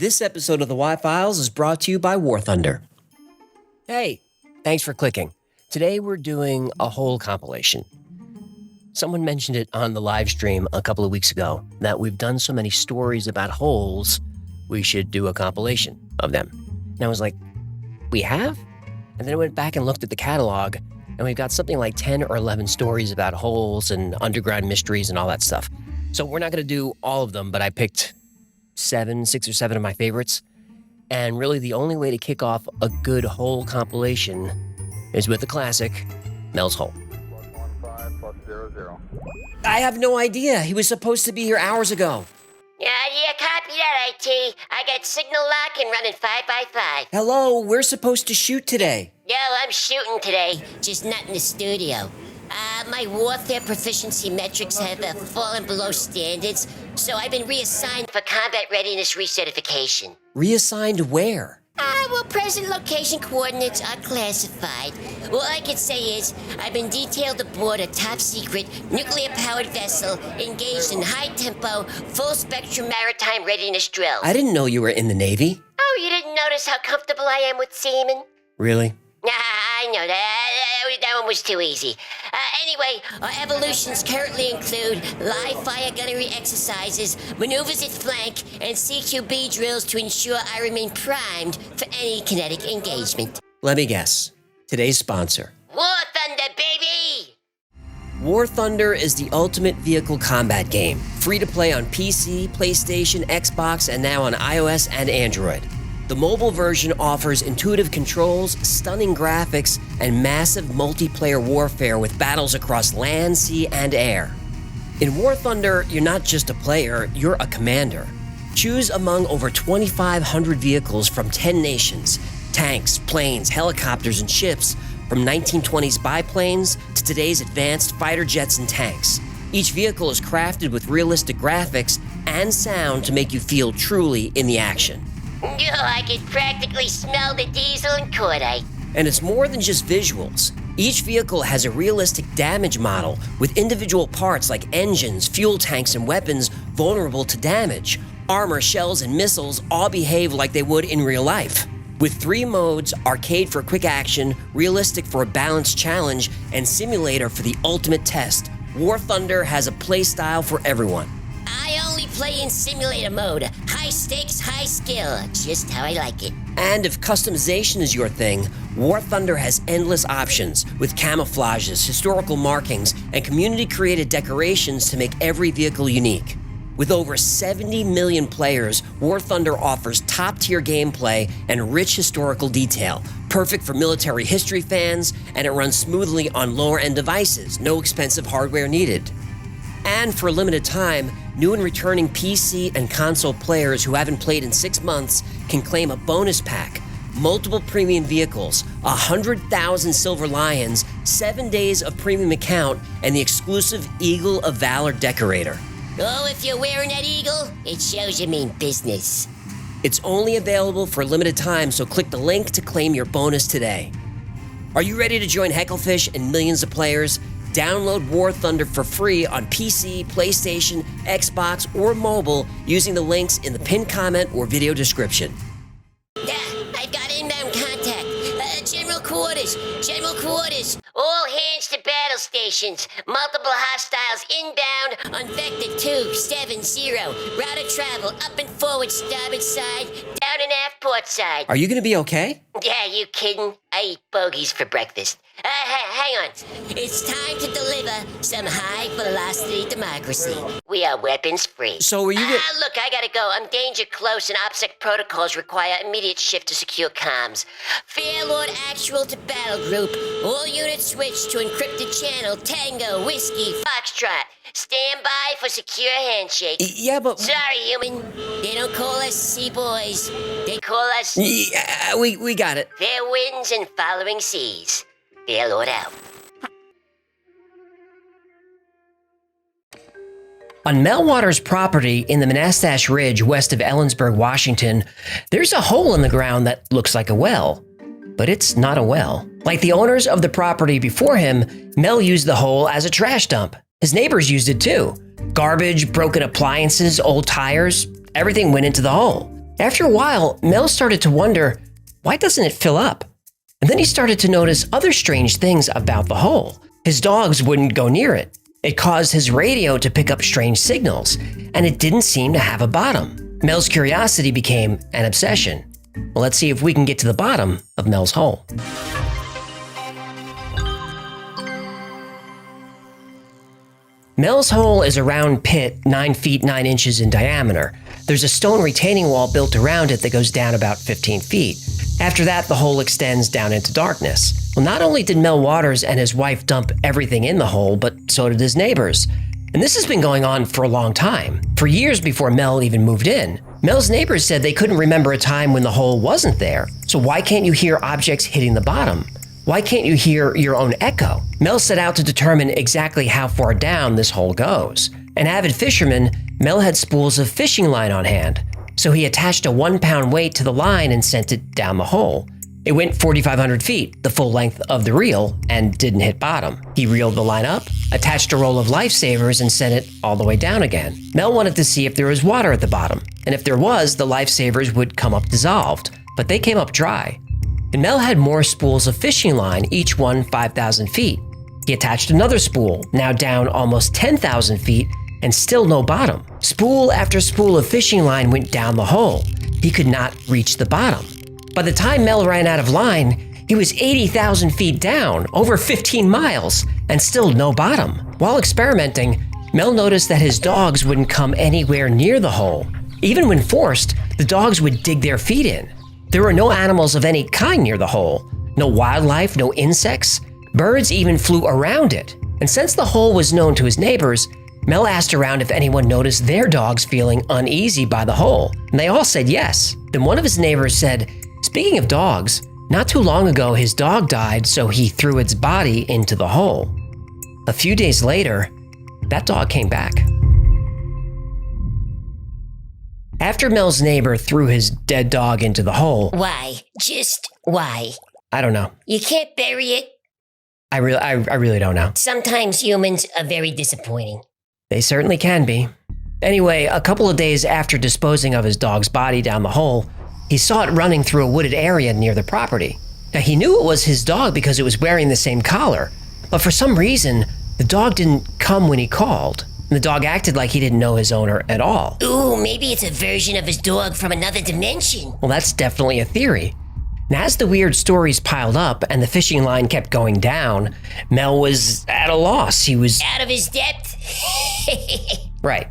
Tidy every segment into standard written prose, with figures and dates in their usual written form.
This episode of the Y-Files is brought to you by War Thunder. Hey, thanks for clicking. Today we're doing a hole compilation. Someone mentioned it on the live stream a couple of weeks ago that we've done so many stories about holes, we should do a compilation of them. And I was like, we have? And then I went back and looked at the catalog, and we've got something like 10 or 11 stories about holes and underground mysteries and all that stuff. So we're not going to do all of them, but I picked 6 or 7 of my favorites. And really the only way to kick off a good hole compilation is with the classic Mels Hole. +15+00. I have no idea. He was supposed to be here hours ago. Yeah, copy that, IT. I got signal lock and running 5x5. Hello, we're supposed to shoot today. Yo, I'm shooting today, just not in the studio. My warfare proficiency metrics have fallen below standards, so I've been reassigned for combat readiness recertification. Reassigned where? Well, present location coordinates are classified. All I can say is, I've been detailed aboard a top-secret, nuclear-powered vessel engaged in high-tempo, full-spectrum maritime readiness drill. I didn't know you were in the Navy. Oh, you didn't notice how comfortable I am with seamen? Really? I know that one was too easy. Anyway, our evolutions currently include live fire gunnery exercises, maneuvers at flank, and CQB drills to ensure I remain primed for any kinetic engagement. Let me guess. Today's sponsor. War Thunder, baby! War Thunder is the ultimate vehicle combat game. Free to play on PC, PlayStation, Xbox, and now on iOS and Android. The mobile version offers intuitive controls, stunning graphics, and massive multiplayer warfare with battles across land, sea, and air. In War Thunder, you're not just a player, you're a commander. Choose among over 2,500 vehicles from 10 nations, tanks, planes, helicopters, and ships, from 1920s biplanes to today's advanced fighter jets and tanks. Each vehicle is crafted with realistic graphics and sound to make you feel truly in the action. I could practically smell the diesel and cordite. And it's more than just visuals. Each vehicle has a realistic damage model with individual parts like engines, fuel tanks, and weapons vulnerable to damage. Armor, shells, and missiles all behave like they would in real life. With 3 modes, arcade for quick action, realistic for a balanced challenge, and simulator for the ultimate test, War Thunder has a play style for everyone. I only play in simulator mode. High stakes, high skill. Just how I like it. And if customization is your thing, War Thunder has endless options with camouflages, historical markings, and community-created decorations to make every vehicle unique. With over 70 million players, War Thunder offers top-tier gameplay and rich historical detail, perfect for military history fans, and it runs smoothly on lower-end devices, no expensive hardware needed. And for a limited time, new and returning PC and console players who haven't played in 6 months can claim a bonus pack, multiple premium vehicles, 100,000 Silver Lions, 7 days of premium account, and the exclusive Eagle of Valor decorator. Oh, if you're wearing that eagle, it shows you mean business. It's only available for a limited time, so click the link to claim your bonus today. Are you ready to join Hecklefish and millions of players? Download War Thunder for free on PC, PlayStation, Xbox, or mobile using the links in the pinned comment or video description. I've got inbound contact. General quarters. All hands to battle stations. Multiple hostiles inbound on Vector 270. Route of travel up and forward starboard side, down and aft port side. Are you going to be okay? Yeah, you kidding? I eat bogies for breakfast. Hang on. It's time to deliver some high-velocity democracy. We are weapons-free. So are you Look, I gotta go. I'm danger close, and OPSEC protocols require immediate shift to secure comms. Fairlord actual to battle group. All units switch to encrypted channel Tango, Whiskey, Foxtrot. Stand by for secure handshake. Yeah, but... Sorry, human. They don't call us sea boys. They call us... Yeah, we got it. Fair winds and following seas. Fairlord out. On Melwater's property in the Monastash Ridge west of Ellensburg, Washington, there's a hole in the ground that looks like a well. But it's not a well. Like the owners of the property before him, Mel used the hole as a trash dump. His neighbors used it too. Garbage, broken appliances, old tires, everything went into the hole. After a while, Mel started to wonder, why doesn't it fill up? And then he started to notice other strange things about the hole. His dogs wouldn't go near it. It caused his radio to pick up strange signals, and it didn't seem to have a bottom. Mel's curiosity became an obsession. Well, let's see if we can get to the bottom of Mels Hole. Mels Hole is a round pit 9 feet 9 inches in diameter. There's a stone retaining wall built around it that goes down about 15 feet. After that, the hole extends down into darkness. Well, not only did Mel Waters and his wife dump everything in the hole, but so did his neighbors. And this has been going on for a long time, for years before Mel even moved in. Mel's neighbors said they couldn't remember a time when the hole wasn't there. So why can't you hear objects hitting the bottom? Why can't you hear your own echo? Mel set out to determine exactly how far down this hole goes. An avid fisherman, Mel had spools of fishing line on hand. So he attached a 1-pound weight to the line and sent it down the hole. It went 4,500 feet, the full length of the reel, and didn't hit bottom. He reeled the line up, attached a roll of lifesavers, and sent it all the way down again. Mel wanted to see if there was water at the bottom, and if there was, the lifesavers would come up dissolved, but they came up dry. And Mel had more spools of fishing line, each one 5,000 feet. He attached another spool, now down almost 10,000 feet, and still no bottom. Spool after spool of fishing line went down the hole. He could not reach the bottom. By the time Mel ran out of line, he was 80,000 feet down, over 15 miles, and still no bottom. While experimenting, Mel noticed that his dogs wouldn't come anywhere near the hole. Even when forced, the dogs would dig their feet in. There were no animals of any kind near the hole. No wildlife, no insects. Birds even flew around it. And since the hole was known to his neighbors, Mel asked around if anyone noticed their dogs feeling uneasy by the hole, and they all said yes. Then one of his neighbors said, "Speaking of dogs, not too long ago his dog died, so he threw its body into the hole." A few days later, that dog came back. After Mel's neighbor threw his dead dog into the hole... Why? Just why? I don't know. You can't bury it. I really don't know. Sometimes humans are very disappointing. They certainly can be. Anyway, a couple of days after disposing of his dog's body down the hole, he saw it running through a wooded area near the property. Now, he knew it was his dog because it was wearing the same collar, but for some reason, the dog didn't come when he called. And the dog acted like he didn't know his owner at all. Ooh, maybe it's a version of his dog from another dimension. Well, that's definitely a theory. And as the weird stories piled up and the fishing line kept going down, Mel was at a loss. He was out of his depth. Right.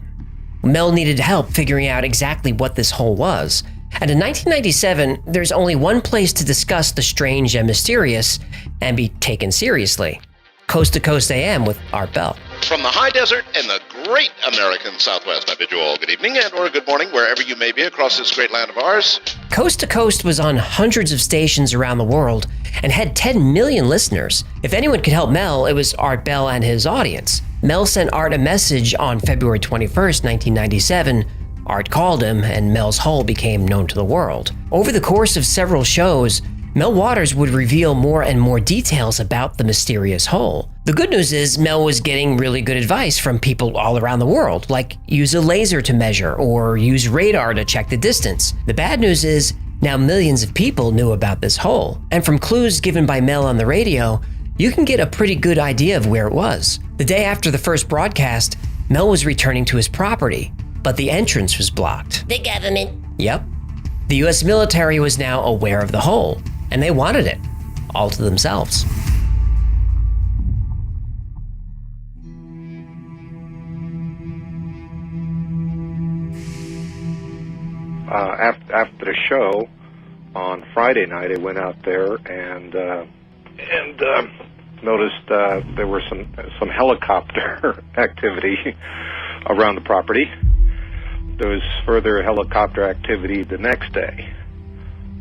Mel needed help figuring out exactly what this hole was. And in 1997, there's only one place to discuss the strange and mysterious and be taken seriously. Coast to Coast AM with Art Bell. From the high desert and the great American Southwest, I bid you all good evening and or good morning wherever you may be across this great land of ours. Coast to Coast was on hundreds of stations around the world and had 10 million listeners. If anyone could help Mel, it was Art Bell and his audience. Mel sent Art a message on February 21st, 1997. Art called him, and Mel's Hole became known to the world. Over the course of several shows, Mel Waters would reveal more and more details about the mysterious hole. The good news is Mel was getting really good advice from people all around the world, like use a laser to measure or use radar to check the distance. The bad news is now millions of people knew about this hole, and from clues given by Mel on the radio, you can get a pretty good idea of where it was. The day after the first broadcast, Mel was returning to his property, but the entrance was blocked. The government. Yep. The US military was now aware of the hole, and they wanted it, all to themselves. After the show on Friday night, I went out there and noticed there was some helicopter activity around the property. There was further helicopter activity the next day.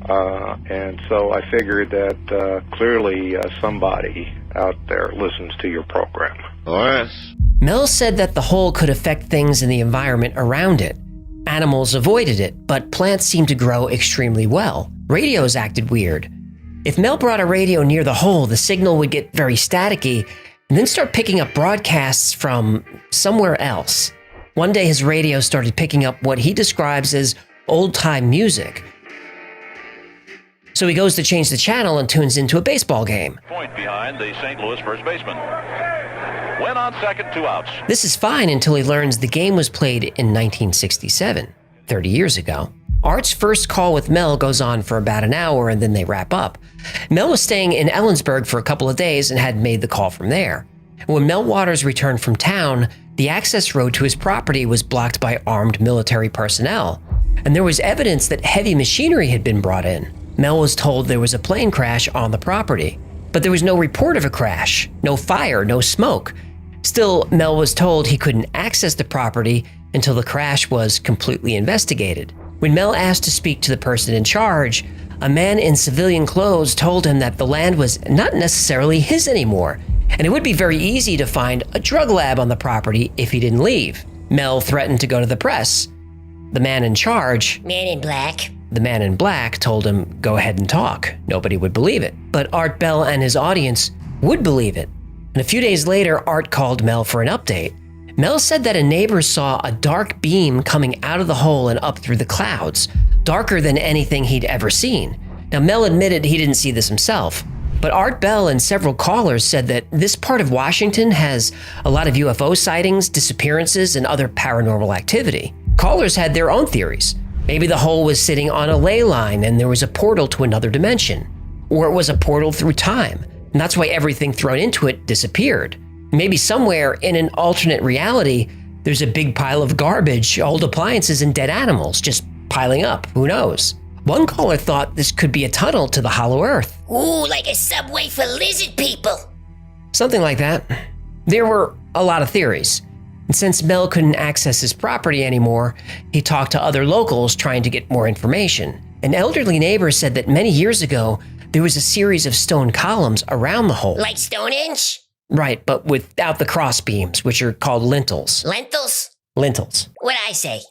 And so I figured that clearly somebody out there listens to your program. Oh, yes. Mel said that the hole could affect things in the environment around it. Animals avoided it, but plants seemed to grow extremely well. Radios acted weird. If Mel brought a radio near the hole, the signal would get very staticky and then start picking up broadcasts from somewhere else. One day his radio started picking up what he describes as old-time music. So he goes to change the channel and tunes into a baseball game. Point behind the St. Louis first baseman. Went on second, 2 outs. This is fine until he learns the game was played in 1967, 30 years ago. Art's first call with Mel goes on for about an hour and then they wrap up. Mel was staying in Ellensburg for a couple of days and had made the call from there. When Mel Waters returned from town, the access road to his property was blocked by armed military personnel, and there was evidence that heavy machinery had been brought in. Mel was told there was a plane crash on the property, but there was no report of a crash, no fire, no smoke. Still, Mel was told he couldn't access the property until the crash was completely investigated. When Mel asked to speak to the person in charge, a man in civilian clothes told him that the land was not necessarily his anymore, and it would be very easy to find a drug lab on the property if he didn't leave. Mel threatened to go to the press. The man in charge, Man in Black. the man in black, told him, go ahead and talk. Nobody would believe it. But Art Bell and his audience would believe it. And a few days later, Art called Mel for an update. Mel said that a neighbor saw a dark beam coming out of the hole and up through the clouds, darker than anything he'd ever seen. Now, Mel admitted he didn't see this himself, but Art Bell and several callers said that this part of Washington has a lot of UFO sightings, disappearances, and other paranormal activity. Callers had their own theories. Maybe the hole was sitting on a ley line and there was a portal to another dimension, or it was a portal through time, and that's why everything thrown into it disappeared. Maybe somewhere in an alternate reality, there's a big pile of garbage, old appliances, and dead animals just piling up. Who knows? One caller thought this could be a tunnel to the hollow earth. Ooh, like a subway for lizard people. Something like that. There were a lot of theories. And since Mel couldn't access his property anymore, he talked to other locals trying to get more information. An elderly neighbor said that many years ago, there was a series of stone columns around the hole. Like Stonehenge? Right, but without the cross beams, which are called lintels. Lentils? Lintels. What'd I say?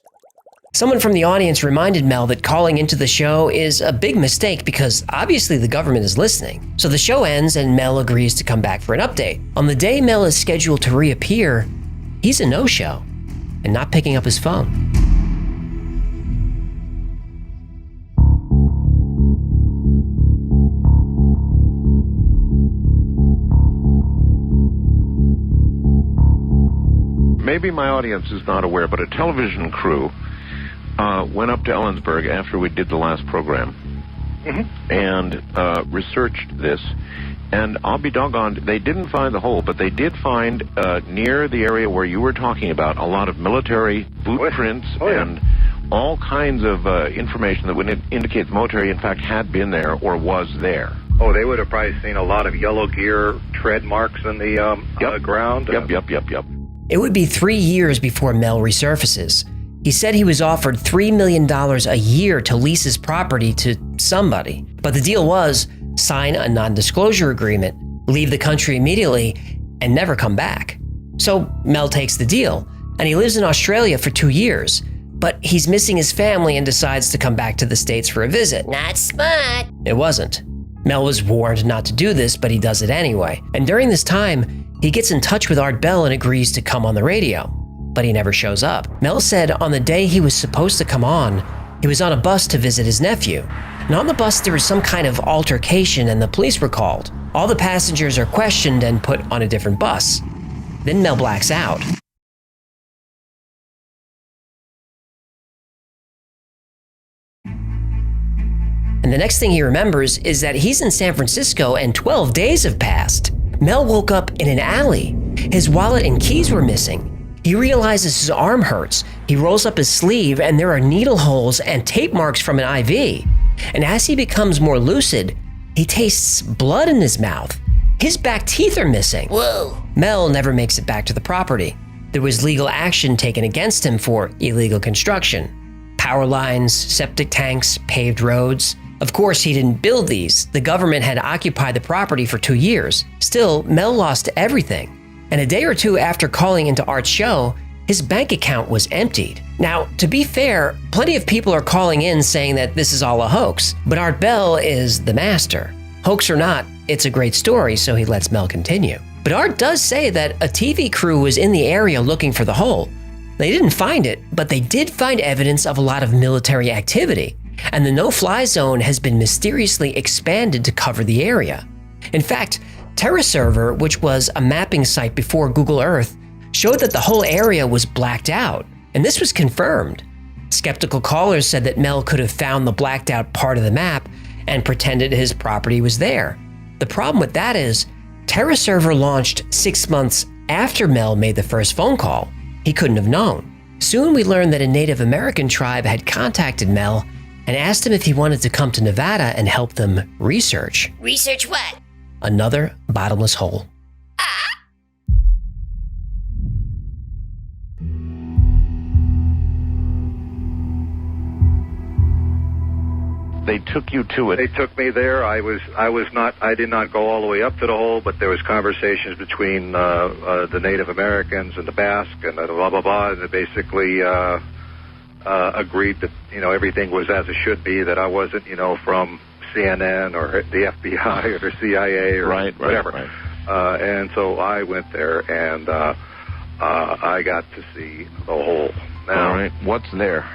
Someone from the audience reminded Mel that calling into the show is a big mistake because obviously the government is listening. So the show ends and Mel agrees to come back for an update. On the day Mel is scheduled to reappear, he's a no-show and not picking up his phone. Maybe my audience is not aware, but a television crew went up to Ellensburg after we did the last program and researched this. And I'll be doggone, they didn't find the hole, but they did find near the area where you were talking about a lot of military boot prints and all kinds of information that would indicate the military, in fact, had been there or was there. Oh, they would have probably seen a lot of yellow gear tread marks in the ground. Yep. It would be 3 years before Mel resurfaces. He said he was offered $3 million a year to lease his property to somebody. But the deal was sign a non-disclosure agreement, leave the country immediately, and never come back. So Mel takes the deal, and he lives in Australia for 2 years. But he's missing his family and decides to come back to the States for a visit. Not smart. It wasn't. Mel was warned not to do this, but he does it anyway. And during this time, he gets in touch with Art Bell and agrees to come on the radio, but he never shows up. Mel said on the day he was supposed to come on, he was on a bus to visit his nephew. And on the bus, there was some kind of altercation and the police were called. All the passengers are questioned and put on a different bus. Then Mel blacks out. And the next thing he remembers is that he's in San Francisco and 12 days have passed. Mel woke up in an alley. His wallet and keys were missing. He realizes his arm hurts. He rolls up his sleeve and there are needle holes and tape marks from an IV. And as he becomes more lucid, he tastes blood in his mouth. His back teeth are missing. Whoa. Mel never makes it back to the property. There was legal action taken against him for illegal construction. Power lines, septic tanks, paved roads. Of course, he didn't build these. The government had occupied the property for 2 years. Still, Mel lost everything. And a day or two after calling into Art's show, his bank account was emptied. Now, to be fair, plenty of people are calling in saying that this is all a hoax, but Art Bell is the master. Hoax or not, it's a great story, so he lets Mel continue. But Art does say that a TV crew was in the area looking for the hole. They didn't find it, but they did find evidence of a lot of military activity, and the no-fly zone has been mysteriously expanded to cover the area. In fact, TerraServer, which was a mapping site before Google Earth, showed that the whole area was blacked out, and this was confirmed. Skeptical callers said that Mel could have found the blacked out part of the map and pretended his property was there. The problem with that is, TerraServer launched 6 months after Mel made the first phone call. He couldn't have known. Soon we learned that a Native American tribe had contacted Mel and asked him if he wanted to come to Nevada and help them research. Research what? Another bottomless hole. They took you to it. They took me there. I did not go all the way up to the hole, but there was conversations between the Native Americans and the Basque and blah blah blah, and they basically agreed that everything was as it should be. That I wasn't from CNN or the FBI or the CIA or whatever. Right. And so I went there and I got to see the hole. Now, all right, what's there?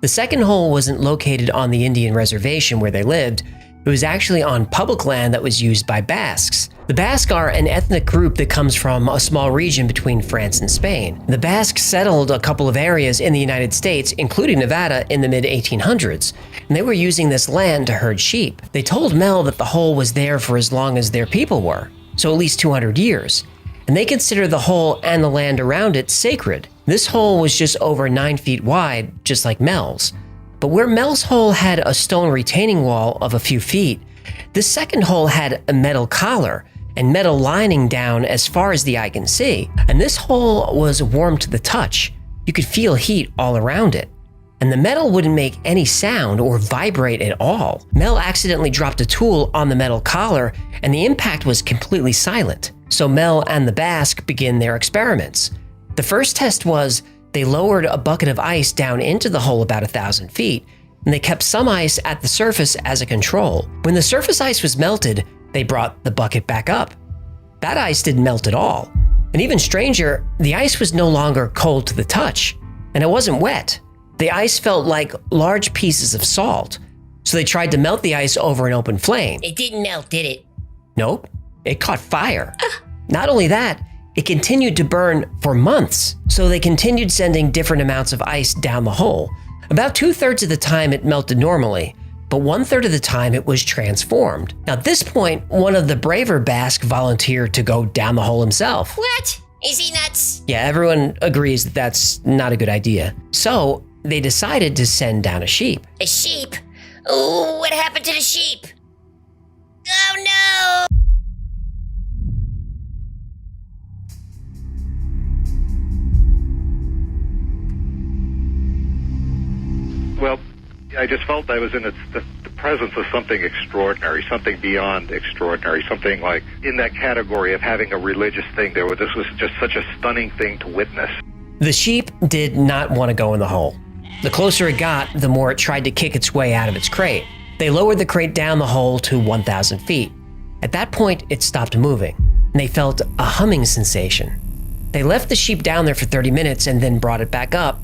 The second hole wasn't located on the Indian reservation where they lived. It was actually on public land that was used by Basques. The Basques are an ethnic group that comes from a small region between France and Spain. The Basques settled a couple of areas in the United States, including Nevada, in the mid-1800s, and they were using this land to herd sheep. They told Mel that the hole was there for as long as their people were, so at least 200 years, and they consider the hole and the land around it sacred. This hole was just over 9 feet wide, just like Mel's. But where Mels Hole had a stone retaining wall of a few feet, this second hole had a metal collar and metal lining down as far as the eye can see. And this hole was warm to the touch. You could feel heat all around it. And the metal wouldn't make any sound or vibrate at all. Mel accidentally dropped a tool on the metal collar, and the impact was completely silent. So Mel and the Basque begin their experiments. The first test was they lowered a bucket of ice down into the hole about 1,000 feet, and they kept some ice at the surface as a control. When the surface ice was melted, they brought the bucket back up. That ice didn't melt at all. And even stranger, the ice was no longer cold to the touch, and it wasn't wet. The ice felt like large pieces of salt. So they tried to melt the ice over an open flame. It didn't melt, did it? Nope, it caught fire. Not only that, it continued to burn for months, so they continued sending different amounts of ice down the hole. About 2/3 of the time it melted normally, but 1/3 of the time it was transformed. Now at this point, one of the braver Basque volunteered to go down the hole himself. What? Is he nuts? Yeah, everyone agrees that that's not a good idea. So they decided to send down a sheep. A sheep? Oh, what happened to the sheep? Oh no! well, I just felt I was in the presence of something extraordinary, something beyond extraordinary, something like in that category of having a religious thing. This was just such a stunning thing to witness. The sheep did not want to go in the hole. The closer it got, the more it tried to kick its way out of its crate. They lowered the crate down the hole to 1,000 feet. At that point, it stopped moving, and they felt a humming sensation. They left the sheep down there for 30 minutes and then brought it back up.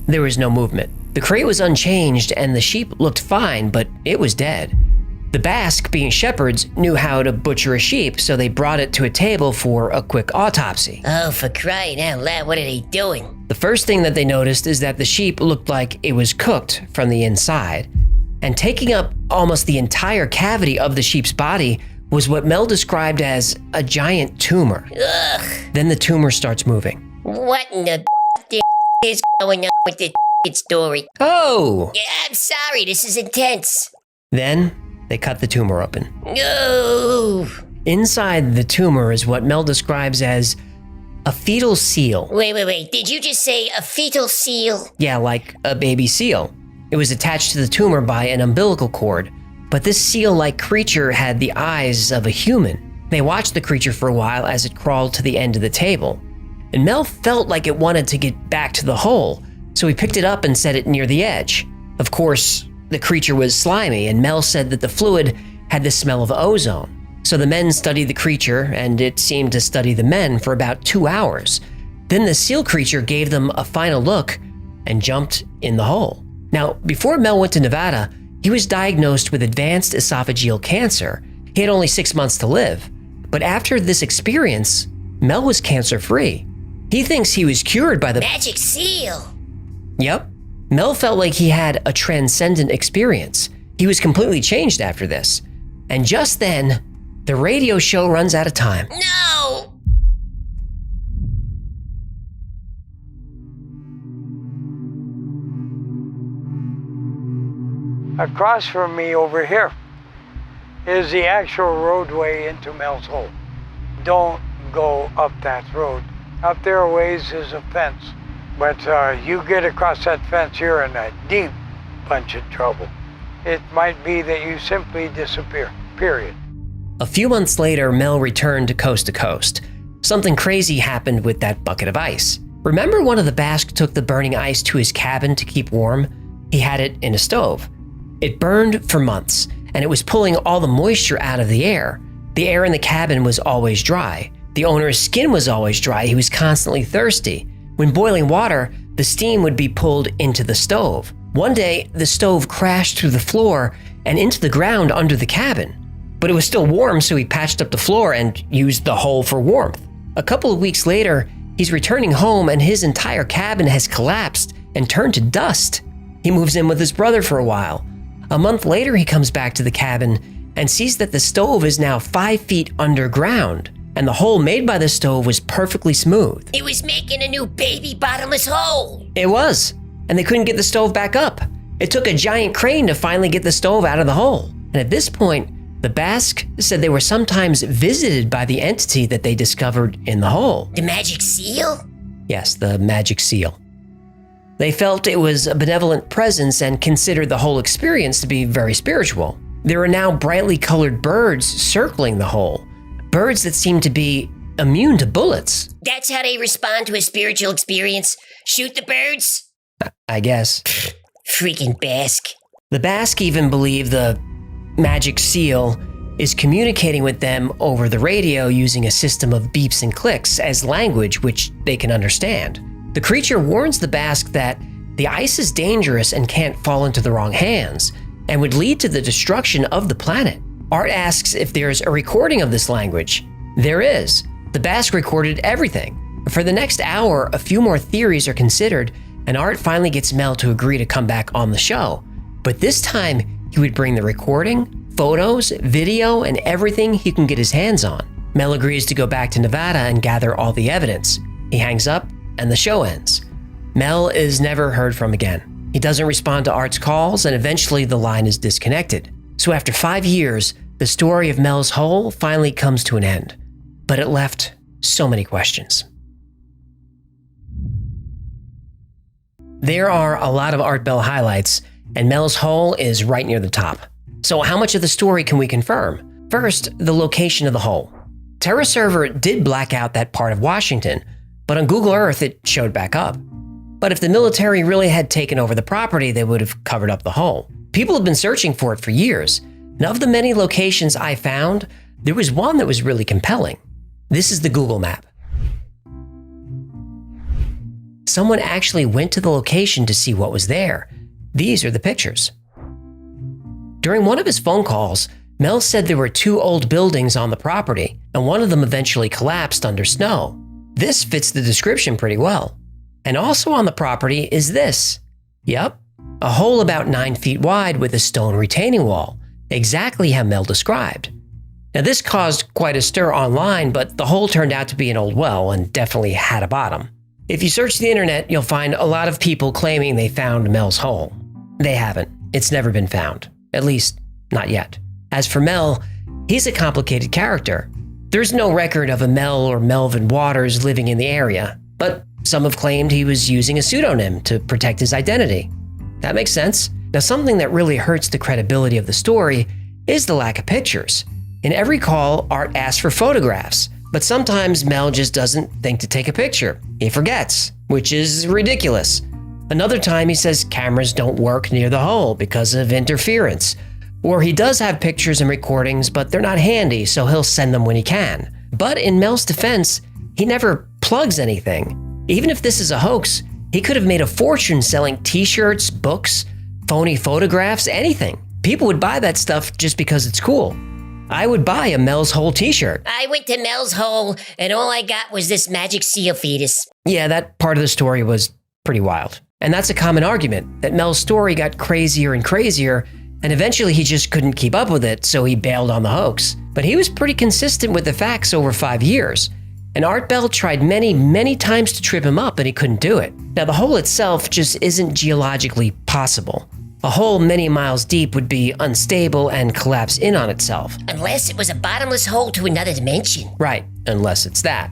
There was no movement. The crate was unchanged and the sheep looked fine, but it was dead. The Basque, being shepherds, knew how to butcher a sheep, so they brought it to a table for a quick autopsy. Oh, for crying out loud, what are they doing? The first thing that they noticed is that the sheep looked like it was cooked from the inside, and taking up almost the entire cavity of the sheep's body was what Mel described as a giant tumor. Ugh. Then the tumor starts moving. What in the is going on with this story? Oh! Yeah, I'm sorry, this is intense. Then they cut the tumor open. No. Inside the tumor is what Mel describes as a fetal seal. Wait. Did you just say a fetal seal? Yeah, like a baby seal. It was attached to the tumor by an umbilical cord, but this seal-like creature had the eyes of a human. They watched the creature for a while as it crawled to the end of the table, and Mel felt like it wanted to get back to the hole, so he picked it up and set it near the edge. Of course, the creature was slimy, and Mel said that the fluid had the smell of ozone. So the men studied the creature, and it seemed to study the men for about 2 hours. Then the seal creature gave them a final look and jumped in the hole. Now, before Mel went to Nevada, he was diagnosed with advanced esophageal cancer. He had only 6 months to live. But after this experience, Mel was cancer-free. He thinks he was cured by the magic seal. Yep. Mel felt like he had a transcendent experience. He was completely changed after this. And just then, the radio show runs out of time. No! Across from me over here is the actual roadway into Mels Hole. Don't go up that road. Up there a ways is a fence. But you get across that fence, you're in a deep bunch of trouble. It might be that you simply disappear, period. A few months later, Mel returned to Coast. Something crazy happened with that bucket of ice. Remember one of the Basque took the burning ice to his cabin to keep warm? He had it in a stove. It burned for months, and it was pulling all the moisture out of the air. The air in the cabin was always dry. The owner's skin was always dry. He was constantly thirsty. When boiling water, the steam would be pulled into the stove. One day, the stove crashed through the floor and into the ground under the cabin. But it was still warm, so he patched up the floor and used the hole for warmth. A couple of weeks later, he's returning home and his entire cabin has collapsed and turned to dust. He moves in with his brother for a while. A month later, he comes back to the cabin and sees that the stove is now 5 feet underground, and the hole made by the stove was perfectly smooth. It was making a new baby bottomless hole. It was, and they couldn't get the stove back up. It took a giant crane to finally get the stove out of the hole. And at this point, the Basque said they were sometimes visited by the entity that they discovered in the hole. The magic seal? Yes, the magic seal. They felt it was a benevolent presence and considered the whole experience to be very spiritual. There are now brightly colored birds circling the hole, birds that seem to be immune to bullets. That's how they respond to a spiritual experience? Shoot the birds? I guess. Freaking Basque. The Basque even believe the magic seal is communicating with them over the radio using a system of beeps and clicks as language which they can understand. The creature warns the Basque that the ice is dangerous and can't fall into the wrong hands and would lead to the destruction of the planet. Art asks if there's a recording of this language. There is. The Basque recorded everything. For the next hour, a few more theories are considered, and Art finally gets Mel to agree to come back on the show. But this time, he would bring the recording, photos, video, and everything he can get his hands on. Mel agrees to go back to Nevada and gather all the evidence. He hangs up, and the show ends. Mel is never heard from again. He doesn't respond to Art's calls, and eventually the line is disconnected. So after 5 years, the story of Mels Hole finally comes to an end. But it left so many questions. There are a lot of Art Bell highlights, and Mels Hole is right near the top. So how much of the story can we confirm? First, the location of the hole. TerraServer did black out that part of Washington, but on Google Earth it showed back up. But if the military really had taken over the property, they would have covered up the hole. People have been searching for it for years, and of the many locations I found, there was one that was really compelling. This is the Google map. Someone actually went to the location to see what was there. These are the pictures. During one of his phone calls, Mel said there were 2 old buildings on the property, and one of them eventually collapsed under snow. This fits the description pretty well. And also on the property is this. Yep, a hole about 9 feet wide with a stone retaining wall, exactly how Mel described. Now this caused quite a stir online, but the hole turned out to be an old well and definitely had a bottom. If you search the internet, you'll find a lot of people claiming they found Mels Hole. They haven't. It's never been found. At least, not yet. As for Mel, he's a complicated character. There's no record of a Mel or Melvin Waters living in the area, but some have claimed he was using a pseudonym to protect his identity. That makes sense. Now, something that really hurts the credibility of the story is the lack of pictures. In every call, Art asks for photographs, but sometimes Mel just doesn't think to take a picture. He forgets, which is ridiculous. Another time he says cameras don't work near the hole because of interference. Or he does have pictures and recordings, but they're not handy, so he'll send them when he can. But in Mel's defense, he never plugs anything. Even if this is a hoax, he could have made a fortune selling t-shirts, books, phony photographs, anything. People would buy that stuff just because it's cool. I would buy a Mels Hole t-shirt. I went to Mels Hole, and all I got was this magic seal fetus. Yeah, that part of the story was pretty wild. And that's a common argument, that Mel's story got crazier and crazier, and eventually he just couldn't keep up with it, so he bailed on the hoax. But he was pretty consistent with the facts over 5 years. And Art Bell tried many, many times to trip him up, and he couldn't do it. Now, the hole itself just isn't geologically possible. A hole many miles deep would be unstable and collapse in on itself. Unless it was a bottomless hole to another dimension. Right, unless it's that.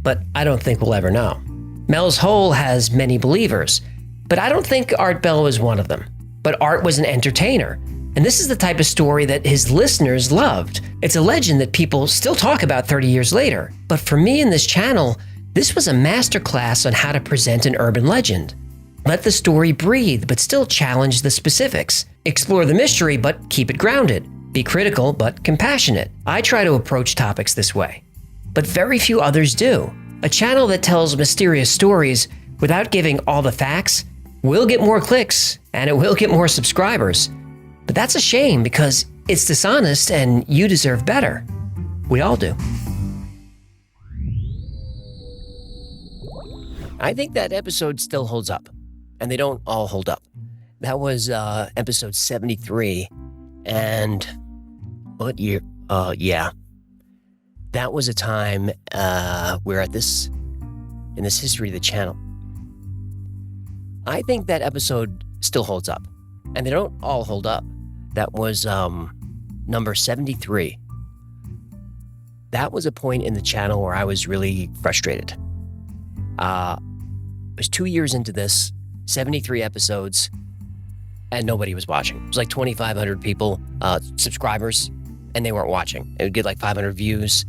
But I don't think we'll ever know. Mels Hole has many believers, but I don't think Art Bell was one of them. But Art was an entertainer, and this is the type of story that his listeners loved. It's a legend that people still talk about 30 years later. But for me in this channel, this was a masterclass on how to present an urban legend. Let the story breathe, but still challenge the specifics. Explore the mystery, but keep it grounded. Be critical, but compassionate. I try to approach topics this way, but very few others do. A channel that tells mysterious stories without giving all the facts will get more clicks, and it will get more subscribers. But that's a shame because it's dishonest and you deserve better. We all do. I think that episode still holds up, and they don't all hold up. That was episode 73, and what year? Yeah. That was a time where in this history of the channel, I think that episode still holds up, and they don't all hold up. That was number 73. That was a point in the channel where I was really frustrated. I was 2 years into this, 73 episodes, and nobody was watching. It was like 2,500 people, subscribers, and they weren't watching. It would get like 500 views.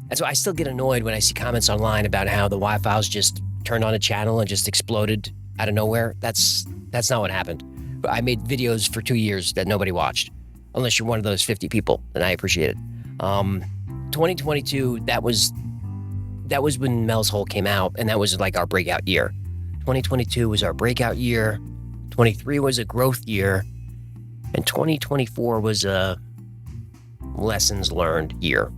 And so I still get annoyed when I see comments online about how the Y-Files just turned on a channel and just exploded out of nowhere. That's not what happened. But I made videos for 2 years that nobody watched, unless you're one of those 50 people, and I appreciate it. 2022, that was when Mels Hole came out, and that was like our breakout year. 2022 was our breakout year. 23 was a growth year, and 2024 was a lessons learned year.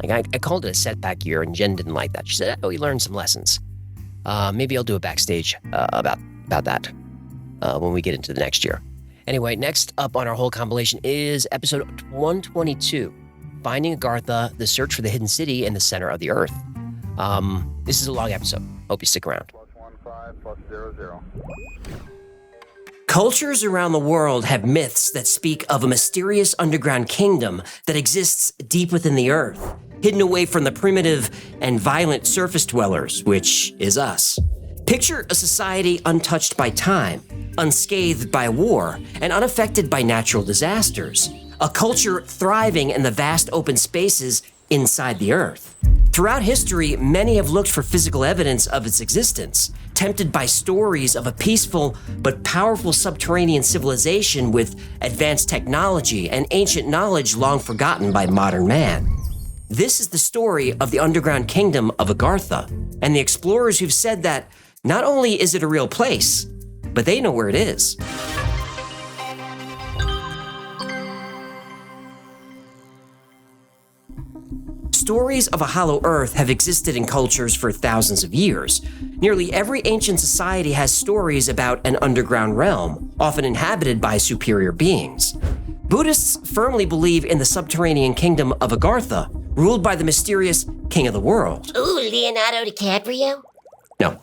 Like I called it a setback year, and Jen didn't like that. She said, "Oh, we learned some lessons." Maybe I'll do a backstage about that when we get into the next year. Anyway, next up on our whole compilation is episode 122, Finding Agartha, the search for the hidden city in the center of the earth. This is a long episode. Hope you stick around. +15+00. Cultures around the world have myths that speak of a mysterious underground kingdom that exists deep within the earth, hidden away from the primitive and violent surface dwellers, which is us. Picture a society untouched by time, unscathed by war, and unaffected by natural disasters. A culture thriving in the vast open spaces inside the earth. Throughout history, many have looked for physical evidence of its existence, tempted by stories of a peaceful but powerful subterranean civilization with advanced technology and ancient knowledge long forgotten by modern man. This is the story of the underground kingdom of Agartha, and the explorers who've said that not only is it a real place, but they know where it is. Stories of a hollow earth have existed in cultures for thousands of years. Nearly every ancient society has stories about an underground realm, often inhabited by superior beings. Buddhists firmly believe in the subterranean kingdom of Agartha, ruled by the mysterious King of the World. Ooh, Leonardo DiCaprio? No.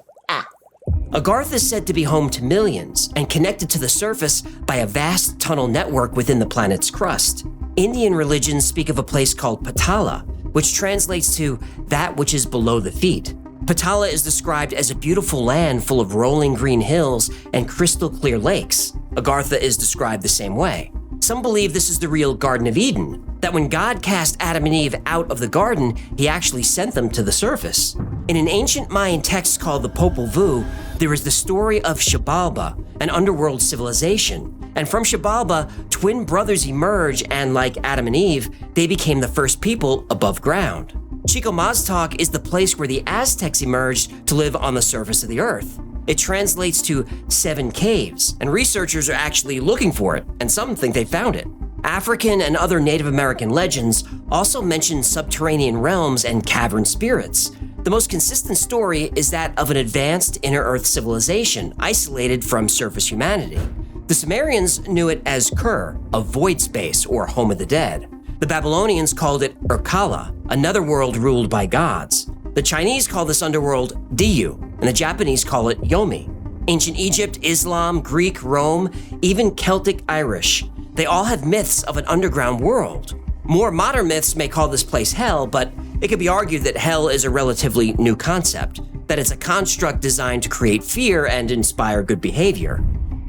Agartha is said to be home to millions and connected to the surface by a vast tunnel network within the planet's crust. Indian religions speak of a place called Patala, which translates to that which is below the feet. Patala is described as a beautiful land full of rolling green hills and crystal clear lakes. Agartha is described the same way. Some believe this is the real Garden of Eden, that when God cast Adam and Eve out of the garden, he actually sent them to the surface. In an ancient Mayan text called the Popol Vuh, there is the story of Xibalba, an underworld civilization. And from Xibalba, twin brothers emerge, and like Adam and Eve, they became the first people above ground. Chico-Mazatec is the place where the Aztecs emerged to live on the surface of the earth. It translates to 7 caves, and researchers are actually looking for it, and some think they found it. African and other Native American legends also mention subterranean realms and cavern spirits. The most consistent story is that of an advanced inner-earth civilization isolated from surface humanity. The Sumerians knew it as Kur, a void space or home of the dead. The Babylonians called it Urkala, another world ruled by gods. The Chinese call this underworld Diyu, and the Japanese call it Yomi. Ancient Egypt, Islam, Greek, Rome, even Celtic Irish, they all have myths of an underground world. More modern myths may call this place hell, but it could be argued that hell is a relatively new concept, that it's a construct designed to create fear and inspire good behavior.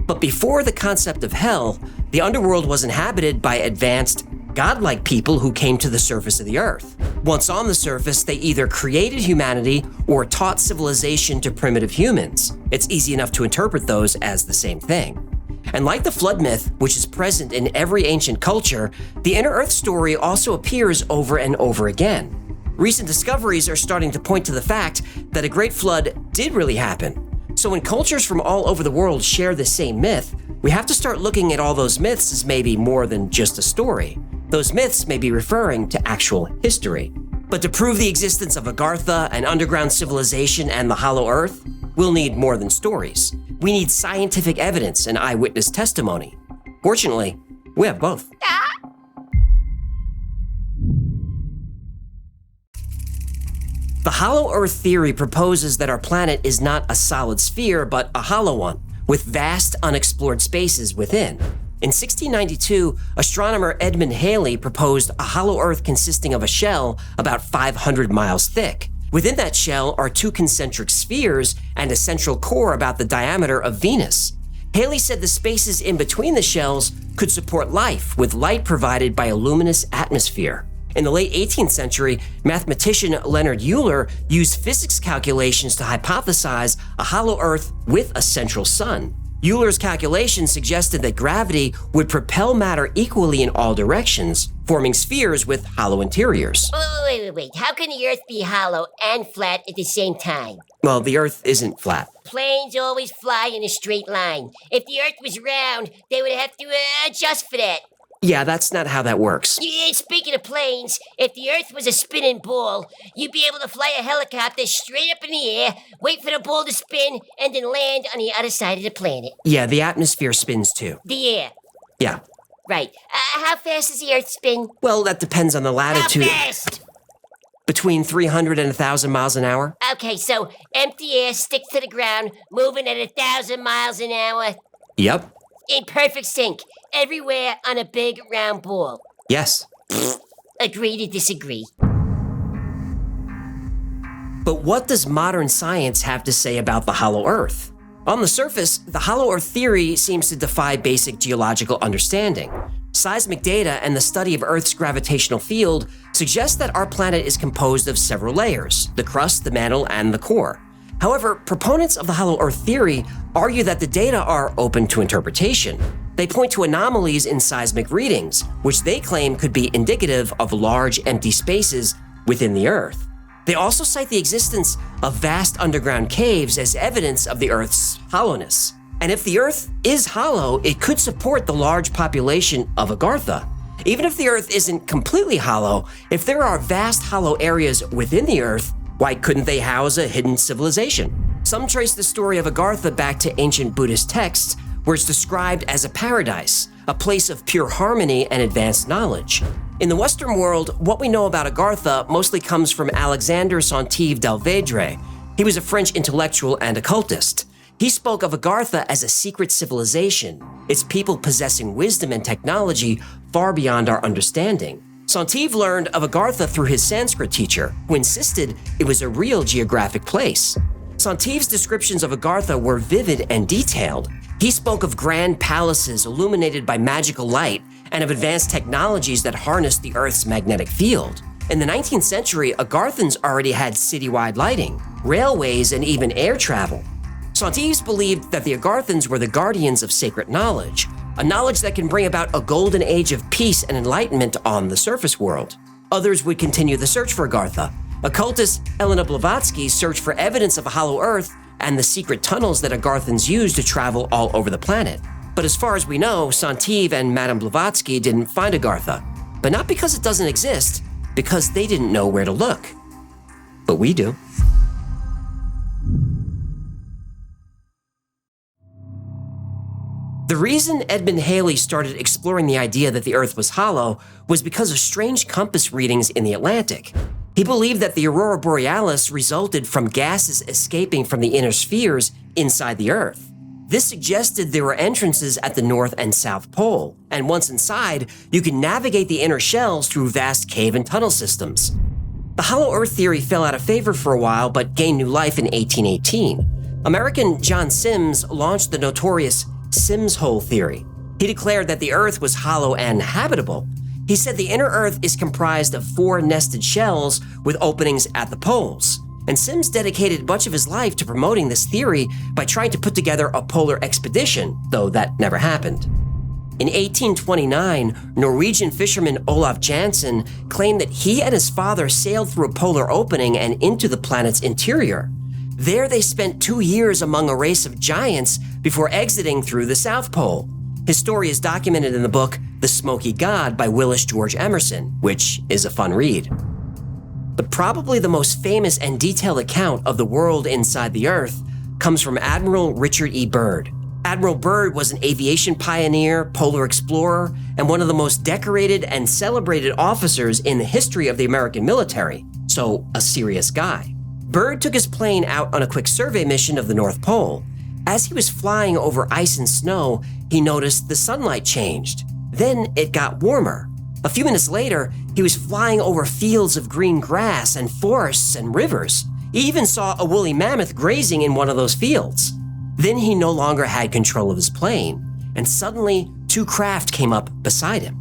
But before the concept of hell, the underworld was inhabited by advanced, godlike people who came to the surface of the earth. Once on the surface, they either created humanity or taught civilization to primitive humans. It's easy enough to interpret those as the same thing. And like the flood myth, which is present in every ancient culture, the inner earth story also appears over and over again. Recent discoveries are starting to point to the fact that a great flood did really happen. So when cultures from all over the world share the same myth, we have to start looking at all those myths as maybe more than just a story. Those myths may be referring to actual history. But to prove the existence of Agartha, an underground civilization, and the Hollow Earth, we'll need more than stories. We need scientific evidence and eyewitness testimony. Fortunately, we have both. The Hollow Earth theory proposes that our planet is not a solid sphere, but a hollow one, with vast unexplored spaces within. In 1692, astronomer Edmund Halley proposed a hollow Earth consisting of a shell about 500 miles thick. Within that shell are 2 concentric spheres and a central core about the diameter of Venus. Halley said the spaces in between the shells could support life, with light provided by a luminous atmosphere. In the late 18th century, mathematician Leonard Euler used physics calculations to hypothesize a hollow Earth with a central sun. Euler's calculations suggested that gravity would propel matter equally in all directions, forming spheres with hollow interiors. Wait. How can the Earth be hollow and flat at the same time? Well, the Earth isn't flat. Planes always fly in a straight line. If the Earth was round, they would have to adjust for that. Yeah, that's not how that works. Yeah, speaking of planes, if the Earth was a spinning ball, you'd be able to fly a helicopter straight up in the air, wait for the ball to spin, and then land on the other side of the planet. Yeah, the atmosphere spins too. The air. Yeah. Right. How fast does the Earth spin? Well, that depends on the latitude. How fast? Between 300 and 1,000 miles an hour. Okay, so empty air sticks to the ground, moving at 1,000 miles an hour. Yep. In perfect sync, everywhere on a big round ball. Yes. Agree to disagree. But what does modern science have to say about the hollow Earth? On the surface, the hollow Earth theory seems to defy basic geological understanding. Seismic data and the study of Earth's gravitational field suggest that our planet is composed of several layers: the crust, the mantle, and the core. However, proponents of the hollow Earth theory argue that the data are open to interpretation. They point to anomalies in seismic readings, which they claim could be indicative of large empty spaces within the Earth. They also cite the existence of vast underground caves as evidence of the Earth's hollowness. And if the Earth is hollow, it could support the large population of Agartha. Even if the Earth isn't completely hollow, if there are vast hollow areas within the Earth, why couldn't they house a hidden civilization? Some trace the story of Agartha back to ancient Buddhist texts, where it's described as a paradise, a place of pure harmony and advanced knowledge. In the Western world, what we know about Agartha mostly comes from Alexandre Saintive Delvedre. He was a French intellectual and occultist. He spoke of Agartha as a secret civilization, its people possessing wisdom and technology far beyond our understanding. Saintive learned of Agartha through his Sanskrit teacher, who insisted it was a real geographic place. Saintive's descriptions of Agartha were vivid and detailed. He spoke of grand palaces illuminated by magical light and of advanced technologies that harnessed the Earth's magnetic field. In the 19th century, Agarthans already had citywide lighting, railways, and even air travel. Saintives believed that the Agarthans were the guardians of sacred knowledge, a knowledge that can bring about a golden age of peace and enlightenment on the surface world. Others would continue the search for Agartha, Occultist Elena Blavatsky searched for evidence of a hollow Earth and the secret tunnels that Agarthans used to travel all over the planet. But as far as we know, Santiv and Madame Blavatsky didn't find Agartha. But not because it doesn't exist, because they didn't know where to look. But we do. The reason Edmund Halley started exploring the idea that the Earth was hollow was because of strange compass readings in the Atlantic. He believed that the aurora borealis resulted from gases escaping from the inner spheres inside the Earth. This suggested there were entrances at the North and South Pole, and once inside, you can navigate the inner shells through vast cave and tunnel systems. The hollow Earth theory fell out of favor for a while but gained new life in 1818. American John Sims launched the notorious Mels Hole theory. He declared that the Earth was hollow and habitable. He said the inner Earth is comprised of 4 nested shells with openings at the poles. And Sims dedicated much of his life to promoting this theory by trying to put together a polar expedition, though that never happened. In 1829, Norwegian fisherman Olaf Jansen claimed that he and his father sailed through a polar opening and into the planet's interior. There they spent 2 years among a race of giants before exiting through the South Pole. His story is documented in the book The Smoky God by Willis George Emerson, which is a fun read. But probably the most famous and detailed account of the world inside the Earth comes from Admiral Richard E. Byrd. Admiral Byrd was an aviation pioneer, polar explorer, and one of the most decorated and celebrated officers in the history of the American military, so a serious guy. Byrd took his plane out on a quick survey mission of the North Pole. As he was flying over ice and snow, he noticed the sunlight changed. Then it got warmer. A few minutes later, he was flying over fields of green grass and forests and rivers. He even saw a woolly mammoth grazing in one of those fields. Then he no longer had control of his plane, and suddenly 2 craft came up beside him.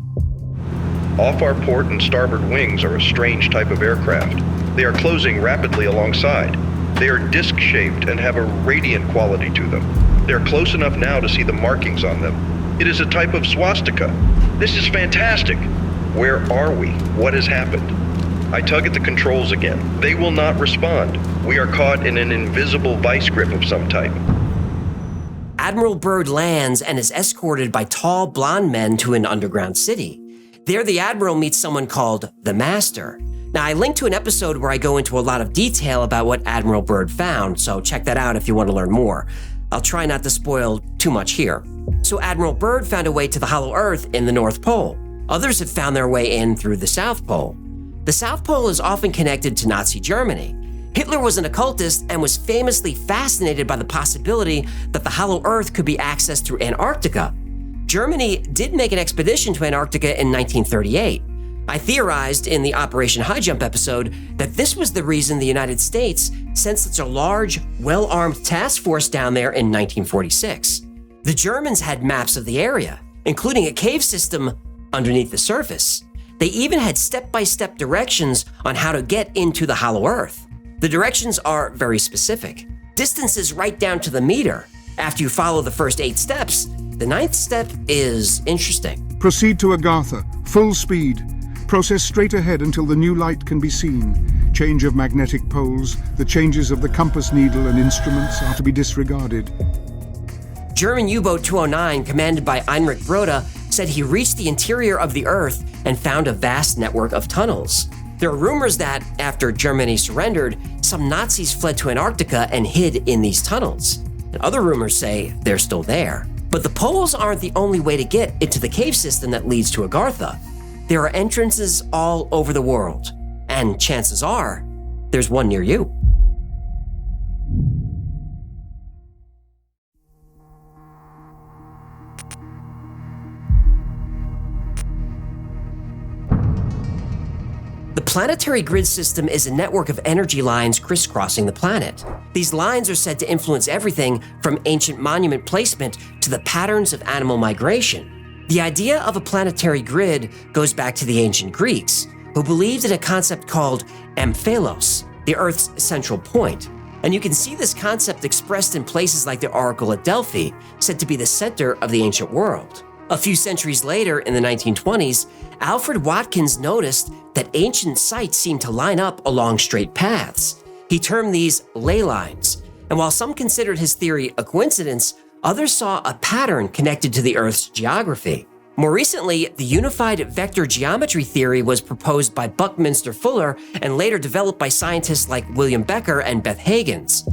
Off our port and starboard wings are a strange type of aircraft. They are closing rapidly alongside. They are disc-shaped and have a radiant quality to them. They are close enough now to see the markings on them. It is a type of swastika. This is fantastic. Where are we? What has happened? I tug at the controls again. They will not respond. We are caught in an invisible vice grip of some type. Admiral Byrd lands and is escorted by tall, blonde men to an underground city. There, the Admiral meets someone called the Master. Now, I linked to an episode where I go into a lot of detail about what Admiral Byrd found, so check that out if you want to learn more. I'll try not to spoil too much here. So Admiral Byrd found a way to the hollow Earth in the North Pole. Others have found their way in through the South Pole. The South Pole is often connected to Nazi Germany. Hitler was an occultist and was famously fascinated by the possibility that the hollow Earth could be accessed through Antarctica. Germany did make an expedition to Antarctica in 1938. I theorized in the Operation Highjump episode that this was the reason the United States sent such a large, well-armed task force down there in 1946. The Germans had maps of the area, including a cave system underneath the surface. They even had step-by-step directions on how to get into the hollow Earth. The directions are very specific. Distances right down to the meter. After you follow the first 8 steps, the 9th step is interesting. Proceed to Agartha, full speed. Process straight ahead until the new light can be seen. Change of magnetic poles, the changes of the compass needle and instruments are to be disregarded. German U-boat 209, commanded by Heinrich Broda, said he reached the interior of the Earth and found a vast network of tunnels. There are rumors that, after Germany surrendered, some Nazis fled to Antarctica and hid in these tunnels. And other rumors say they're still there. But the poles aren't the only way to get into the cave system that leads to Agartha. There are entrances all over the world, and chances are, there's one near you. The planetary grid system is a network of energy lines crisscrossing the planet. These lines are said to influence everything from ancient monument placement to the patterns of animal migration. The idea of a planetary grid goes back to the ancient Greeks, who believed in a concept called amphelos, the Earth's central point. And you can see this concept expressed in places like the Oracle at Delphi, said to be the center of the ancient world. A few centuries later, in the 1920s, Alfred Watkins noticed that ancient sites seemed to line up along straight paths. He termed these ley lines, and while some considered his theory a coincidence, others saw a pattern connected to the Earth's geography. More recently, the unified vector geometry theory was proposed by Buckminster Fuller and later developed by scientists like William Becker and Beth Higgins.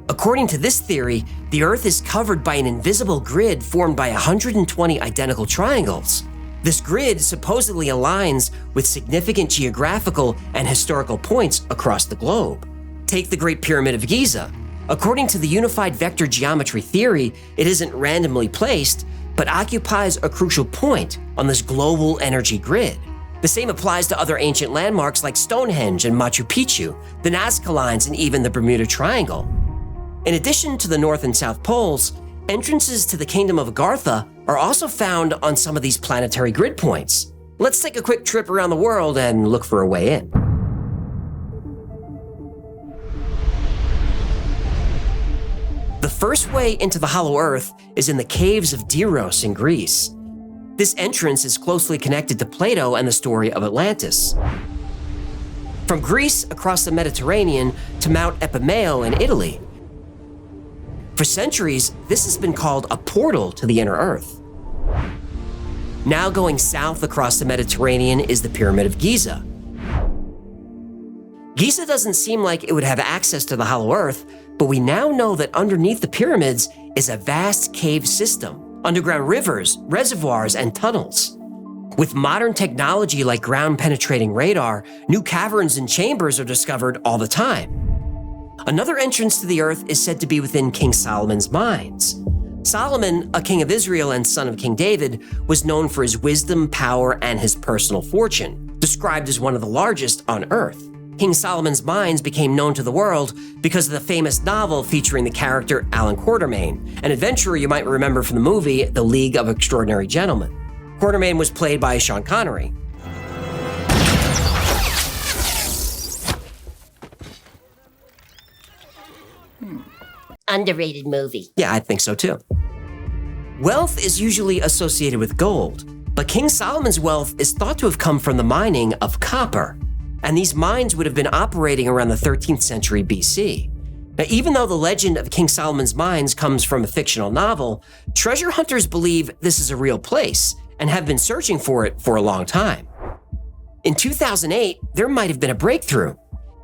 According to this theory, the Earth is covered by an invisible grid formed by 120 identical triangles. This grid supposedly aligns with significant geographical and historical points across the globe. Take the Great Pyramid of Giza. According to the unified vector geometry theory, it isn't randomly placed, but occupies a crucial point on this global energy grid. The same applies to other ancient landmarks like Stonehenge and Machu Picchu, the Nazca Lines, and even the Bermuda Triangle. In addition to the North and South Poles, entrances to the Kingdom of Agartha are also found on some of these planetary grid points. Let's take a quick trip around the world and look for a way in. The first way into the Hollow Earth is in the caves of Diros in Greece. This entrance is closely connected to Plato and the story of Atlantis. From Greece across the Mediterranean to Mount Epimeo in Italy. For centuries, this has been called a portal to the inner Earth. Now going south across the Mediterranean is the Pyramid of Giza. Giza doesn't seem like it would have access to the Hollow Earth, but we now know that underneath the pyramids is a vast cave system, underground rivers, reservoirs, and tunnels. With modern technology like ground-penetrating radar, new caverns and chambers are discovered all the time. Another entrance to the Earth is said to be within King Solomon's mines. Solomon, a king of Israel and son of King David, was known for his wisdom, power, and his personal fortune, described as one of the largest on Earth. King Solomon's mines became known to the world because of the famous novel featuring the character Allan Quatermain, an adventurer you might remember from the movie The League of Extraordinary Gentlemen. Quatermain was played by Sean Connery. Underrated movie. Yeah, I think so too. Wealth is usually associated with gold, but King Solomon's wealth is thought to have come from the mining of copper. And these mines would have been operating around the 13th century BC. Now, even though the legend of King Solomon's mines comes from a fictional novel, treasure hunters believe this is a real place and have been searching for it for a long time. In 2008, there might have been a breakthrough.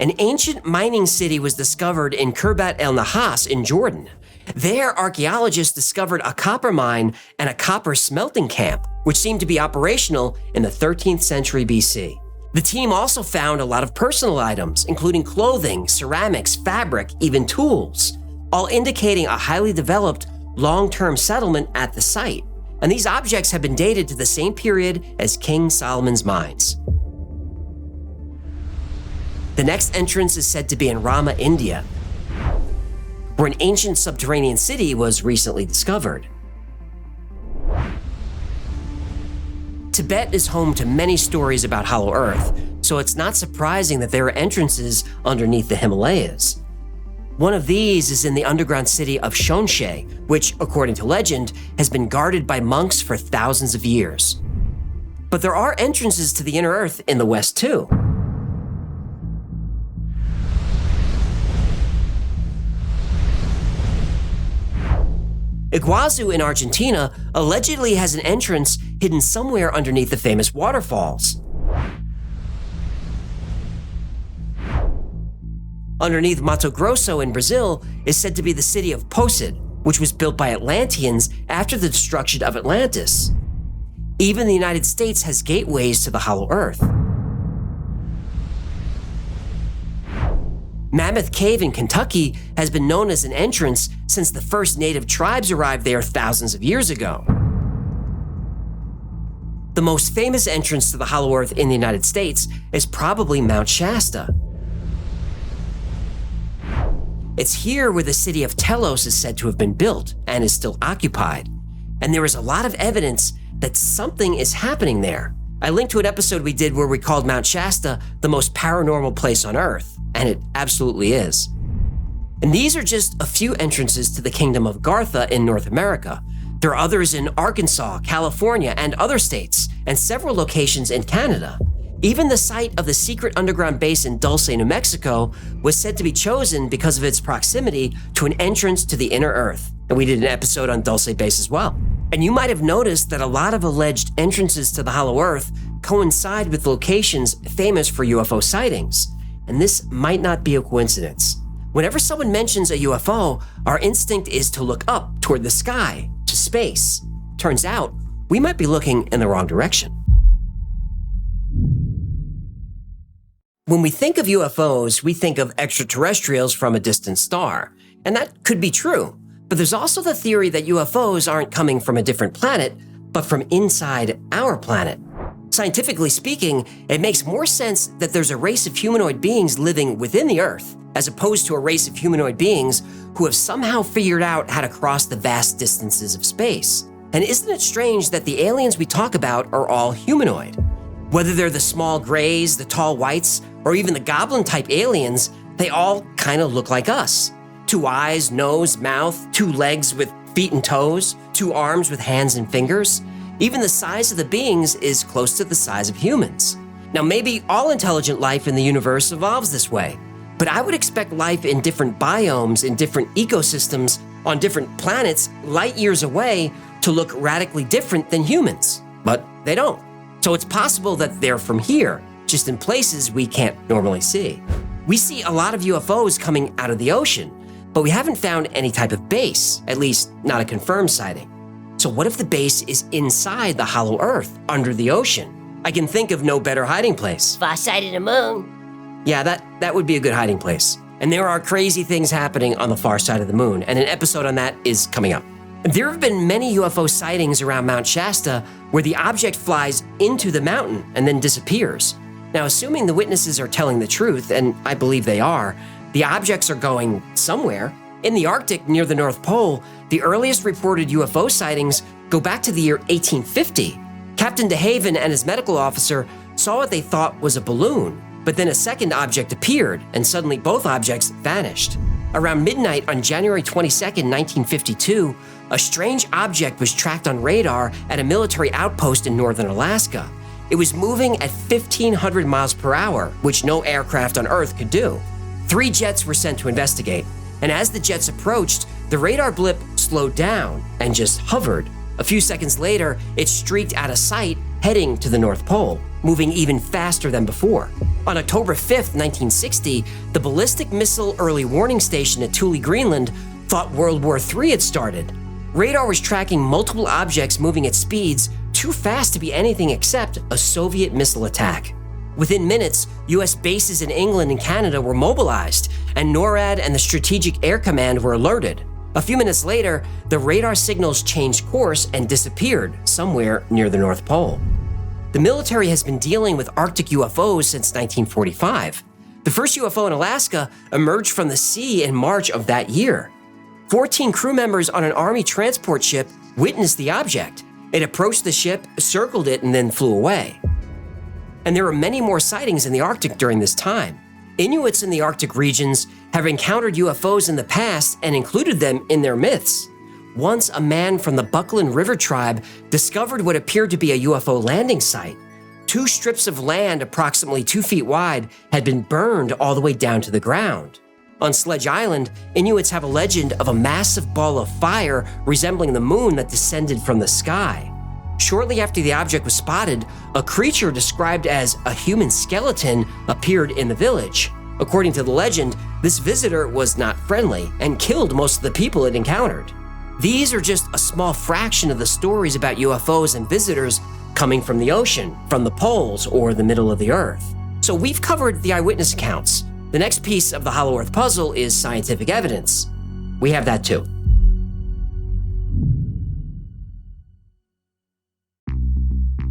An ancient mining city was discovered in Khirbat el Nahas in Jordan. There, archaeologists discovered a copper mine and a copper smelting camp, which seemed to be operational in the 13th century BC. The team also found a lot of personal items, including clothing, ceramics, fabric, even tools, all indicating a highly developed, long-term settlement at the site. And these objects have been dated to the same period as King Solomon's mines. The next entrance is said to be in Rama, India, where an ancient subterranean city was recently discovered. Tibet is home to many stories about Hollow Earth, so it's not surprising that there are entrances underneath the Himalayas. One of these is in the underground city of Shonshe, which, according to legend, has been guarded by monks for thousands of years. But there are entrances to the inner Earth in the west too. Iguazu in Argentina allegedly has an entrance hidden somewhere underneath the famous waterfalls. Underneath Mato Grosso in Brazil is said to be the city of Posid, which was built by Atlanteans after the destruction of Atlantis. Even the United States has gateways to the Hollow Earth. Mammoth Cave in Kentucky has been known as an entrance since the first native tribes arrived there thousands of years ago. The most famous entrance to the Hollow Earth in the United States is probably Mount Shasta. It's here where the city of Telos is said to have been built and is still occupied. And there is a lot of evidence that something is happening there. I linked to an episode we did where we called Mount Shasta the most paranormal place on Earth, and it absolutely is. And these are just a few entrances to the Kingdom of Agartha in North America, There are others in Arkansas, California, and other states, and several locations in Canada. Even the site of the secret underground base in Dulce, New Mexico, was said to be chosen because of its proximity to an entrance to the inner Earth. And we did an episode on Dulce Base as well. And you might have noticed that a lot of alleged entrances to the Hollow Earth coincide with locations famous for UFO sightings. And this might not be a coincidence. Whenever someone mentions a UFO, our instinct is to look up toward the sky, to space. Turns out, we might be looking in the wrong direction. When we think of UFOs, we think of extraterrestrials from a distant star. And that could be true. But there's also the theory that UFOs aren't coming from a different planet, but from inside our planet. Scientifically speaking, it makes more sense that there's a race of humanoid beings living within the Earth, as opposed to a race of humanoid beings who have somehow figured out how to cross the vast distances of space. And isn't it strange that the aliens we talk about are all humanoid? Whether they're the small grays, the tall whites, or even the goblin-type aliens, they all kind of look like us. 2 eyes, nose, mouth, 2 legs with feet and toes, 2 arms with hands and fingers. Even the size of the beings is close to the size of humans. Now, maybe all intelligent life in the universe evolves this way, but I would expect life in different biomes, in different ecosystems, on different planets, light years away, to look radically different than humans. But they don't. So it's possible that they're from here, just in places we can't normally see. We see a lot of UFOs coming out of the ocean, but we haven't found any type of base, at least not a confirmed sighting. So what if the base is inside the hollow Earth, under the ocean? I can think of no better hiding place. Far side of the moon. Yeah, that would be a good hiding place. And there are crazy things happening on the far side of the moon, and an episode on that is coming up. There have been many UFO sightings around Mount Shasta where the object flies into the mountain and then disappears. Now, assuming the witnesses are telling the truth, and I believe they are, the objects are going somewhere. In the Arctic near the North Pole, the earliest reported UFO sightings go back to the year 1850. Captain DeHaven and his medical officer saw what they thought was a balloon, but then a second object appeared, and suddenly both objects vanished. Around midnight on January 22nd, 1952, a strange object was tracked on radar at a military outpost in northern Alaska. It was moving at 1,500 miles per hour, which no aircraft on Earth could do. 3 jets were sent to investigate, and as the jets approached, the radar blip slowed down and just hovered. A few seconds later, it streaked out of sight, heading to the North Pole, moving even faster than before. On October 5th, 1960, the Ballistic Missile Early Warning Station at Thule, Greenland, thought World War III had started. Radar was tracking multiple objects moving at speeds too fast to be anything except a Soviet missile attack. Within minutes, US bases in England and Canada were mobilized, and NORAD and the Strategic Air Command were alerted. A few minutes later, the radar signals changed course and disappeared somewhere near the North Pole. The military has been dealing with Arctic UFOs since 1945. The first UFO in Alaska emerged from the sea in March of that year. 14 crew members on an Army transport ship witnessed the object. It approached the ship, circled it, and then flew away. And there were many more sightings in the Arctic during this time. Inuits in the Arctic regions have encountered UFOs in the past and included them in their myths. Once, a man from the Buckland River tribe discovered what appeared to be a UFO landing site. 2 strips of land approximately 2 feet wide had been burned all the way down to the ground. On Sledge Island, Inuits have a legend of a massive ball of fire resembling the moon that descended from the sky. Shortly after the object was spotted, a creature described as a human skeleton appeared in the village. According to the legend, this visitor was not friendly and killed most of the people it encountered. These are just a small fraction of the stories about UFOs and visitors coming from the ocean, from the poles, or the middle of the Earth. So we've covered the eyewitness accounts. The next piece of the Hollow Earth puzzle is scientific evidence. We have that too.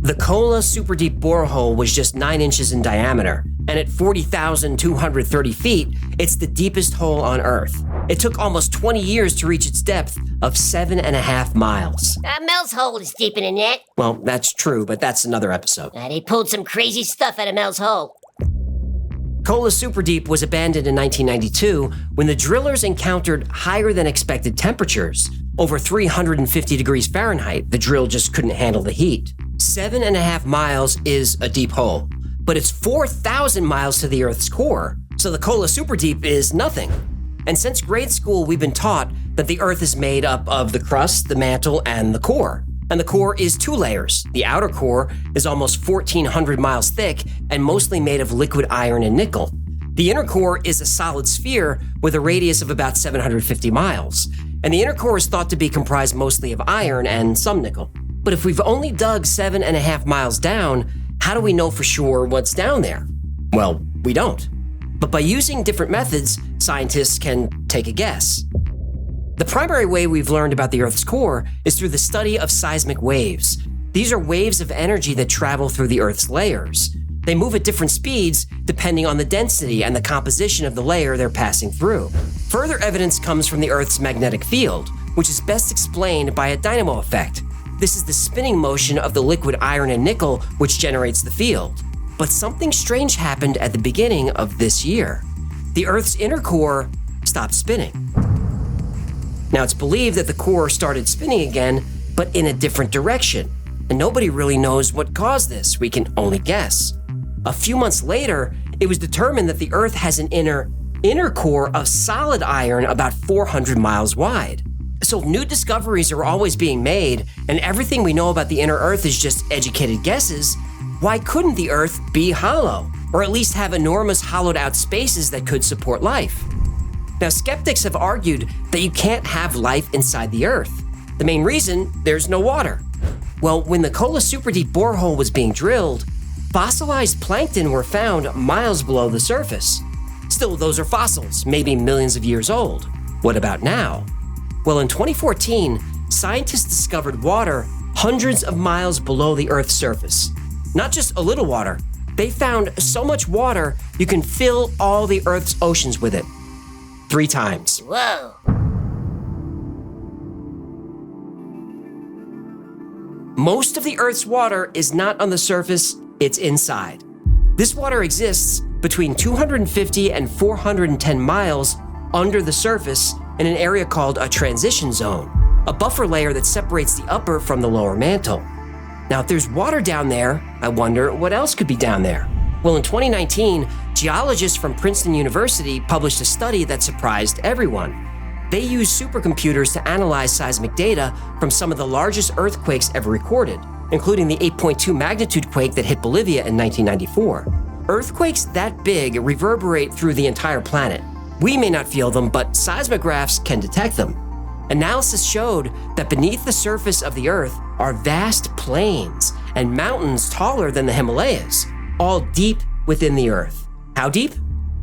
The Kola Super Deep Borehole was just 9 inches in diameter, and at 40,230 feet, it's the deepest hole on Earth. It took almost 20 years to reach its depth of 7.5 miles. Mels Hole is deeper than that. Well, that's true, but that's another episode. They pulled some crazy stuff out of Mels Hole. Kola Super Deep was abandoned in 1992 when the drillers encountered higher than expected temperatures, Over 350 degrees Fahrenheit, the drill just couldn't handle the heat. 7.5 miles is a deep hole, but it's 4,000 miles to the Earth's core, so the Kola Superdeep is nothing. And since grade school, we've been taught that the Earth is made up of the crust, the mantle, and the core. And the core is 2 layers. The outer core is almost 1,400 miles thick and mostly made of liquid iron and nickel. The inner core is a solid sphere with a radius of about 750 miles. And the inner core is thought to be comprised mostly of iron and some nickel. But if we've only dug 7.5 miles down, how do we know for sure what's down there? Well, we don't. But by using different methods, scientists can take a guess. The primary way we've learned about the Earth's core is through the study of seismic waves. These are waves of energy that travel through the Earth's layers. They move at different speeds depending on the density and the composition of the layer they're passing through. Further evidence comes from the Earth's magnetic field, which is best explained by a dynamo effect. This is the spinning motion of the liquid iron and nickel which generates the field. But something strange happened at the beginning of this year. The Earth's inner core stopped spinning. Now, it's believed that the core started spinning again, but in a different direction. And nobody really knows what caused this. We can only guess. A few months later, it was determined that the Earth has an inner core of solid iron about 400 miles wide. So new discoveries are always being made, and everything we know about the inner Earth is just educated guesses. Why couldn't the Earth be hollow, or at least have enormous hollowed-out spaces that could support life? Now, skeptics have argued that you can't have life inside the Earth. The main reason, there's no water. Well, when the Kola Superdeep borehole was being drilled, fossilized plankton were found miles below the surface. Still, those are fossils, maybe millions of years old. What about now? Well, in 2014, scientists discovered water hundreds of miles below the Earth's surface. Not just a little water. They found so much water, you can fill all the Earth's oceans with it. 3 times. Whoa. Most of the Earth's water is not on the surface, it's inside. This water exists between 250 and 410 miles under the surface in an area called a transition zone, a buffer layer that separates the upper from the lower mantle. Now, if there's water down there, I wonder what else could be down there. Well, in 2019, geologists from Princeton University published a study that surprised everyone. They used supercomputers to analyze seismic data from some of the largest earthquakes ever recorded, including the 8.2 magnitude quake that hit Bolivia in 1994. Earthquakes that big reverberate through the entire planet. We may not feel them, but seismographs can detect them. Analysis showed that beneath the surface of the Earth are vast plains and mountains taller than the Himalayas, all deep within the Earth. How deep?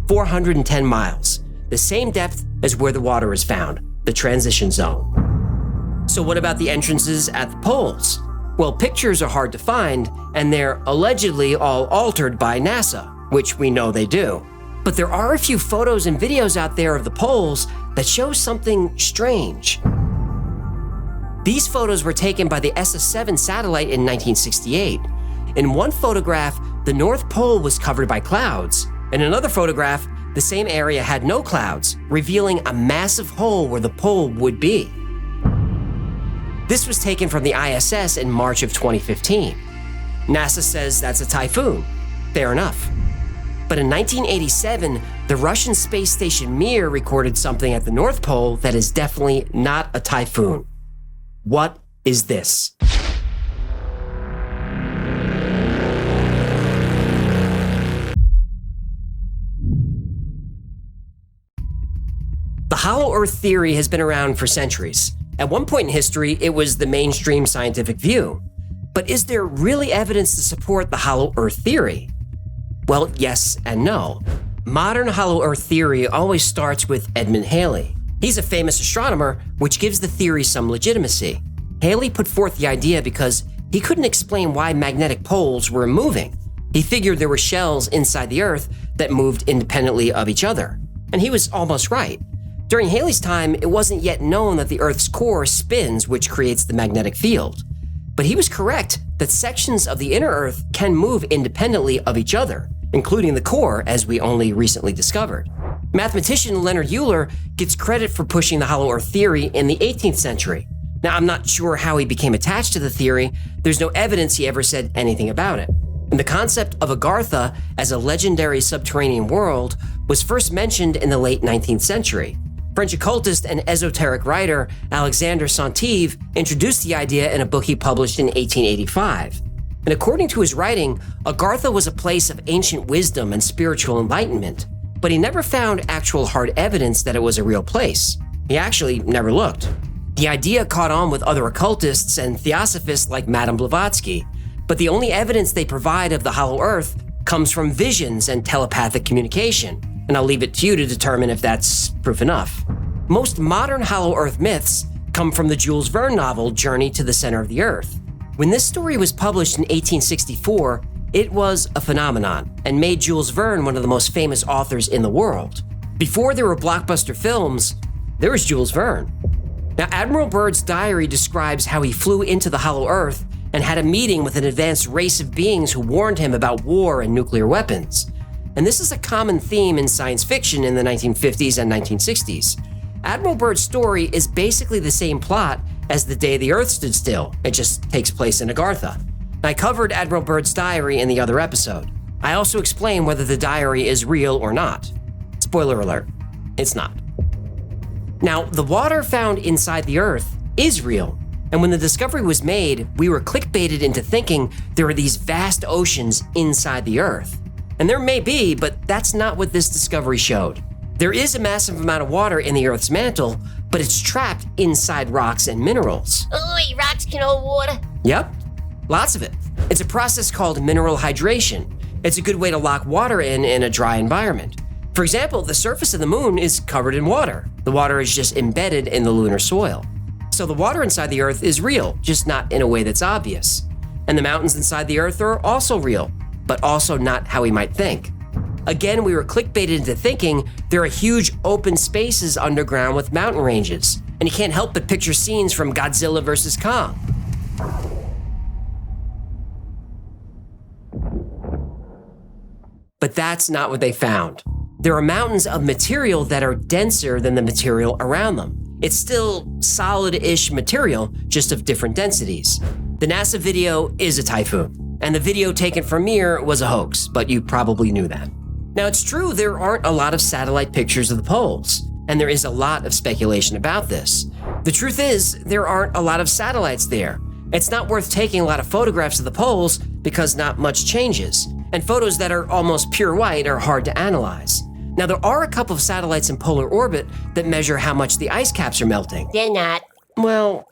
410 miles, the same depth as where the water is found, the transition zone. So what about the entrances at the poles? Well, pictures are hard to find, and they're allegedly all altered by NASA, which we know they do. But there are a few photos and videos out there of the poles that show something strange. These photos were taken by the SS-7 satellite in 1968. In one photograph, the North Pole was covered by clouds. In another photograph, the same area had no clouds, revealing a massive hole where the pole would be. This was taken from the ISS in March of 2015. NASA says that's a typhoon. Fair enough. But in 1987, the Russian space station Mir recorded something at the North Pole that is definitely not a typhoon. What is this? The hollow Earth theory has been around for centuries. At one point in history, it was the mainstream scientific view. But is there really evidence to support the hollow Earth theory? Well, yes and no. Modern hollow Earth theory always starts with Edmund Halley. He's a famous astronomer, which gives the theory some legitimacy. Halley put forth the idea because he couldn't explain why magnetic poles were moving. He figured there were shells inside the Earth that moved independently of each other. And he was almost right. During Halley's time, it wasn't yet known that the Earth's core spins, which creates the magnetic field. But he was correct that sections of the inner Earth can move independently of each other, including the core, as we only recently discovered. Mathematician Leonard Euler gets credit for pushing the hollow earth theory in the 18th century. Now, I'm not sure how he became attached to the theory. There's no evidence he ever said anything about it. And the concept of Agartha as a legendary subterranean world was first mentioned in the late 19th century. French occultist and esoteric writer Alexandre Saint-Yves introduced the idea in a book he published in 1885. And according to his writing, Agartha was a place of ancient wisdom and spiritual enlightenment, but he never found actual hard evidence that it was a real place. He actually never looked. The idea caught on with other occultists and theosophists like Madame Blavatsky, but the only evidence they provide of the hollow earth comes from visions and telepathic communication, and I'll leave it to you to determine if that's proof enough. Most modern hollow earth myths come from the Jules Verne novel Journey to the Center of the Earth. When this story was published in 1864, it was a phenomenon and made Jules Verne one of the most famous authors in the world. Before there were blockbuster films, there was Jules Verne. Now, Admiral Byrd's diary describes how he flew into the hollow earth and had a meeting with an advanced race of beings who warned him about war and nuclear weapons. And this is a common theme in science fiction in the 1950s and 1960s. Admiral Byrd's story is basically the same plot as The Day the Earth Stood Still. It just takes place in Agartha. I covered Admiral Byrd's diary in the other episode. I also explain whether the diary is real or not. Spoiler alert, it's not. Now, the water found inside the Earth is real, and when the discovery was made, we were clickbaited into thinking there are these vast oceans inside the Earth. And there may be, but that's not what this discovery showed. There is a massive amount of water in the Earth's mantle, but it's trapped inside rocks and minerals. Oh, wait, rocks can hold water? Yep, lots of it. It's a process called mineral hydration. It's a good way to lock water in a dry environment. For example, the surface of the moon is covered in water. The water is just embedded in the lunar soil. So the water inside the Earth is real, just not in a way that's obvious. And the mountains inside the Earth are also real, but also not how we might think. Again, we were clickbaited into thinking there are huge open spaces underground with mountain ranges, and you can't help but picture scenes from Godzilla vs. Kong. But that's not what they found. There are mountains of material that are denser than the material around them. It's still solid-ish material, just of different densities. The NASA video is a typhoon, and the video taken from Mir was a hoax, but you probably knew that. Now, it's true there aren't a lot of satellite pictures of the poles, and there is a lot of speculation about this. The truth is, there aren't a lot of satellites there. It's not worth taking a lot of photographs of the poles because not much changes, and photos that are almost pure white are hard to analyze. Now, there are a couple of satellites in polar orbit that measure how much the ice caps are melting. They're not. Well,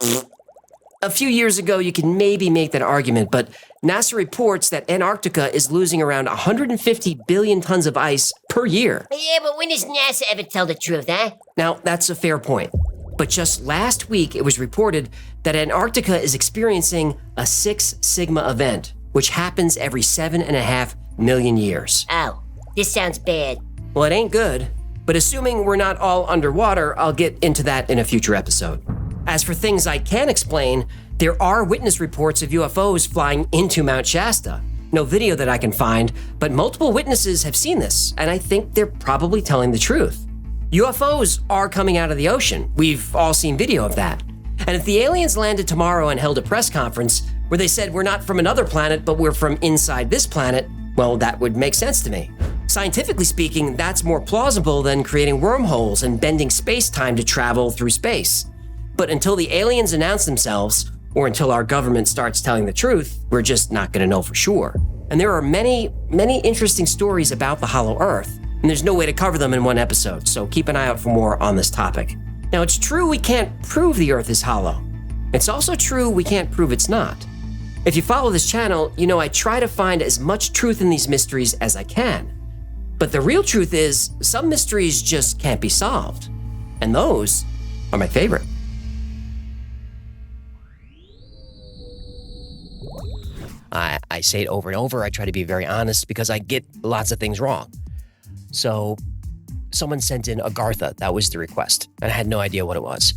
a few years ago, you can maybe make that argument, but NASA reports that Antarctica is losing around 150 billion tons of ice per year. Yeah, but when does NASA ever tell the truth, huh? Now, that's a fair point. But just last week, it was reported that Antarctica is experiencing a 6 Sigma event, which happens every 7.5 million years. Oh, this sounds bad. Well, it ain't good, but assuming we're not all underwater, I'll get into that in a future episode. As for things I can explain, there are witness reports of UFOs flying into Mount Shasta. No video that I can find, but multiple witnesses have seen this, and I think they're probably telling the truth. UFOs are coming out of the ocean. We've all seen video of that. And if the aliens landed tomorrow and held a press conference where they said we're not from another planet, but we're from inside this planet, well, that would make sense to me. Scientifically speaking, that's more plausible than creating wormholes and bending space-time to travel through space. But until the aliens announce themselves, or until our government starts telling the truth, we're just not going to know for sure. And there are many, many interesting stories about the hollow earth, and there's no way to cover them in one episode, so keep an eye out for more on this topic. Now, it's true we can't prove the earth is hollow. It's also true we can't prove it's not. If you follow this channel, you know I try to find as much truth in these mysteries as I can. But the real truth is, some mysteries just can't be solved. And those are my favorite. I say it over and over. I try to be very honest because I get lots of things wrong. So someone sent in Agartha. That was the request. And I had no idea what it was.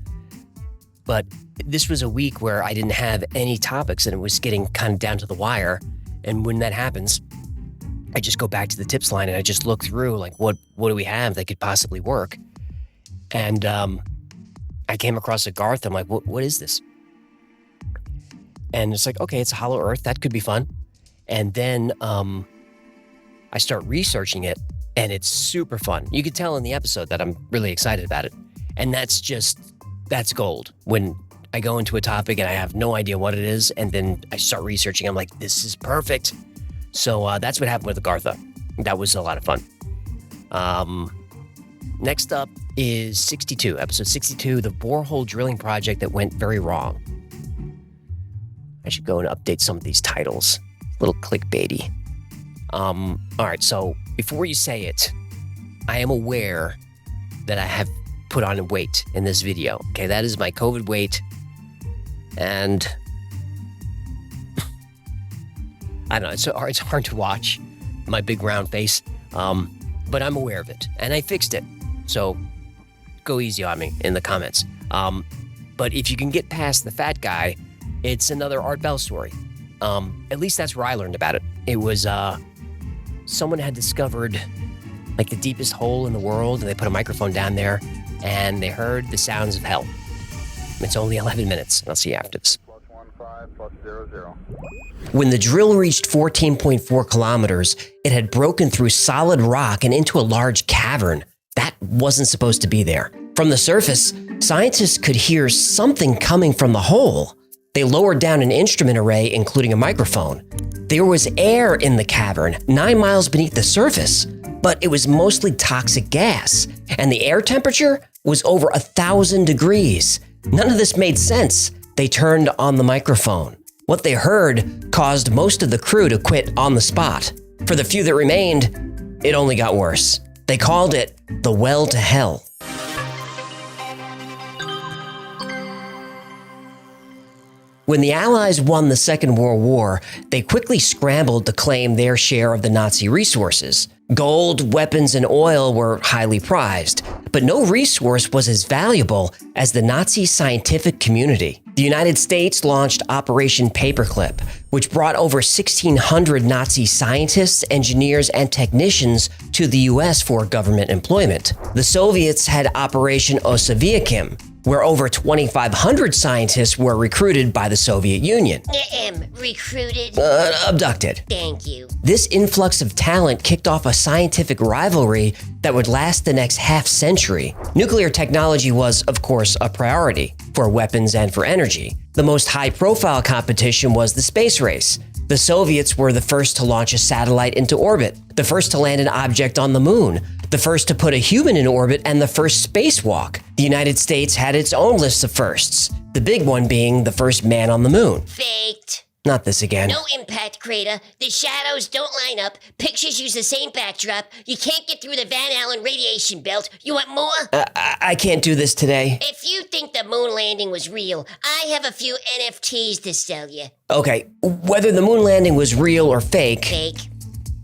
But this was a week where I didn't have any topics and it was getting kind of down to the wire. And when that happens, I just go back to the tips line and I just look through, like, what do we have that could possibly work? And I came across Agartha. I'm like, what is this? And it's like, okay, it's a hollow earth. That could be fun. And then I start researching it, and it's super fun. You could tell in the episode that I'm really excited about it. And that's gold. When I go into a topic and I have no idea what it is, and then I start researching, I'm like, this is perfect. So that's what happened with Agartha. That was a lot of fun. Next up is 62, episode 62, the borehole drilling project that went very wrong. I should go and update some of these titles. A little clickbaity. All right, so before you say it, I am aware that I have put on weight in this video. Okay, that is my COVID weight. And I don't know, it's hard to watch my big round face, but I'm aware of it, and I fixed it. So go easy on me in the comments. But if you can get past the fat guy, it's another Art Bell story. At least that's where I learned about it. It was someone had discovered like the deepest hole in the world, and they put a microphone down there, and they heard the sounds of hell. It's only 11 minutes, and I'll see you after this. When the drill reached 14.4 kilometers, it had broken through solid rock and into a large cavern that wasn't supposed to be there. From the surface, scientists could hear something coming from the hole. They lowered down an instrument array, including a microphone. There was air in the cavern, 9 miles beneath the surface, but it was mostly toxic gas, and the air temperature was over 1,000 degrees. None of this made sense. They turned on the microphone. What they heard caused most of the crew to quit on the spot. For the few that remained, it only got worse. They called it the well to hell. When the Allies won the Second World War, they quickly scrambled to claim their share of the Nazi resources. Gold, weapons, and oil were highly prized, but no resource was as valuable as the Nazi scientific community. The United States launched Operation Paperclip, which brought over 1,600 Nazi scientists, engineers, and technicians to the U.S. for government employment. The Soviets had Operation Osaviekim, where over 2,500 scientists were recruited by the Soviet Union. Recruited? Abducted. Thank you. This influx of talent kicked off a scientific rivalry that would last the next half-century. Nuclear technology was, of course, a priority for weapons and for energy. The most high-profile competition was the space race. The Soviets were the first to launch a satellite into orbit, the first to land an object on the moon, the first to put a human in orbit, and the first spacewalk. The United States had its own list of firsts, the big one being the first man on the moon. Faked. Not this again. No impact crater. The shadows don't line up. Pictures use the same backdrop. You can't get through the Van Allen radiation belt. You want more? I can't do this today. If you think the moon landing was real, I have a few NFTs to sell you. Okay, whether the moon landing was real or fake, Fake.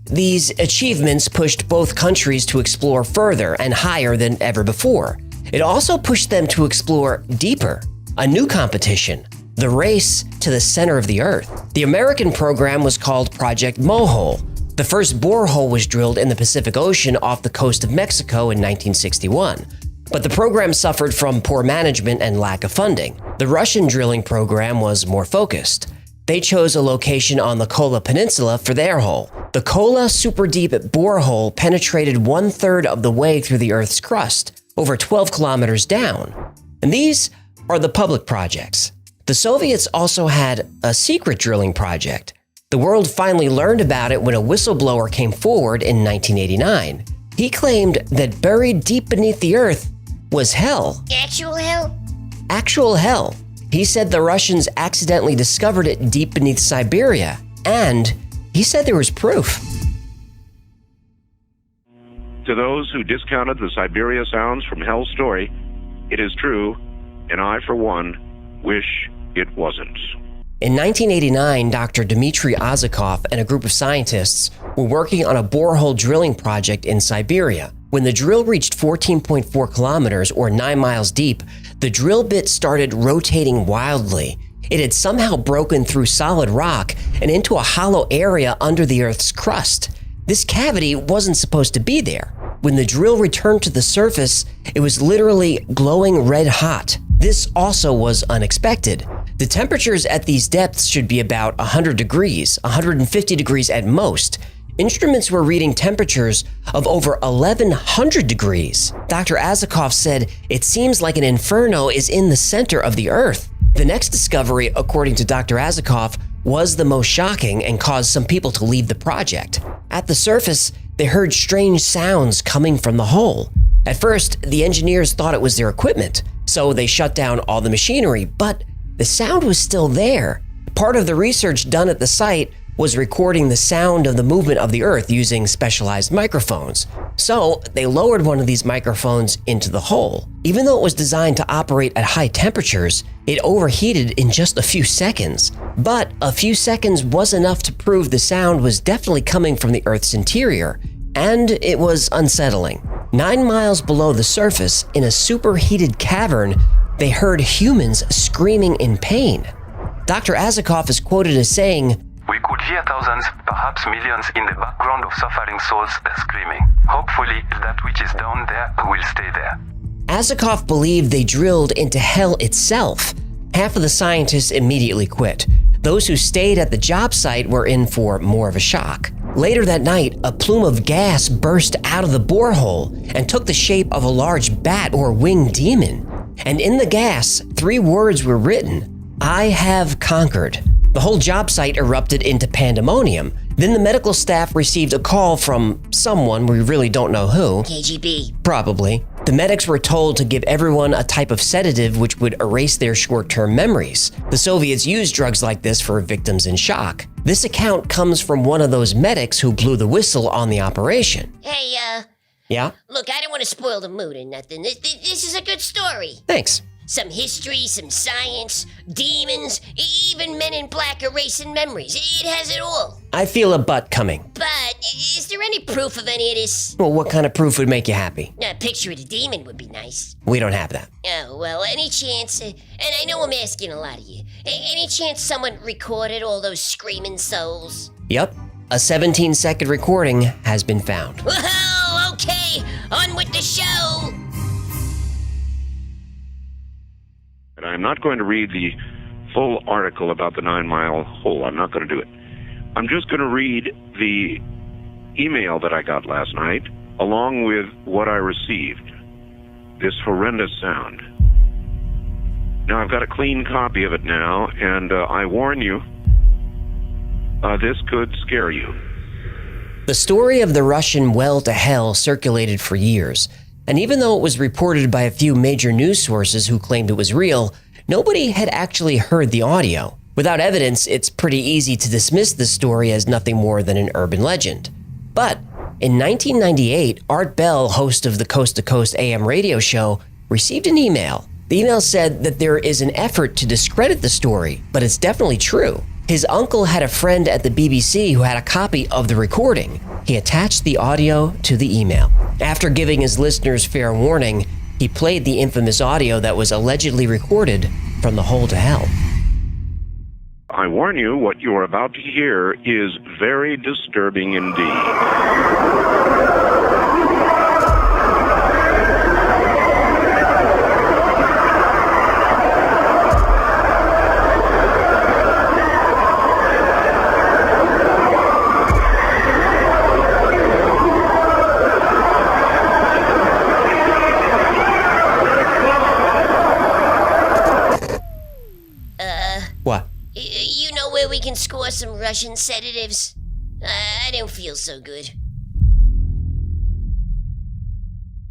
These achievements pushed both countries to explore further and higher than ever before. It also pushed them to explore deeper, a new competition, the race to the center of the Earth. The American program was called Project Mels Hole. The first borehole was drilled in the Pacific Ocean off the coast of Mexico in 1961. But the program suffered from poor management and lack of funding. The Russian drilling program was more focused. They chose a location on the Kola Peninsula for their hole. The Kola Super Deep Borehole penetrated 1/3 of the way through the Earth's crust, over 12 kilometers down. And these are the public projects. The Soviets also had a secret drilling project. The world finally learned about it when a whistleblower came forward in 1989. He claimed that buried deep beneath the Earth was hell. Actual hell? Actual hell. He said the Russians accidentally discovered it deep beneath Siberia, and he said there was proof. To those who discounted the Siberia sounds from Hell's story, it is true, and I, for one, wish it wasn't. In 1989, Dr. Dmitry Ozakov and a group of scientists were working on a borehole drilling project in Siberia. When the drill reached 14.4 kilometers, or 9 miles deep, the drill bit started rotating wildly. It had somehow broken through solid rock and into a hollow area under the Earth's crust. This cavity wasn't supposed to be there. When the drill returned to the surface, it was literally glowing red hot. This also was unexpected. The temperatures at these depths should be about 100 degrees, 150 degrees at most. Instruments were reading temperatures of over 1100 degrees. Dr. Agartha said, "It seems like an inferno is in the center of the Earth." The next discovery, according to Dr. Agartha, was the most shocking and caused some people to leave the project. At the surface, they heard strange sounds coming from the hole. At first, the engineers thought it was their equipment, so they shut down all the machinery, but the sound was still there. Part of the research done at the site was recording the sound of the movement of the Earth using specialized microphones. So they lowered one of these microphones into the hole. Even though it was designed to operate at high temperatures, it overheated in just a few seconds. But a few seconds was enough to prove the sound was definitely coming from the Earth's interior, and it was unsettling. 9 miles below the surface, in a superheated cavern, they heard humans screaming in pain. Dr. Agartha is quoted as saying, "We could hear thousands, perhaps millions, in the background of suffering souls screaming. Hopefully, that which is down there will stay there." Agartha believed they drilled into hell itself. Half of the scientists immediately quit. Those who stayed at the job site were in for more of a shock. Later that night, a plume of gas burst out of the borehole and took the shape of a large bat or winged demon. And in the gas, 3 words were written: "I have conquered." The whole job site erupted into pandemonium. Then the medical staff received a call from someone, we really don't know who. KGB. Probably. The medics were told to give everyone a type of sedative which would erase their short-term memories. The Soviets used drugs like this for victims in shock. This account comes from one of those medics who blew the whistle on the operation. Hey, Yeah? look, I don't want to spoil the mood or nothing. This is a good story. Thanks. Some history, some science, demons, even men in black erasing memories. It has it all. I feel a butt coming. But is there any proof of any of this? Well, what kind of proof would make you happy? A picture of the demon would be nice. We don't have that. Oh, well, any chance, and I know I'm asking a lot of you, any chance someone recorded all those screaming souls? Yep. A 17-second recording has been found. Whoa, okay, on with the show. And I'm not going to read the full article about the 9 Mile Hole. I'm not going to do it. I'm just going to read the email that I got last night, along with what I received. This horrendous sound. Now, I've got a clean copy of it now, and I warn you, this could scare you. The story of the Russian well to hell circulated for years. And even though it was reported by a few major news sources who claimed it was real, nobody had actually heard the audio. Without evidence, it's pretty easy to dismiss this story as nothing more than an urban legend. But in 1998, Art Bell, host of the Coast to Coast AM radio show, received an email. The email said that there is an effort to discredit the story, but it's definitely true. His uncle had a friend at the BBC who had a copy of the recording. He attached the audio to the email. After giving his listeners fair warning, he played the infamous audio that was allegedly recorded from the hole to hell. I warn you, what you are about to hear is very disturbing indeed. What? You know where we can score some Russian sedatives? I don't feel so good.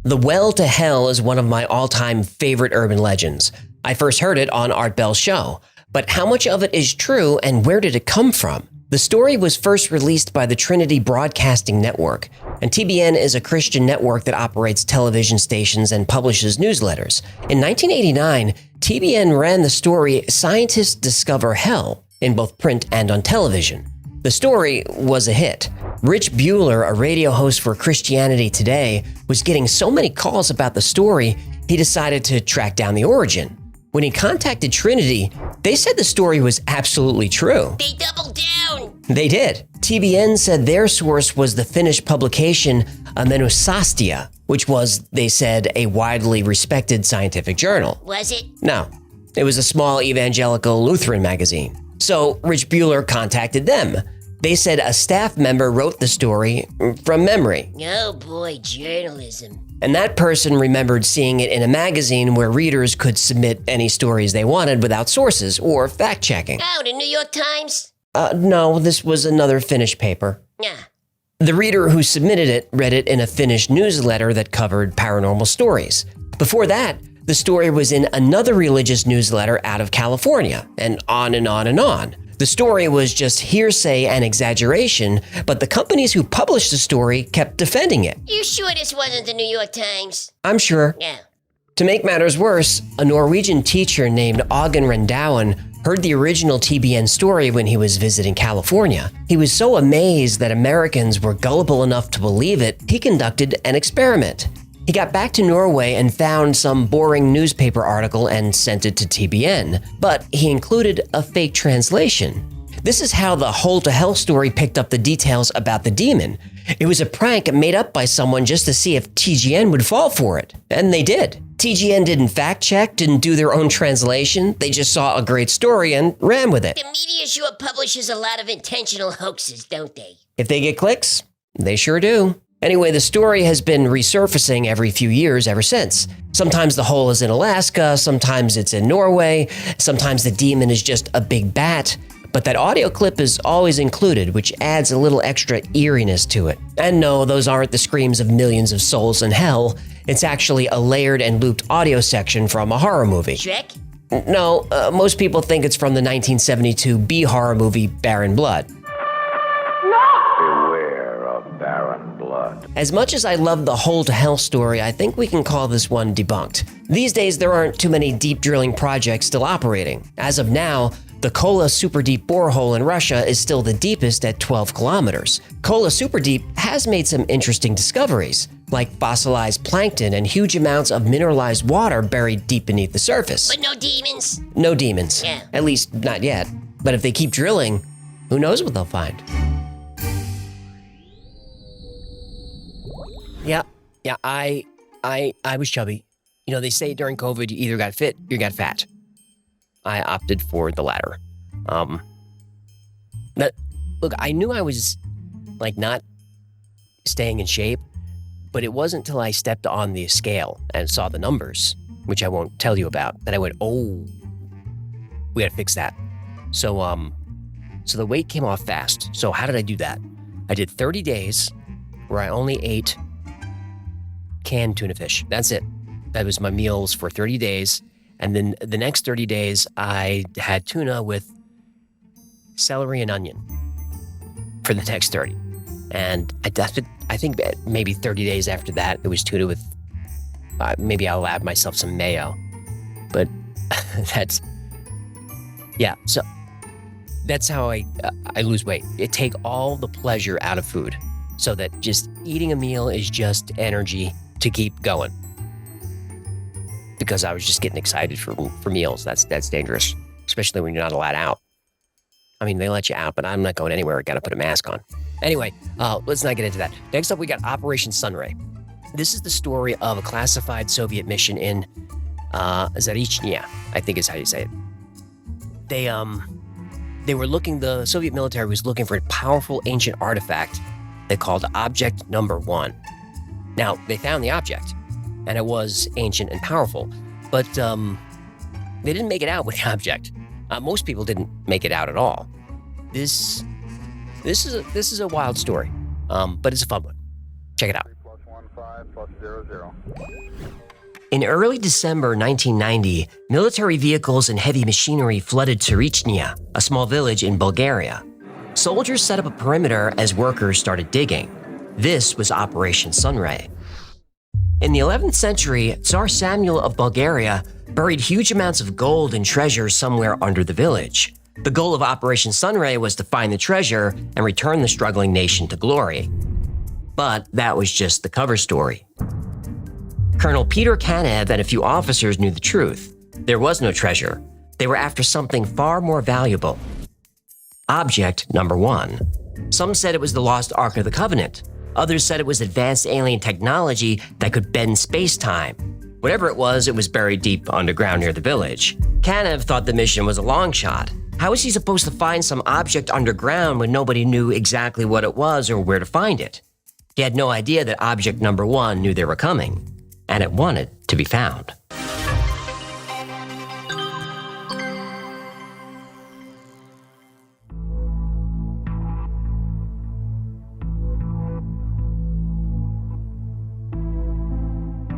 The well to hell is one of my all-time favorite urban legends. I first heard it on Art Bell's show. But how much of it is true and where did it come from? The story was first released by the Trinity Broadcasting Network, and TBN is a Christian network that operates television stations and publishes newsletters. In 1989, TBN ran the story Scientists Discover Hell in both print and on television. The story was a hit. Rich Bueller, a radio host for Christianity Today, was getting so many calls about the story, he decided to track down the origin. When he contacted Trinity, they said the story was absolutely true. They doubled down. They did. TBN said their source was the Finnish publication Menusastia, which was, they said, a widely respected scientific journal. Was it? No, it was a small evangelical Lutheran magazine. So Rich Bueller contacted them. They said a staff member wrote the story from memory. Oh boy, journalism. And that person remembered seeing it in a magazine where readers could submit any stories they wanted without sources or fact-checking. Oh, the New York Times? No, this was another Finnish paper. Yeah. The reader who submitted it read it in a Finnish newsletter that covered paranormal stories. Before that, the story was in another religious newsletter out of California, and on and on and on. The story was just hearsay and exaggeration, but the companies who published the story kept defending it. You sure this wasn't the New York Times? I'm sure. Yeah. To make matters worse, a Norwegian teacher named Ågen Rendauen heard the original TBN story when he was visiting California. He was so amazed that Americans were gullible enough to believe it, he conducted an experiment. He got back to Norway and found some boring newspaper article and sent it to TBN, but he included a fake translation. This is how the Hole to Hell story picked up the details about the demon. It was a prank made up by someone just to see if TGN would fall for it, and they did. TGN didn't fact-check, didn't do their own translation, they just saw a great story and ran with it. The media sure publishes a lot of intentional hoaxes, don't they? If they get clicks, they sure do. Anyway, the story has been resurfacing every few years ever since. Sometimes the hole is in Alaska, sometimes it's in Norway, sometimes the demon is just a big bat. But that audio clip is always included, which adds a little extra eeriness to it. And no, those aren't the screams of millions of souls in hell. It's actually a layered and looped audio section from a horror movie. Shrek? No, most people think it's from the 1972 B horror movie Barren Blood. Beware of barren blood. As much as I love the Hole to Hell story, I think we can call this one debunked. These days, there aren't too many deep drilling projects still operating. As of now, the Kola Super Deep borehole in Russia is still the deepest at 12 kilometers. Kola Super Deep has made some interesting discoveries, like fossilized plankton and huge amounts of mineralized water buried deep beneath the surface. But no demons? No demons. Yeah. At least not yet. But if they keep drilling, who knows what they'll find. Yeah, I was chubby. You know, they say during COVID, you either got fit or you got fat. I opted for the latter. Look, I knew I was, not staying in shape, but it wasn't until I stepped on the scale and saw the numbers, which I won't tell you about, that I went, oh, we gotta fix that. So the weight came off fast. So how did I do that? I did 30 days where I only ate canned tuna fish. That's it. That was my meals for 30 days. And then the next 30 days, I had tuna with celery and onion for the next 30. And I think maybe 30 days after that, it was tuna with, maybe I'll add myself some mayo. But so that's how I lose weight. It take all the pleasure out of food so that just eating a meal is just energy to keep going. Because I was just getting excited for meals. That's dangerous, especially when you're not allowed out. I mean, they let you out, but I'm not going anywhere. I got to put a mask on. Anyway, let's not get into that. Next up, we got Operation Sunray. This is the story of a classified Soviet mission in Tsarichina, I think is how you say it. They were looking. The Soviet military was looking for a powerful ancient artifact they called Object Number 1. Now, they found the object, and it was ancient and powerful, but they didn't make it out with the object. Most people didn't make it out at all. This is a wild story, but it's a fun one. Check it out. In early December 1990, military vehicles and heavy machinery flooded Tsarichina, a small village in Bulgaria. Soldiers set up a perimeter as workers started digging. This was Operation Sunray. In the 11th century, Tsar Samuel of Bulgaria buried huge amounts of gold and treasure somewhere under the village. The goal of Operation Sunray was to find the treasure and return the struggling nation to glory. But that was just the cover story. Colonel Peter Kanev and a few officers knew the truth. There was no treasure. They were after something far more valuable. Object Number 1. Some said it was the lost Ark of the Covenant. Others said it was advanced alien technology that could bend space-time. Whatever it was buried deep underground near the village. Kanev thought the mission was a long shot. How was he supposed to find some object underground when nobody knew exactly what it was or where to find it? He had no idea that object number 1 knew they were coming, and it wanted to be found.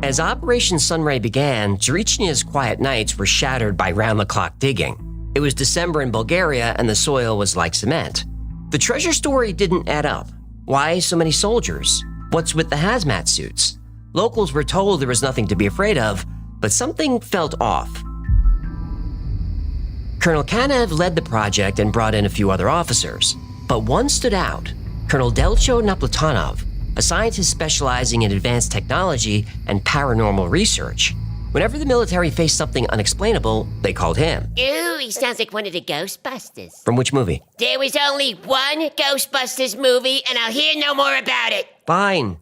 As Operation Sunray began, Tsarichina's quiet nights were shattered by round-the-clock digging. It was December in Bulgaria and the soil was like cement. The treasure story didn't add up. Why so many soldiers? What's with the hazmat suits? Locals were told there was nothing to be afraid of, but something felt off. Colonel Kanev led the project and brought in a few other officers, but one stood out, Colonel Delcho Naplatonov, a scientist specializing in advanced technology and paranormal research. Whenever the military faced something unexplainable, they called him. Ooh, he sounds like one of the Ghostbusters. From which movie? There was only one Ghostbusters movie, and I'll hear no more about it. Fine.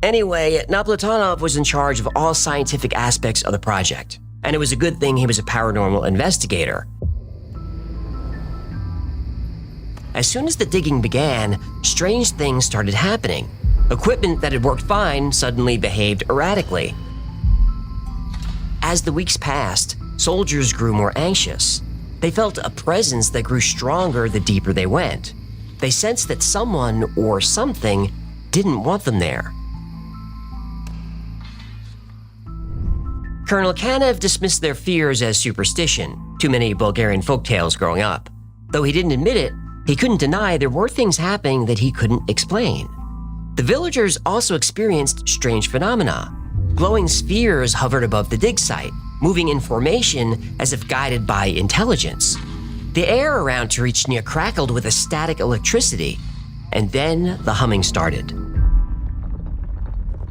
Anyway, Naplatonov was in charge of all scientific aspects of the project, and it was a good thing he was a paranormal investigator. As soon as the digging began, strange things started happening. Equipment that had worked fine suddenly behaved erratically. As the weeks passed, soldiers grew more anxious. They felt a presence that grew stronger the deeper they went. They sensed that someone or something didn't want them there. Colonel Kanev dismissed their fears as superstition, too many Bulgarian folktales growing up. Though he didn't admit it, he couldn't deny there were things happening that he couldn't explain. The villagers also experienced strange phenomena. Glowing spheres hovered above the dig site, moving in formation as if guided by intelligence. The air around Tsarichina crackled with a static electricity, and then the humming started.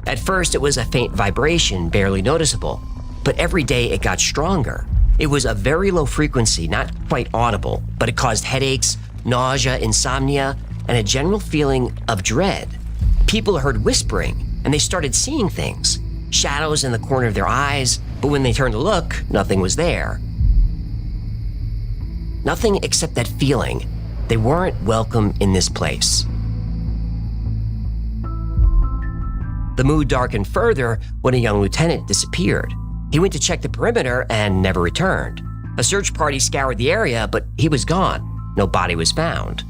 At first, it was a faint vibration, barely noticeable, but every day it got stronger. It was a very low frequency, not quite audible, but it caused headaches, nausea, insomnia, and a general feeling of dread. People heard whispering, and they started seeing things. Shadows in the corner of their eyes, but when they turned to look, nothing was there. Nothing except that feeling. They weren't welcome in this place. The mood darkened further when a young lieutenant disappeared. He went to check the perimeter and never returned. A search party scoured the area, but he was gone. No body was found.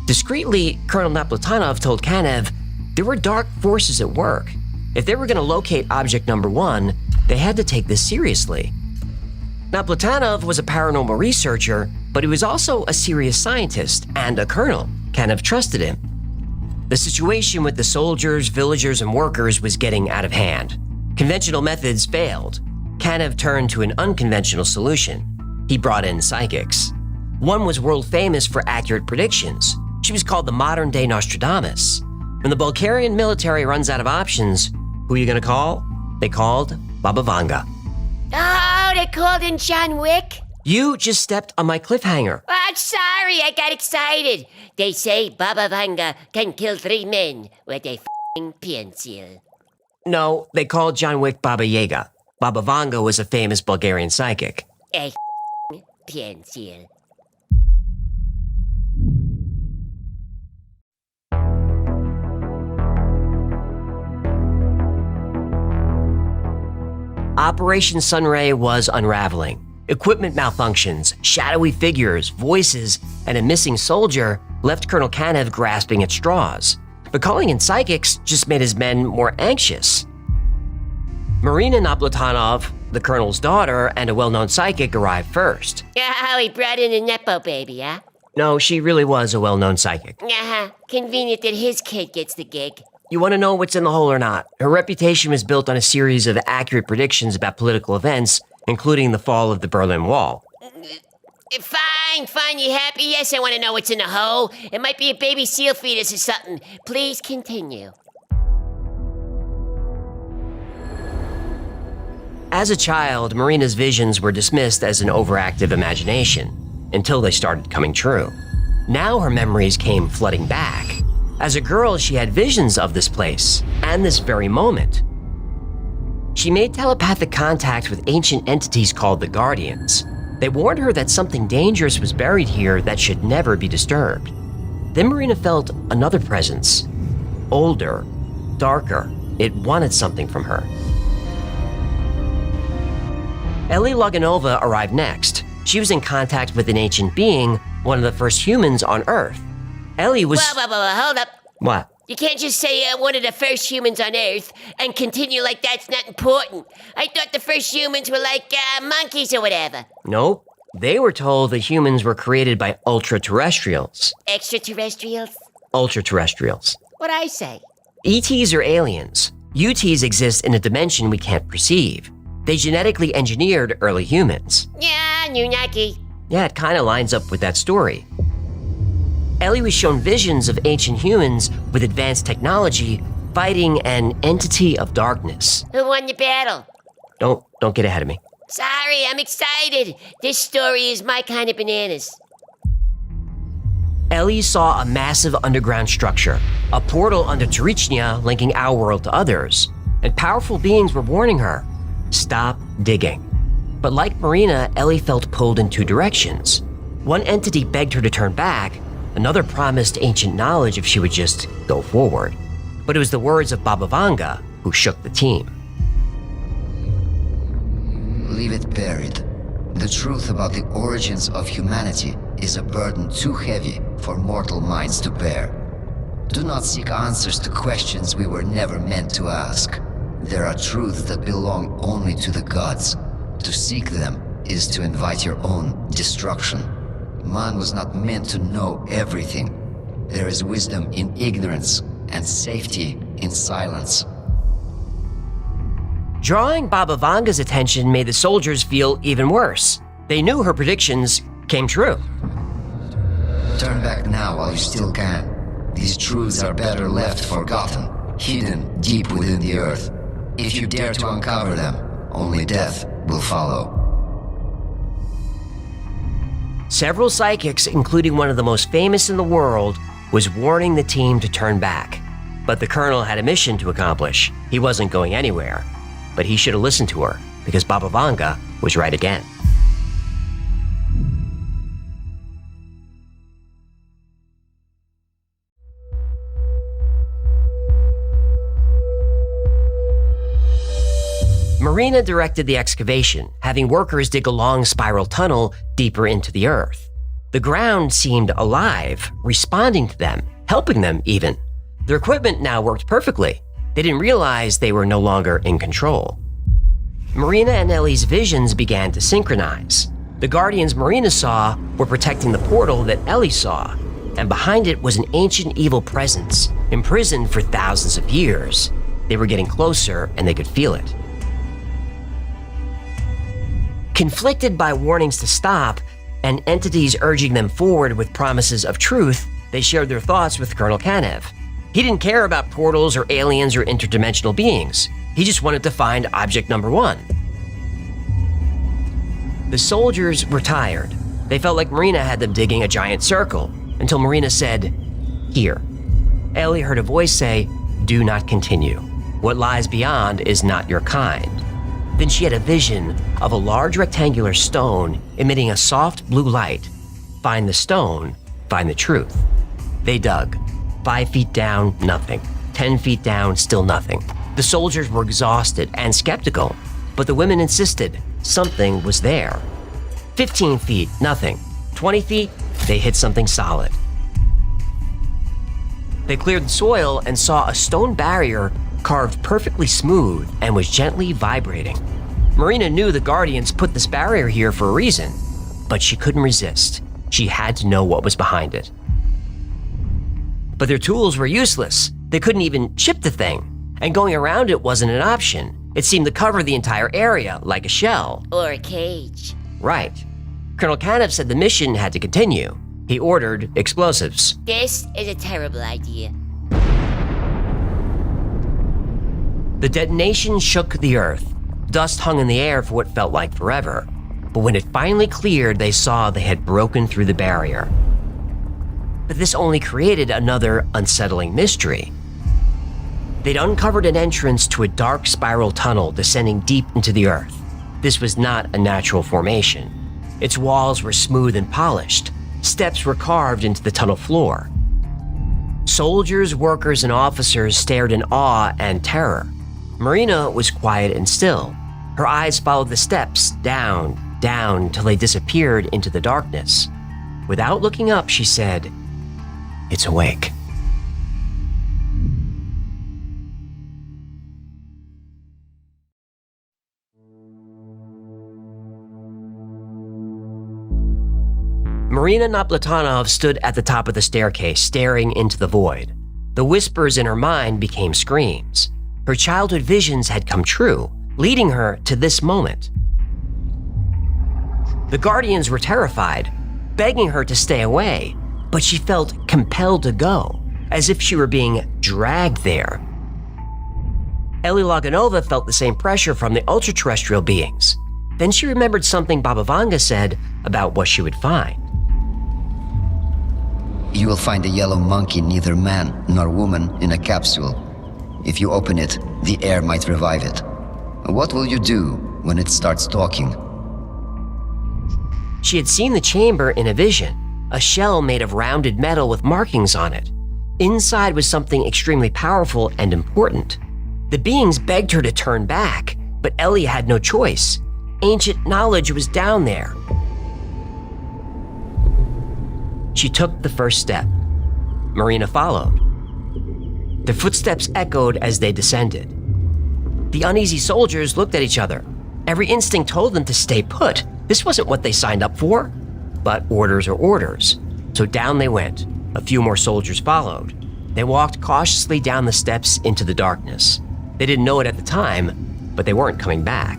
Discreetly, Colonel Naplatonov told Kanev there were dark forces at work. If they were going to locate object number 1, they had to take this seriously. Naplatonov was a paranormal researcher, but he was also a serious scientist and a colonel. Kanev trusted him. The situation with the soldiers, villagers, and workers was getting out of hand. Conventional methods failed. Kanev turned to an unconventional solution. He brought in psychics. One was world famous for accurate predictions. She was called the modern-day Nostradamus. When the Bulgarian military runs out of options, who are you going to call? They called Baba Vanga. Oh, they called in John Wick? You just stepped on my cliffhanger. Oh, I'm sorry, I got excited. They say Baba Vanga can kill 3 men with a f***ing pencil. No, they called John Wick Baba Yaga. Baba Vanga was a famous Bulgarian psychic. A f***ing pencil. Operation Sunray was unraveling. Equipment malfunctions, shadowy figures, voices, and a missing soldier left Colonel Kanev grasping at straws. But calling in psychics just made his men more anxious. Marina Naplatonov, the colonel's daughter and a well-known psychic, arrived first. Oh, he brought in a Nepo baby, huh? No, she really was a well-known psychic. Uh-huh. Convenient that his kid gets the gig. You want to know what's in the hole or not? Her reputation was built on a series of accurate predictions about political events, including the fall of the Berlin Wall. Fine, you happy? Yes, I want to know what's in the hole. It might be a baby seal fetus or something. Please continue. As a child, Marina's visions were dismissed as an overactive imagination, until they started coming true. Now her memories came flooding back. As a girl, she had visions of this place and this very moment. She made telepathic contact with ancient entities called the Guardians. They warned her that something dangerous was buried here that should never be disturbed. Then Marina felt another presence. Older, darker. It wanted something from her. Ellie Loganova arrived next. She was in contact with an ancient being, one of the first humans on Earth. Ellie was... Whoa, hold up. What? You can't just say one of the first humans on Earth and continue like that's not important. I thought the first humans were like monkeys or whatever. Nope. They were told that humans were created by ultra-terrestrials. Extraterrestrials? Ultra-terrestrials. What'd I say? ETs are aliens. UTs exist in a dimension we can't perceive. They genetically engineered early humans. Yeah, Nunaki. Yeah, it kind of lines up with that story. Ellie was shown visions of ancient humans with advanced technology fighting an entity of darkness. Who won the battle? Don't get ahead of me. Sorry, I'm excited. This story is my kind of bananas. Ellie saw a massive underground structure, a portal under Tsarichina linking our world to others, and powerful beings were warning her, stop digging. But like Marina, Ellie felt pulled in two directions. One entity begged her to turn back, another promised ancient knowledge if she would just go forward. But it was the words of Baba Vanga who shook the team. Leave it buried. The truth about the origins of humanity is a burden too heavy for mortal minds to bear. Do not seek answers to questions we were never meant to ask. There are truths that belong only to the gods. To seek them is to invite your own destruction. Man was not meant to know everything. There is wisdom in ignorance and safety in silence. Drawing Baba Vanga's attention made the soldiers feel even worse. They knew her predictions came true. Turn back now while you still can. These truths are better left forgotten, hidden deep within the earth. If you dare to uncover them, only death will follow. Several psychics, including one of the most famous in the world, was warning the team to turn back. But the colonel had a mission to accomplish. He wasn't going anywhere. But he should have listened to her, because Baba Vanga was right again. Marina directed the excavation, having workers dig a long spiral tunnel deeper into the earth. The ground seemed alive, responding to them, helping them even. Their equipment now worked perfectly. They didn't realize they were no longer in control. Marina and Ellie's visions began to synchronize. The Guardians Marina saw were protecting the portal that Ellie saw, and behind it was an ancient evil presence, imprisoned for thousands of years. They were getting closer and they could feel it. Conflicted by warnings to stop and entities urging them forward with promises of truth, they shared their thoughts with Colonel Kanev. He didn't care about portals or aliens or interdimensional beings. He just wanted to find object number one. The soldiers were tired. They felt like Marina had them digging a giant circle, until Marina said, "Here." Ellie heard a voice say, "Do not continue. What lies beyond is not your kind." Then she had a vision of a large rectangular stone emitting a soft blue light. Find the stone, find the truth. They dug. 5 feet down, nothing. 10 feet down, still nothing. The soldiers were exhausted and skeptical, but the women insisted something was there. 15 feet, nothing. 20 feet, they hit something solid. They cleared the soil and saw a stone barrier carved perfectly smooth and was gently vibrating. Marina knew the Guardians put this barrier here for a reason, but she couldn't resist. She had to know what was behind it. But their tools were useless. They couldn't even chip the thing, and going around it wasn't an option. It seemed to cover the entire area like a shell. Or a cage. Right. Colonel Kanev said the mission had to continue. He ordered explosives. This is a terrible idea. The detonation shook the earth. Dust hung in the air for what felt like forever. But when it finally cleared, they saw they had broken through the barrier. But this only created another unsettling mystery. They'd uncovered an entrance to a dark spiral tunnel descending deep into the earth. This was not a natural formation. Its walls were smooth and polished. Steps were carved into the tunnel floor. Soldiers, workers, and officers stared in awe and terror. Marina was quiet and still. Her eyes followed the steps down, down, till they disappeared into the darkness. Without looking up, she said, "It's awake." Marina Naplatanov stood at the top of the staircase, staring into the void. The whispers in her mind became screams. Her childhood visions had come true, leading her to this moment. The Guardians were terrified, begging her to stay away, but she felt compelled to go, as if she were being dragged there. Ellie Laganova felt the same pressure from the ultra-terrestrial beings. Then she remembered something Baba Vanga said about what she would find. You will find a yellow monkey, neither man nor woman, in a capsule. If you open it, the air might revive it. What will you do when it starts talking? She had seen the chamber in a vision, a shell made of rounded metal with markings on it. Inside was something extremely powerful and important. The beings begged her to turn back, but Ellie had no choice. Ancient knowledge was down there. She took the first step. Marina followed. The footsteps echoed as they descended. The uneasy soldiers looked at each other. Every instinct told them to stay put. This wasn't what they signed up for. But orders are orders. So down they went. A few more soldiers followed. They walked cautiously down the steps into the darkness. They didn't know it at the time, but they weren't coming back.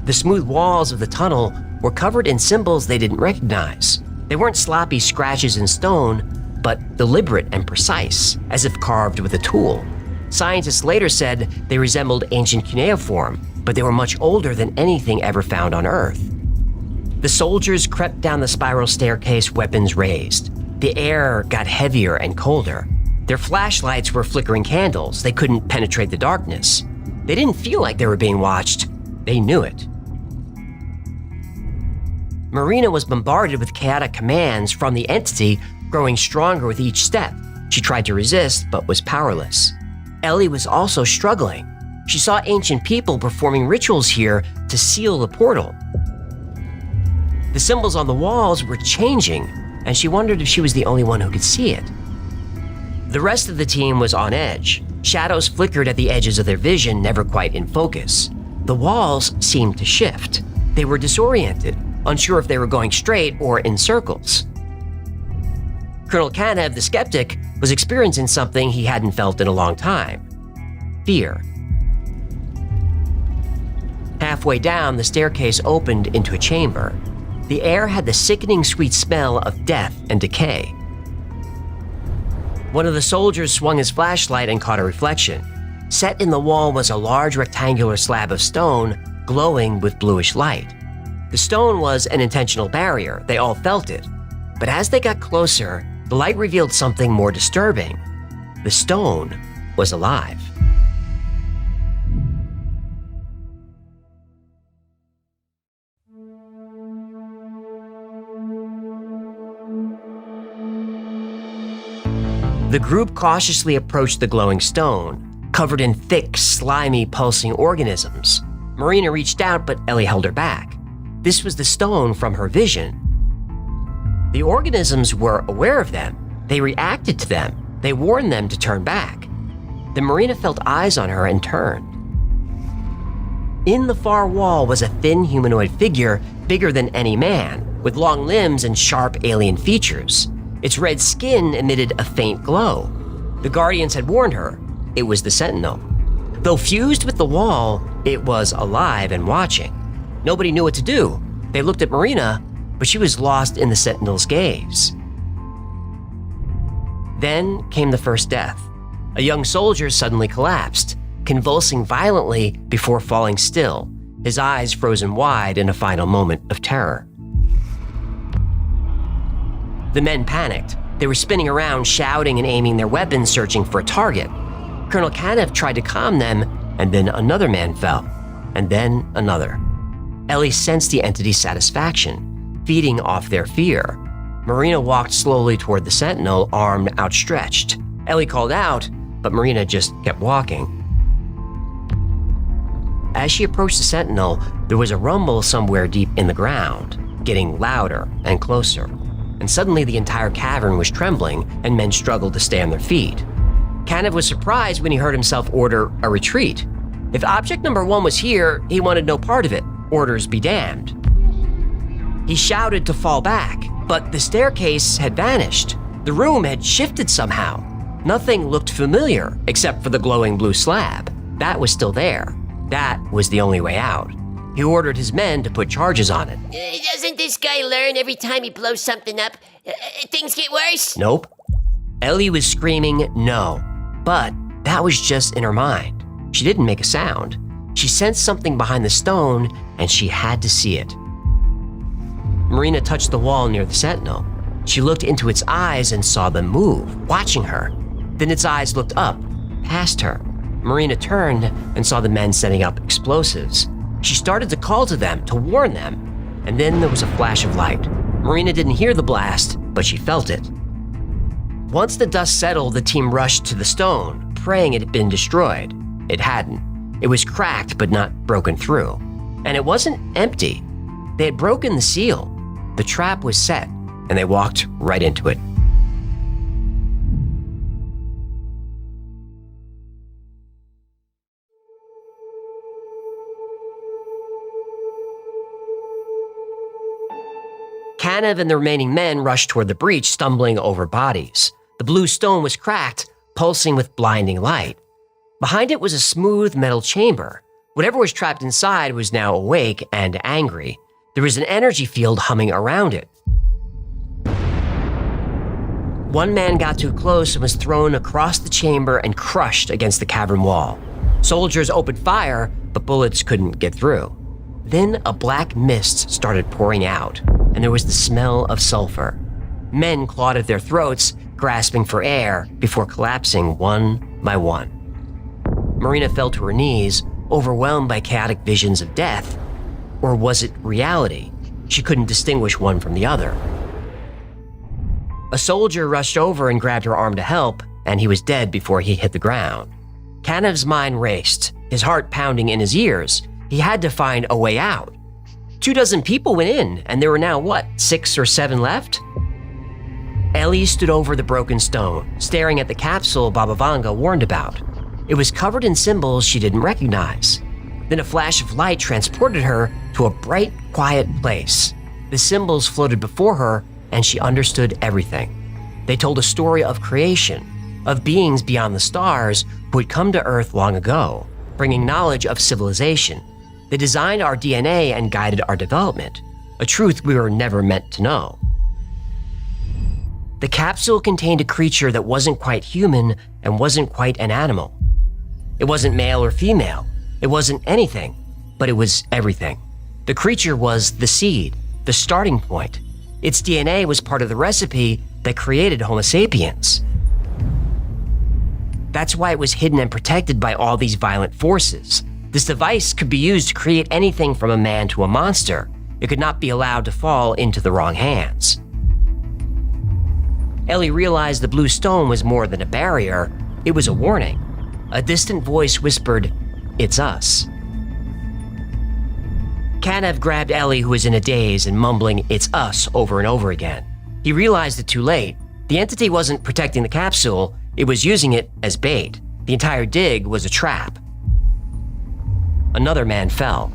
The smooth walls of the tunnel were covered in symbols they didn't recognize. They weren't sloppy scratches in stone, but deliberate and precise, as if carved with a tool. Scientists later said they resembled ancient cuneiform, but they were much older than anything ever found on Earth. The soldiers crept down the spiral staircase, weapons raised. The air got heavier and colder. Their flashlights were flickering candles. They couldn't penetrate the darkness. They didn't feel like they were being watched. They knew it. Marina was bombarded with chaotic commands from the entity, growing stronger with each step. She tried to resist, but was powerless. Ellie was also struggling. She saw ancient people performing rituals here to seal the portal. The symbols on the walls were changing, and she wondered if she was the only one who could see it. The rest of the team was on edge. Shadows flickered at the edges of their vision, never quite in focus. The walls seemed to shift. They were disoriented, unsure if they were going straight or in circles. Colonel Kanev, the skeptic, was experiencing something he hadn't felt in a long time: fear. Halfway down, the staircase opened into a chamber. The air had the sickening sweet smell of death and decay. One of the soldiers swung his flashlight and caught a reflection. Set in the wall was a large rectangular slab of stone, glowing with bluish light. The stone was an intentional barrier. They all felt it. But as they got closer, the light revealed something more disturbing. The stone was alive. The group cautiously approached the glowing stone, covered in thick, slimy, pulsing organisms. Marina reached out, but Ellie held her back. This was the stone from her vision. The organisms were aware of them. They reacted to them. They warned them to turn back. Then Marina felt eyes on her and turned. In the far wall was a thin humanoid figure, bigger than any man, with long limbs and sharp alien features. Its red skin emitted a faint glow. The Guardians had warned her. It was the Sentinel. Though fused with the wall, it was alive and watching. Nobody knew what to do. They looked at Marina, but she was lost in the Sentinel's gaze. Then came the first death. A young soldier suddenly collapsed, convulsing violently before falling still, his eyes frozen wide in a final moment of terror. The men panicked. They were spinning around, shouting and aiming their weapons, searching for a target. Colonel Kanev tried to calm them, and then another man fell, and then another. Ellie sensed the entity's satisfaction, feeding off their fear. Marina walked slowly toward the sentinel, arm outstretched. Ellie called out, but Marina just kept walking. As she approached the sentinel, there was a rumble somewhere deep in the ground, getting louder and closer. And suddenly the entire cavern was trembling, and men struggled to stay on their feet. Kanev was surprised when he heard himself order a retreat. If object number 1 was here, he wanted no part of it. Orders be damned. He shouted to fall back, but the staircase had vanished. The room had shifted somehow. Nothing looked familiar except for the glowing blue slab. That was still there. That was the only way out. He ordered his men to put charges on it. Doesn't this guy learn every time he blows something up? Things get worse? Nope. Ellie was screaming no, but that was just in her mind. She didn't make a sound. She sensed something behind the stone, and she had to see it. Marina touched the wall near the sentinel. She looked into its eyes and saw them move, watching her. Then its eyes looked up, past her. Marina turned and saw the men setting up explosives. She started to call to them, to warn them, and then there was a flash of light. Marina didn't hear the blast, but she felt it. Once the dust settled, the team rushed to the stone, praying it had been destroyed. It hadn't. It was cracked, but not broken through. And it wasn't empty. They had broken the seal. The trap was set, and they walked right into it. Kanev and the remaining men rushed toward the breach, stumbling over bodies. The blue stone was cracked, pulsing with blinding light. Behind it was a smooth metal chamber. Whatever was trapped inside was now awake and angry. There was an energy field humming around it. One man got too close and was thrown across the chamber and crushed against the cavern wall. Soldiers opened fire, but bullets couldn't get through. Then a black mist started pouring out, and there was the smell of sulfur. Men clawed at their throats, grasping for air before collapsing one by one. Marina fell to her knees, overwhelmed by chaotic visions of death. Or was it reality? She couldn't distinguish one from the other. A soldier rushed over and grabbed her arm to help, and he was dead before he hit the ground. Kanev's mind raced, his heart pounding in his ears. He had to find a way out. 24 people went in, and there were now, 6 or 7 left? Ellie stood over the broken stone, staring at the capsule Baba Vanga warned about. It was covered in symbols she didn't recognize. Then a flash of light transported her to a bright, quiet place. The symbols floated before her, and she understood everything. They told a story of creation, of beings beyond the stars who had come to Earth long ago, bringing knowledge of civilization. They designed our DNA and guided our development, a truth we were never meant to know. The capsule contained a creature that wasn't quite human and wasn't quite an animal. It wasn't male or female. It wasn't anything, but it was everything. The creature was the seed, the starting point. Its DNA was part of the recipe that created Homo sapiens. That's why it was hidden and protected by all these violent forces. This device could be used to create anything from a man to a monster. It could not be allowed to fall into the wrong hands. Ellie realized the blue stone was more than a barrier. It was a warning. A distant voice whispered, "It's us." Kanev grabbed Ellie, who was in a daze and mumbling, "It's us," over and over again. He realized it too late. The entity wasn't protecting the capsule, it was using it as bait. The entire dig was a trap. Another man fell.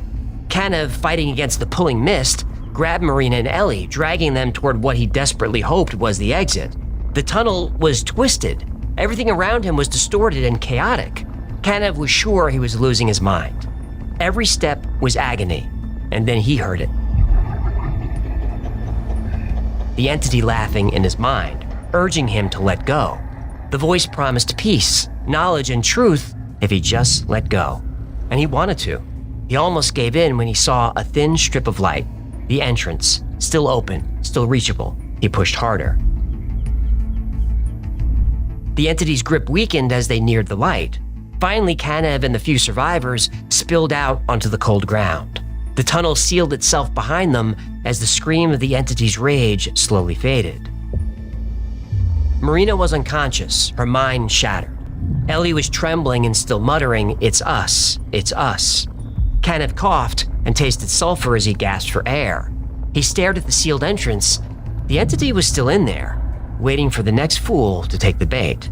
Kanev, fighting against the pulling mist, grabbed Marina and Ellie, dragging them toward what he desperately hoped was the exit. The tunnel was twisted. Everything around him was distorted and chaotic. Kanev was sure he was losing his mind. Every step was agony, and then he heard it. The entity laughing in his mind, urging him to let go. The voice promised peace, knowledge, and truth if he just let go. And he wanted to. He almost gave in when he saw a thin strip of light, the entrance, still open, still reachable. He pushed harder. The entity's grip weakened as they neared the light. Finally, Kanev and the few survivors spilled out onto the cold ground. The tunnel sealed itself behind them as the scream of the entity's rage slowly faded. Marina was unconscious, her mind shattered. Ellie was trembling and still muttering, "It's us, it's us." Kanev coughed and tasted sulfur as he gasped for air. He stared at the sealed entrance. The entity was still in there, waiting for the next fool to take the bait.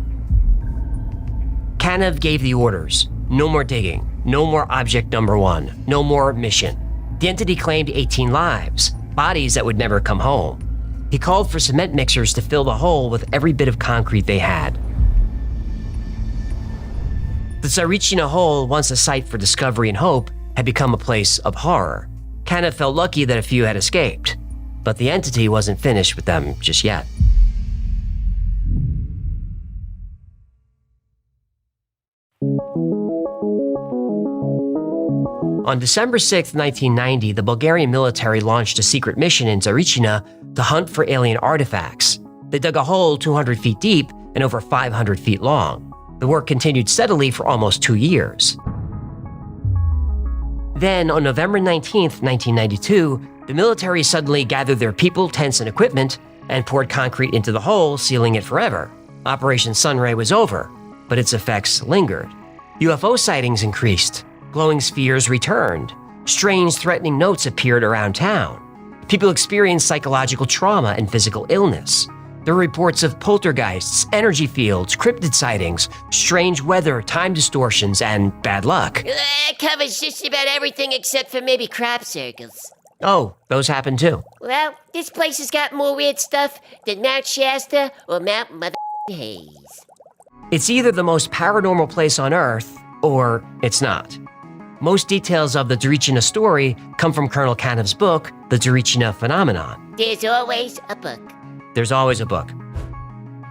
Kanev gave the orders. No more digging, no more object number 1, no more mission. The entity claimed 18 lives, bodies that would never come home. He called for cement mixers to fill the hole with every bit of concrete they had. The Tsarichina hole, once a site for discovery and hope, had become a place of horror. Kanev felt lucky that a few had escaped, but the entity wasn't finished with them just yet. On December 6, 1990, the Bulgarian military launched a secret mission in Tsarichina to hunt for alien artifacts. They dug a hole 200 feet deep and over 500 feet long. The work continued steadily for almost 2 years. Then, on November 19, 1992, the military suddenly gathered their people, tents, and equipment and poured concrete into the hole, sealing it forever. Operation Sunray was over, but its effects lingered. UFO sightings increased. Glowing spheres returned. Strange, threatening notes appeared around town. People experienced psychological trauma and physical illness. There were reports of poltergeists, energy fields, cryptid sightings, strange weather, time distortions, and bad luck. That covers just about everything except for maybe crop circles. Oh, those happen too. Well, this place has got more weird stuff than Mount Shasta or Mount Mother Hayes. It's either the most paranormal place on Earth, or it's not. Most details of the Tsarichina story come from Colonel Kanev's book, The Tsarichina Phenomenon. There's always a book. There's always a book.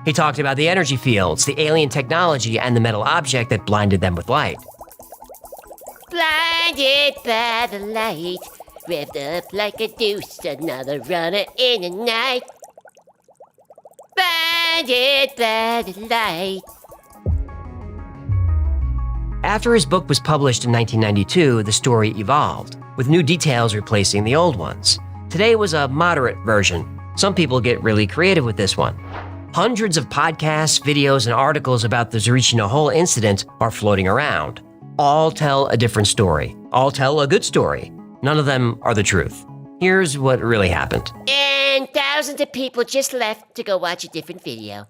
He talked about the energy fields, the alien technology, and the metal object that blinded them with light. Blinded by the light, revved up like a deuce, another runner in the night. Blinded by the light. After his book was published in 1992, the story evolved, with new details replacing the old ones. Today was a moderate version. Some people get really creative with this one. Hundreds of podcasts, videos, and articles about the Tsarichina hole incident are floating around. All tell a different story. All tell a good story. None of them are the truth. Here's what really happened. And thousands of people just left to go watch a different video.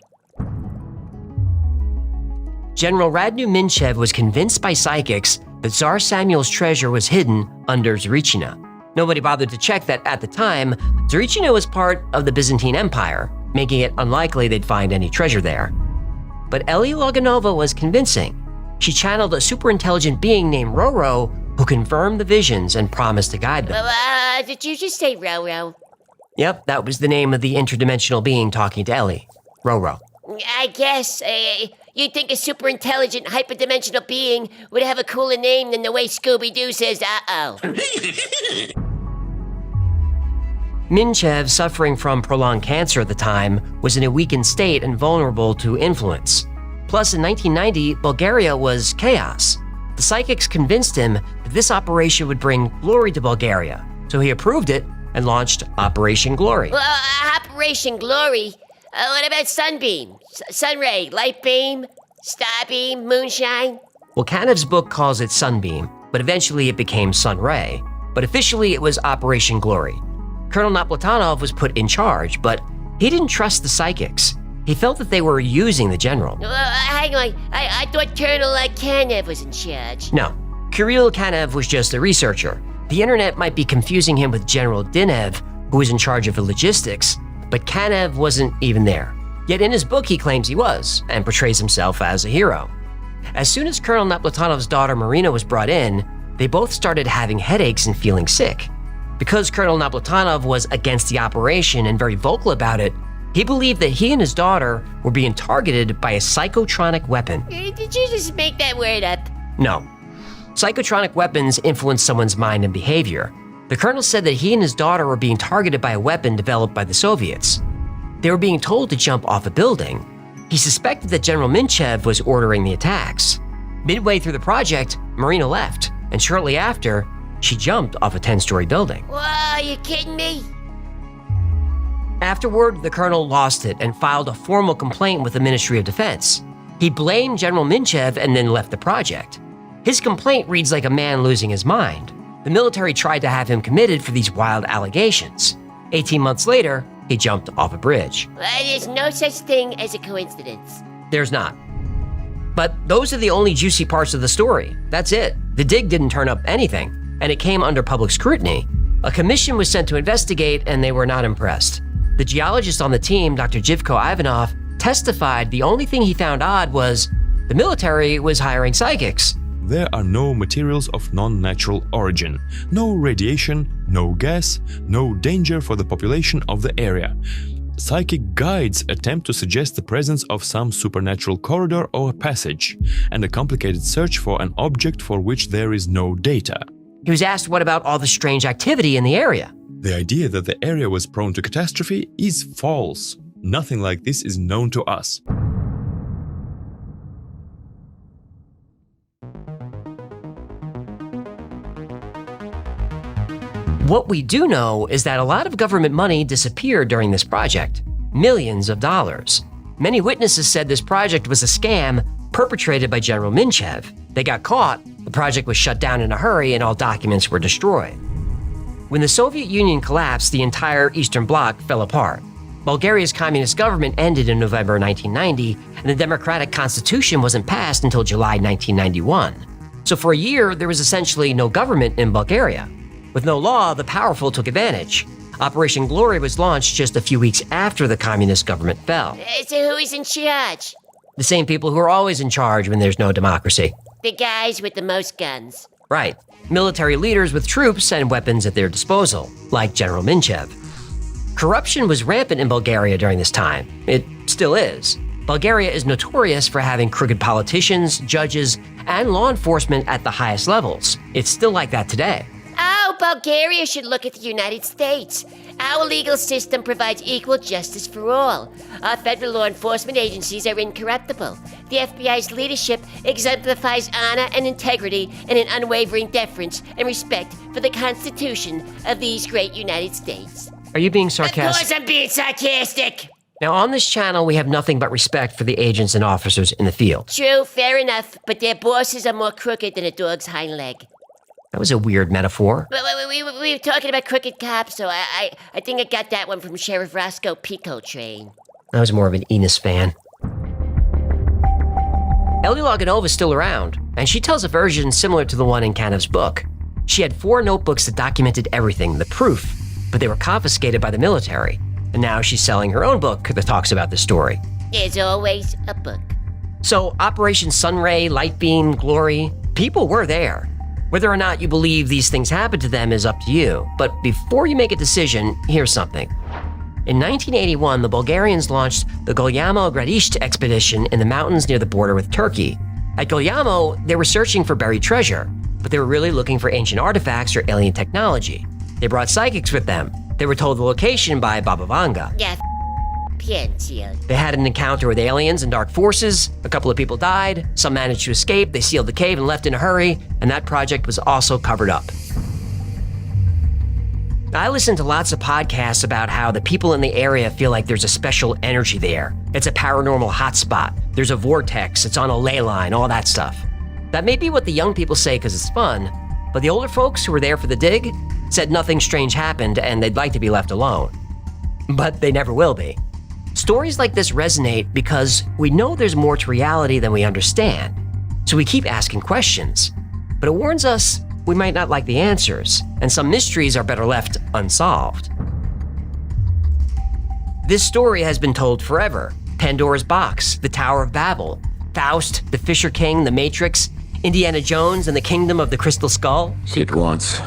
General Radnu Minchev was convinced by psychics that Tsar Samuel's treasure was hidden under Tsarichina. Nobody bothered to check that at the time, Tsarichina was part of the Byzantine Empire, making it unlikely they'd find any treasure there. But Ellie Loganova was convincing. She channeled a super-intelligent being named Roro, who confirmed the visions and promised to guide them. Did you just say Roro? Yep, that was the name of the interdimensional being talking to Ellie. Roro. I guess, you'd think a super-intelligent, hyperdimensional being would have a cooler name than the way Scooby-Doo says, uh-oh. Minchev, suffering from prolonged cancer at the time, was in a weakened state and vulnerable to influence. Plus, in 1990, Bulgaria was chaos. The psychics convinced him that this operation would bring glory to Bulgaria, so he approved it and launched Operation Glory. Operation Glory? What about Sunbeam? Sunray, Light Beam, Star Beam, Moonshine? Well, Kanev's book calls it Sunbeam, but eventually it became Sunray. But officially it was Operation Glory. Colonel Napolitanov was put in charge, but he didn't trust the psychics. He felt that they were using the general. Hang on, I thought Colonel Kanev was in charge. No, Kirill Kanev was just a researcher. The internet might be confusing him with General Dinev, who was in charge of the logistics, but Kanev wasn't even there. Yet in his book he claims he was, and portrays himself as a hero. As soon as Colonel Napolitanov's daughter Marina was brought in, they both started having headaches and feeling sick. Because Colonel Napolitanov was against the operation and very vocal about it, he believed that he and his daughter were being targeted by a psychotronic weapon. Did you just make that word up? No. Psychotronic weapons influence someone's mind and behavior. The colonel said that he and his daughter were being targeted by a weapon developed by the Soviets. They were being told to jump off a building. He suspected that General Minchev was ordering the attacks. Midway through the project, Marina left, and shortly after, she jumped off a 10-story building. Whoa, are you kidding me? Afterward, the colonel lost it and filed a formal complaint with the Ministry of Defense. He blamed General Minchev and then left the project. His complaint reads like a man losing his mind. The military tried to have him committed for these wild allegations. 18 months later, he jumped off a bridge. There's no such thing as a coincidence. There's not. But those are the only juicy parts of the story. That's it. The dig didn't turn up anything, and it came under public scrutiny. A commission was sent to investigate, and they were not impressed. The geologist on the team, Dr. Jivko Ivanov, testified the only thing he found odd was the military was hiring psychics. There are no materials of non-natural origin, no radiation, no gas, no danger for the population of the area. Psychic guides attempt to suggest the presence of some supernatural corridor or passage, and a complicated search for an object for which there is no data. He was asked what about all the strange activity in the area. The idea that the area was prone to catastrophe is false. Nothing like this is known to us. What we do know is that a lot of government money disappeared during this project. Millions of dollars. Many witnesses said this project was a scam perpetrated by General Minchev. They got caught, the project was shut down in a hurry, and all documents were destroyed. When the Soviet Union collapsed, the entire Eastern Bloc fell apart. Bulgaria's communist government ended in November 1990, and the democratic constitution wasn't passed until July 1991. So for a year, there was essentially no government in Bulgaria. With no law, the powerful took advantage. Operation Glory was launched just a few weeks after the communist government fell. So who is in charge? The same people who are always in charge when there's no democracy. The guys with the most guns. Right. Military leaders with troops and weapons at their disposal, like General Minchev. Corruption was rampant in Bulgaria during this time. It still is. Bulgaria is notorious for having crooked politicians, judges, and law enforcement at the highest levels. It's still like that today. Oh, Bulgaria should look at the United States. Our legal system provides equal justice for all. Our federal law enforcement agencies are incorruptible. The FBI's leadership exemplifies honor and integrity and an unwavering deference and respect for the Constitution of these great United States. Are you being sarcastic? Of course I'm being sarcastic. Now, on this channel, we have nothing but respect for the agents and officers in the field. True, fair enough, but their bosses are more crooked than a dog's hind leg. That was a weird metaphor. We were talking about crooked cops, so I think I got that one from Sheriff Roscoe Pico Train. I was more of an Enos fan. Ellie Loganova is still around, and she tells a version similar to the one in Kanev's book. She had 4 notebooks that documented everything, the proof, but they were confiscated by the military. And now she's selling her own book that talks about the story. There's always a book. So Operation Sunray, Lightbeam, Glory, people were there. Whether or not you believe these things happened to them is up to you. But before you make a decision, here's something. In 1981, the Bulgarians launched the Gulyamo Gradište expedition in the mountains near the border with Turkey. At Gulyamo, they were searching for buried treasure, but they were really looking for ancient artifacts or alien technology. They brought psychics with them. They were told the location by Baba Vanga. Yeah, Pientia. They had an encounter with aliens and dark forces. A couple of people died. Some managed to escape. They sealed the cave and left in a hurry, and that project was also covered up. I listen to lots of podcasts about how the people in the area feel like there's a special energy there. It's a paranormal hotspot. There's a vortex. It's on a ley line, all that stuff. That may be what the young people say because it's fun, but the older folks who were there for the dig said nothing strange happened and they'd like to be left alone. But they never will be. Stories like this resonate because we know there's more to reality than we understand, so we keep asking questions. But it warns us we might not like the answers, and some mysteries are better left unsolved. This story has been told forever. Pandora's Box, the Tower of Babel, Faust, the Fisher King, the Matrix, Indiana Jones and the Kingdom of the Crystal Skull. It wants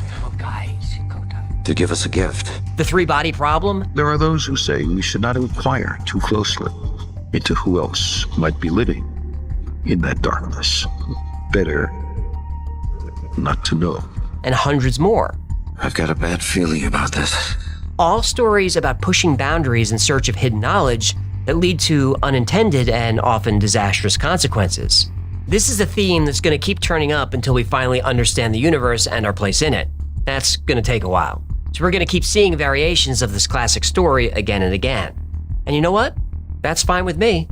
to give us a gift. The 3-body problem. There are those who say we should not inquire too closely into who else might be living in that darkness. Better not to know. And hundreds more. I've got a bad feeling about this. All stories about pushing boundaries in search of hidden knowledge, that lead to unintended and often disastrous consequences. This is a theme that's going to keep turning up until we finally understand the universe and our place in it. That's going to take a while. So we're going to keep seeing variations of this classic story again and again. And you know what? That's fine with me.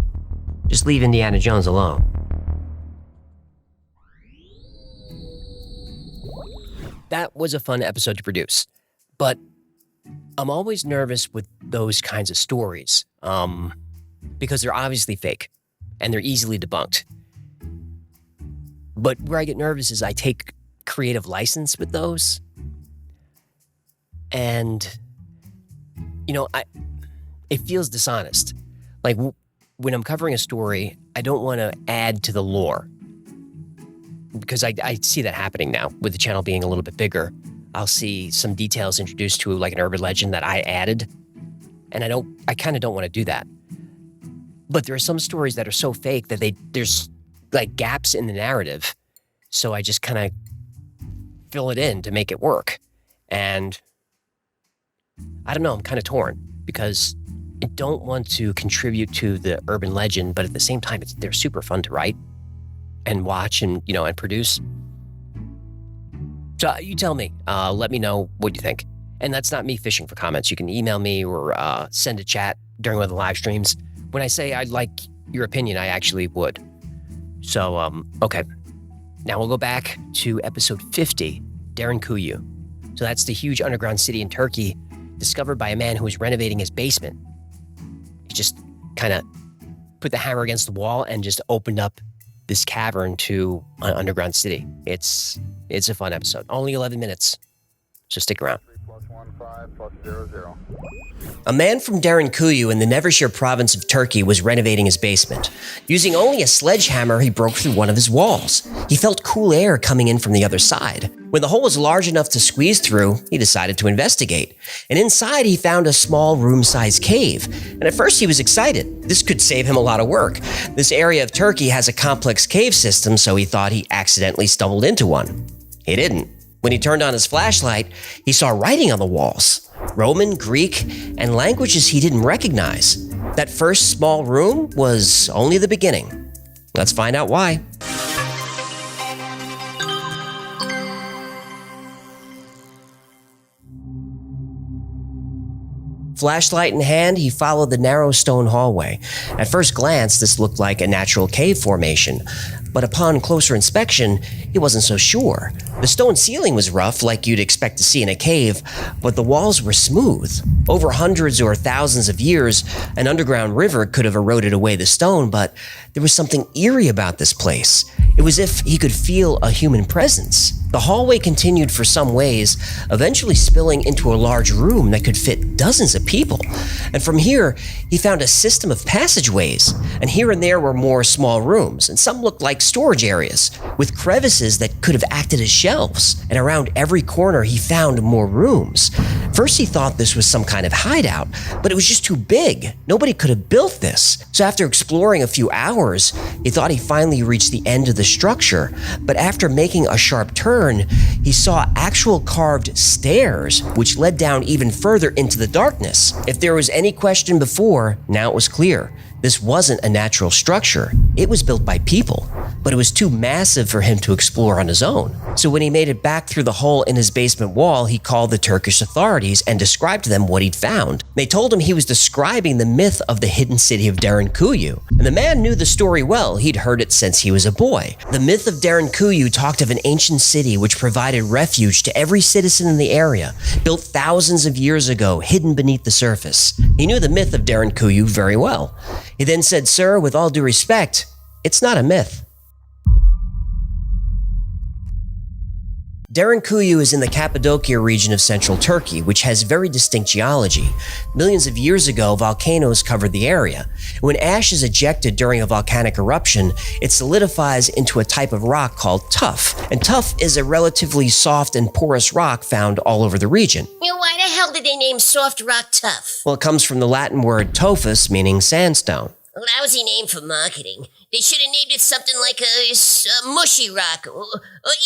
Just leave Indiana Jones alone. That was a fun episode to produce, but I'm always nervous with those kinds of stories, because they're obviously fake and they're easily debunked. But where I get nervous is I take creative license with those. And, it feels dishonest. Like when I'm covering a story, I don't want to add to the lore. Because I see that happening now with the channel being a little bit bigger. I'll see some details introduced to like an urban legend that I added. And I kind of don't want to do that. But there are some stories that are so fake that there's like gaps in the narrative. So I just kind of fill it in to make it work. And I don't know, I'm kind of torn because I don't want to contribute to the urban legend, but at the same time, they're super fun to write and watch and, and produce. So you tell me, let me know what you think. And that's not me fishing for comments. You can email me or send a chat during one of the live streams. When I say I'd like your opinion, I actually would. So, okay. Now we'll go back to episode 50, Derinkuyu. So that's the huge underground city in Turkey discovered by a man who was renovating his basement. He just kind of put the hammer against the wall and just opened up this cavern to an underground city. It's a fun episode. Only 11 minutes, so stick around. 3+15+0. A man from Derinkuyu in the Nevşehir province of Turkey was renovating his basement. Using only a sledgehammer, he broke through one of his walls. He felt cool air coming in from the other side. When the hole was large enough to squeeze through, he decided to investigate. And inside, he found a small room-sized cave. And at first, he was excited. This could save him a lot of work. This area of Turkey has a complex cave system, so he thought he accidentally stumbled into one. He didn't. When he turned on his flashlight, he saw writing on the walls. Roman, Greek, and languages he didn't recognize. That first small room was only the beginning. Let's find out why. Flashlight in hand, he followed the narrow stone hallway. At first glance, this looked like a natural cave formation, but upon closer inspection, he wasn't so sure. The stone ceiling was rough, like you'd expect to see in a cave, but the walls were smooth. Over hundreds or thousands of years, an underground river could have eroded away the stone, but there was something eerie about this place. It was as if he could feel a human presence. The hallway continued for some ways, eventually spilling into a large room that could fit dozens of people. And from here, he found a system of passageways, and here and there were more small rooms, and some looked like storage areas, with crevices that could have acted as shelves. And around every corner, he found more rooms. First, he thought this was some kind of hideout, but it was just too big. Nobody could have built this. So after exploring a few hours, he thought he finally reached the end of the structure. But after making a sharp turn, he saw actual carved stairs, which led down even further into the darkness. If there was any question before, now it was clear. This wasn't a natural structure. It was built by people, but it was too massive for him to explore on his own. So when he made it back through the hole in his basement wall, he called the Turkish authorities and described to them what he'd found. They told him he was describing the myth of the hidden city of Derinkuyu. And the man knew the story well. He'd heard it since he was a boy. The myth of Derinkuyu talked of an ancient city which provided refuge to every citizen in the area, built thousands of years ago, hidden beneath the surface. He knew the myth of Derinkuyu very well. He then said, "Sir, with all due respect, it's not a myth." Derinkuyu is in the Cappadocia region of central Turkey, which has very distinct geology. Millions of years ago, volcanoes covered the area. When ash is ejected during a volcanic eruption, it solidifies into a type of rock called tuff. And tuff is a relatively soft and porous rock found all over the region. Why the hell did they name soft rock tough? Well, it comes from the Latin word tophus, meaning sandstone. A lousy name for marketing. They should have named it something like a mushy rock or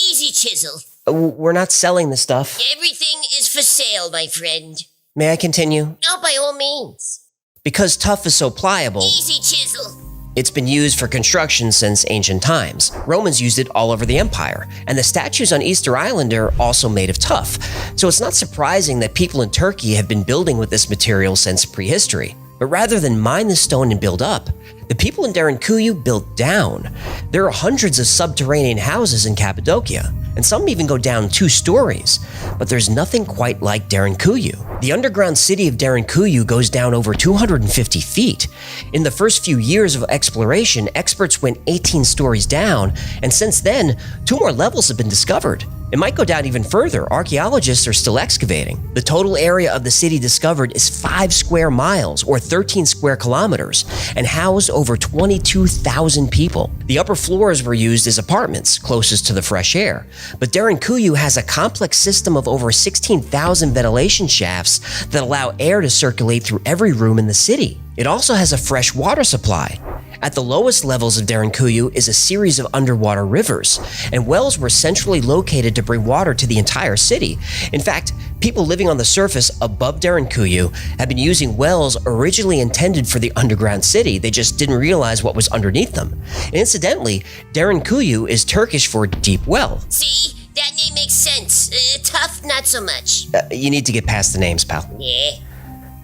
easy chisel. We're not selling the stuff. Everything is for sale, my friend. May I continue? No, by all means. Because tuff is so pliable, Easy chisel. it's been used for construction since ancient times. Romans used it all over the empire, and the statues on Easter Island are also made of tuff. So it's not surprising that people in Turkey have been building with this material since prehistory. But rather than mine the stone and build up, the people in Derinkuyu built down. There are hundreds of subterranean houses in Cappadocia, and some even go down 2 stories. But there's nothing quite like Derinkuyu. The underground city of Derinkuyu goes down over 250 feet. In the first few years of exploration, experts went 18 stories down, and since then, 2 more levels have been discovered. It might go down even further. Archaeologists are still excavating. The total area of the city discovered is 5 square miles, or 13 square kilometers, and housed over 22,000 people. The upper floors were used as apartments, closest to the fresh air. But Derinkuyu has a complex system of over 16,000 ventilation shafts that allow air to circulate through every room in the city. It also has a fresh water supply. At the lowest levels of Derinkuyu is a series of underwater rivers, and wells were centrally located to bring water to the entire city. In fact, people living on the surface above Derinkuyu have been using wells originally intended for the underground city. They just didn't realize what was underneath them. And incidentally, Derinkuyu is Turkish for deep well. See? That name makes sense. Tough, not so much. You need to get past the names, pal. Yeah.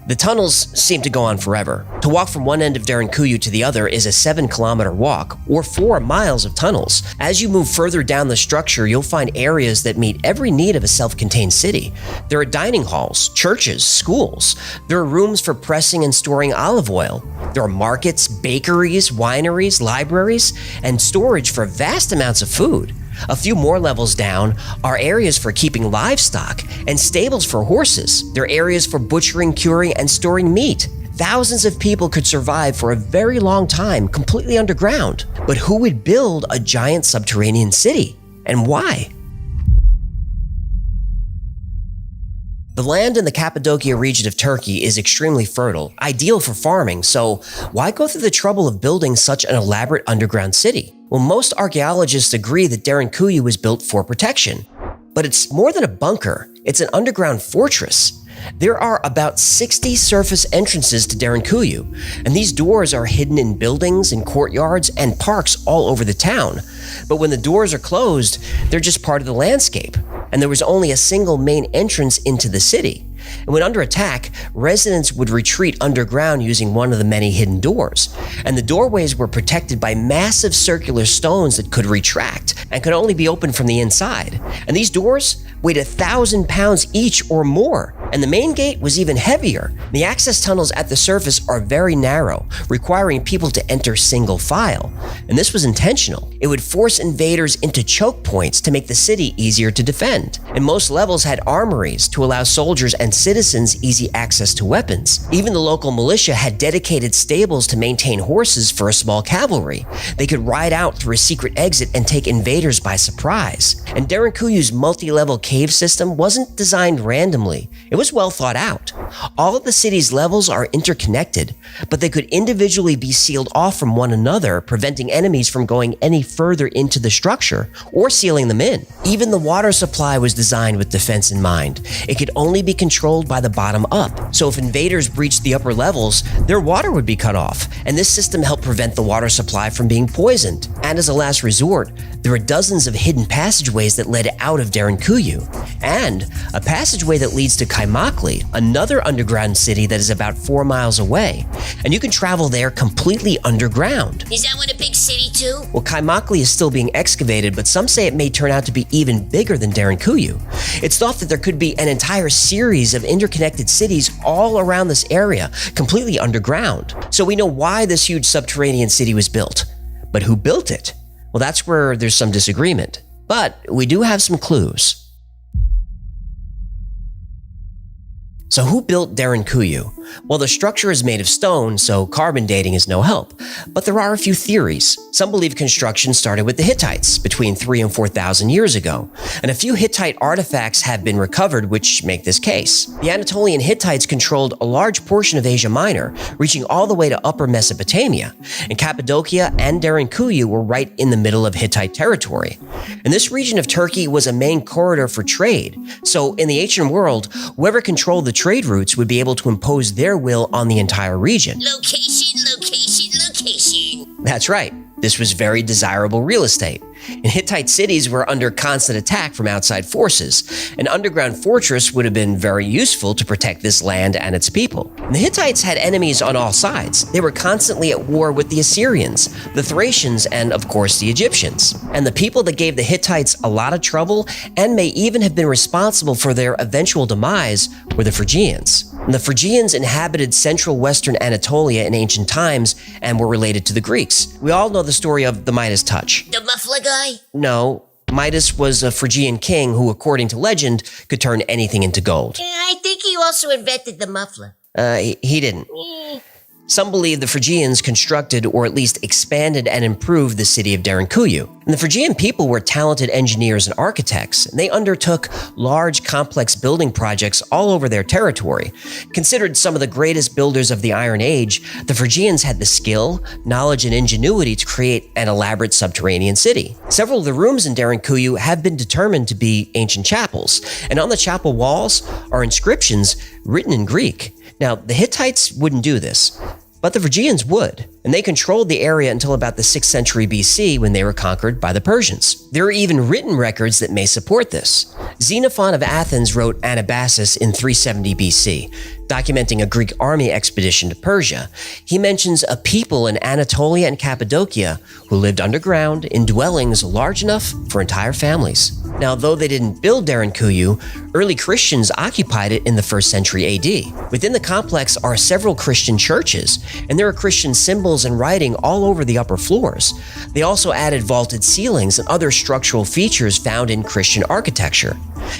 The tunnels seem to go on forever. To walk from one end of Derinkuyu to the other is a 7-kilometer walk, or 4 miles of tunnels. As you move further down the structure, you'll find areas that meet every need of a self-contained city. There are dining halls, churches, schools. There are rooms for pressing and storing olive oil. There are markets, bakeries, wineries, libraries, and storage for vast amounts of food. A few more levels down are areas for keeping livestock and stables for horses. There are areas for butchering, curing, and storing meat. Thousands of people could survive for a very long time completely underground. But who would build a giant subterranean city? And why? The land in the Cappadocia region of Turkey is extremely fertile, ideal for farming, so why go through the trouble of building such an elaborate underground city? Well, most archaeologists agree that Derinkuyu was built for protection. But it's more than a bunker, it's an underground fortress. There are about 60 surface entrances to Derinkuyu, and these doors are hidden in buildings and courtyards and parks all over the town. But when the doors are closed, they're just part of the landscape, and there was only a single main entrance into the city. And when under attack, residents would retreat underground using one of the many hidden doors. And the doorways were protected by massive circular stones that could retract and could only be opened from the inside. And these doors weighed 1,000 pounds each or more. And the main gate was even heavier. The access tunnels at the surface are very narrow, requiring people to enter single file. And this was intentional. It would force invaders into choke points to make the city easier to defend. And most levels had armories to allow soldiers and citizens easy access to weapons. Even the local militia had dedicated stables to maintain horses for a small cavalry. They could ride out through a secret exit and take invaders by surprise. And Derinkuyu's multi-level cave system wasn't designed randomly. It was well thought out. All of the city's levels are interconnected, but they could individually be sealed off from one another, preventing enemies from going any further into the structure or sealing them in. Even the water supply was designed with defense in mind. It could only be controlled by the bottom up, so if invaders breached the upper levels, their water would be cut off, and this system helped prevent the water supply from being poisoned. And as a last resort, there were dozens of hidden passageways that led out of Derinkuyu, and a passageway that leads to Kaimakli, another underground city that is about 4 miles away, and you can travel there completely underground. Is that one a big city too? Well, Kaimakli is still being excavated, but some say it may turn out to be even bigger than Derinkuyu. It's thought that there could be an entire series of interconnected cities all around this area, completely underground. So we know why this huge subterranean city was built. But who built it? Well, that's where there's some disagreement. But we do have some clues. So who built Derinkuyu? Well, the structure is made of stone, so carbon dating is no help. But there are a few theories. Some believe construction started with the Hittites between 3,000 and 4,000 years ago, and a few Hittite artifacts have been recovered which make this case. The Anatolian Hittites controlled a large portion of Asia Minor, reaching all the way to Upper Mesopotamia, and Cappadocia and Derinkuyu were right in the middle of Hittite territory. And this region of Turkey was a main corridor for trade. So in the ancient world, whoever controlled the trade routes would be able to impose their will on the entire region. Location, location, location. That's right. This was very desirable real estate. And Hittite cities were under constant attack from outside forces. An underground fortress would have been very useful to protect this land and its people. And the Hittites had enemies on all sides. They were constantly at war with the Assyrians, the Thracians, and of course the Egyptians. And the people that gave the Hittites a lot of trouble and may even have been responsible for their eventual demise were the Phrygians. And the Phrygians inhabited central western Anatolia in ancient times and were related to the Greeks. We all know the story of the Midas touch. The muffler guy? No, Midas was a Phrygian king who, according to legend, could turn anything into gold. I think he also invented the muffler. He didn't. Some believe the Phrygians constructed or at least expanded and improved the city of Derinkuyu. And the Phrygian people were talented engineers and architects, and they undertook large, complex building projects all over their territory. Considered some of the greatest builders of the Iron Age, the Phrygians had the skill, knowledge, and ingenuity to create an elaborate subterranean city. Several of the rooms in Derinkuyu have been determined to be ancient chapels, and on the chapel walls are inscriptions written in Greek. Now, the Hittites wouldn't do this, but the Phrygians would, and they controlled the area until about the 6th century BC when they were conquered by the Persians. There are even written records that may support this. Xenophon of Athens wrote Anabasis in 370 BC, documenting a Greek army expedition to Persia. He mentions a people in Anatolia and Cappadocia who lived underground in dwellings large enough for entire families. Now, though they didn't build Derinkuyu, early Christians occupied it in the 1st century AD. Within the complex are several Christian churches, and there are Christian symbols and writing all over the upper floors. They also added vaulted ceilings and other structural features found in Christian architecture.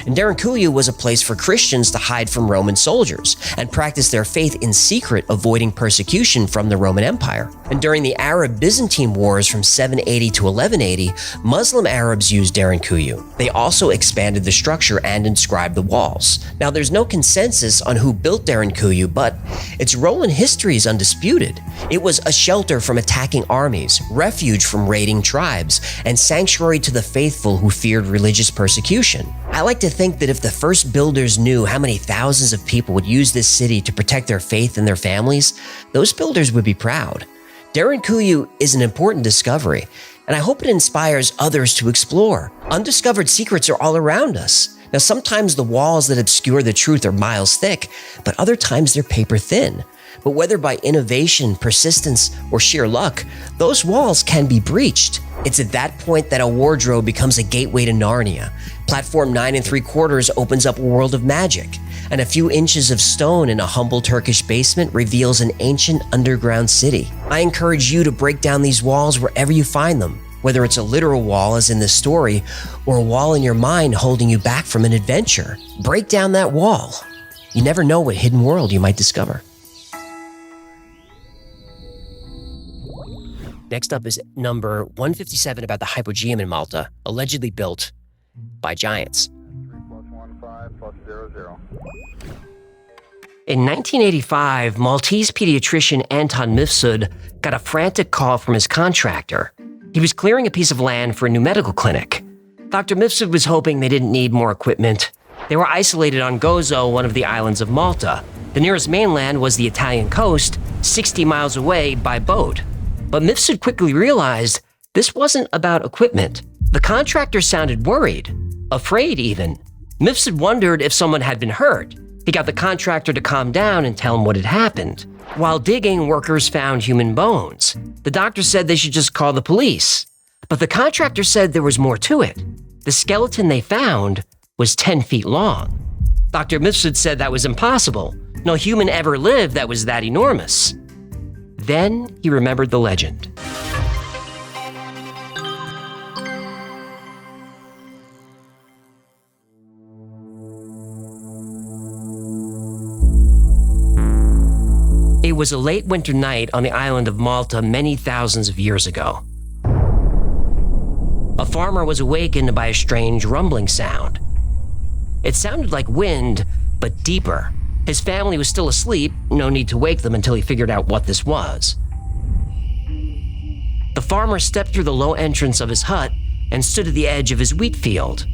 And Derinkuyu was a place for Christians to hide from Roman soldiers and practice their faith in secret, avoiding persecution from the Roman Empire. And during the Arab-Byzantine Wars from 780 to 1180, Muslim Arabs used Derinkuyu. They also expanded the structure and inscribed the walls. Now, there's no consensus on who built Derinkuyu, but its role in history is undisputed. It was a shelter from attacking armies, refuge from raiding tribes, and sanctuary to the faithful who feared religious persecution. I like to think that if the first builders knew how many thousands of people would use this city to protect their faith and their families, those builders would be proud. Derinkuyu is an important discovery, and I hope it inspires others to explore. Undiscovered secrets are all around us. Now, sometimes the walls that obscure the truth are miles thick, but other times they're paper thin. But whether by innovation, persistence, or sheer luck, those walls can be breached. It's at that point that a wardrobe becomes a gateway to Narnia. Platform 9 3/4 opens up a world of magic, and a few inches of stone in a humble Turkish basement reveals an ancient underground city. I encourage you to break down these walls wherever you find them, whether it's a literal wall as in this story, or a wall in your mind holding you back from an adventure. Break down that wall. You never know what hidden world you might discover. Next up is number 157 about the Hypogeum in Malta, allegedly built by giants. In 1985, Maltese pediatrician Anton Mifsud got a frantic call from his contractor. He was clearing a piece of land for a new medical clinic. Dr. Mifsud was hoping they didn't need more equipment. They were isolated on Gozo, one of the islands of Malta. The nearest mainland was the Italian coast, 60 miles away by boat. But Mifsud quickly realized this wasn't about equipment. The contractor sounded worried, afraid even. Mifsud wondered if someone had been hurt. He got the contractor to calm down and tell him what had happened. While digging, workers found human bones. The doctor said they should just call the police. But the contractor said there was more to it. The skeleton they found was 10 feet long. Dr. Mifsud said that was impossible. No human ever lived that was that enormous. Then he remembered the legend. It was a late winter night on the island of Malta many thousands of years ago. A farmer was awakened by a strange rumbling sound. It sounded like wind, but deeper. His family was still asleep, no need to wake them until he figured out what this was. The farmer stepped through the low entrance of his hut and stood at the edge of his wheat field.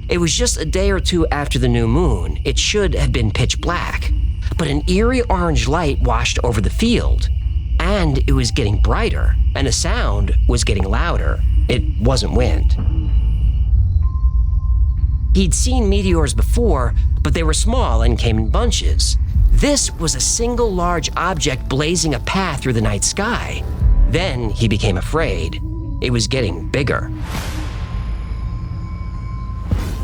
It was just a day or two after the new moon. It should have been pitch black, but an eerie orange light washed over the field, and it was getting brighter, and the sound was getting louder. It wasn't wind. He'd seen meteors before, but they were small and came in bunches. This was a single large object blazing a path through the night sky. Then he became afraid. It was getting bigger.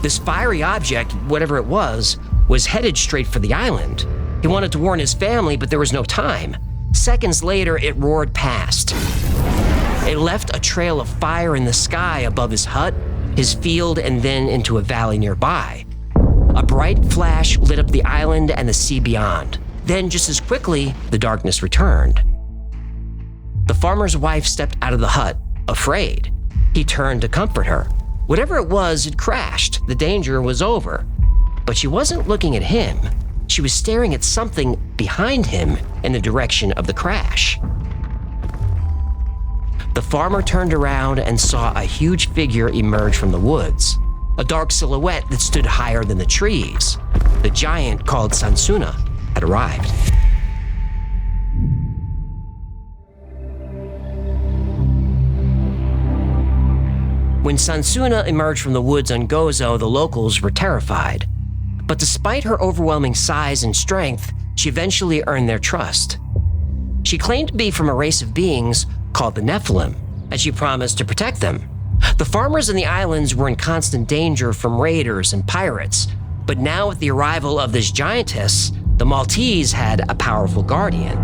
This fiery object, whatever it was headed straight for the island. He wanted to warn his family, but there was no time. Seconds later, it roared past. It left a trail of fire in the sky above his hut, his field, and then into a valley nearby. A bright flash lit up the island and the sea beyond. Then, just as quickly, the darkness returned. The farmer's wife stepped out of the hut, afraid. He turned to comfort her. Whatever it was, it crashed. The danger was over. But she wasn't looking at him. She was staring at something behind him in the direction of the crash. The farmer turned around and saw a huge figure emerge from the woods, a dark silhouette that stood higher than the trees. The giant called Sansuna had arrived. When Sansuna emerged from the woods on Gozo, the locals were terrified. But despite her overwhelming size and strength, she eventually earned their trust. She claimed to be from a race of beings called the Nephilim, and she promised to protect them. The farmers in the islands were in constant danger from raiders and pirates, but now with the arrival of this giantess, the Maltese had a powerful guardian.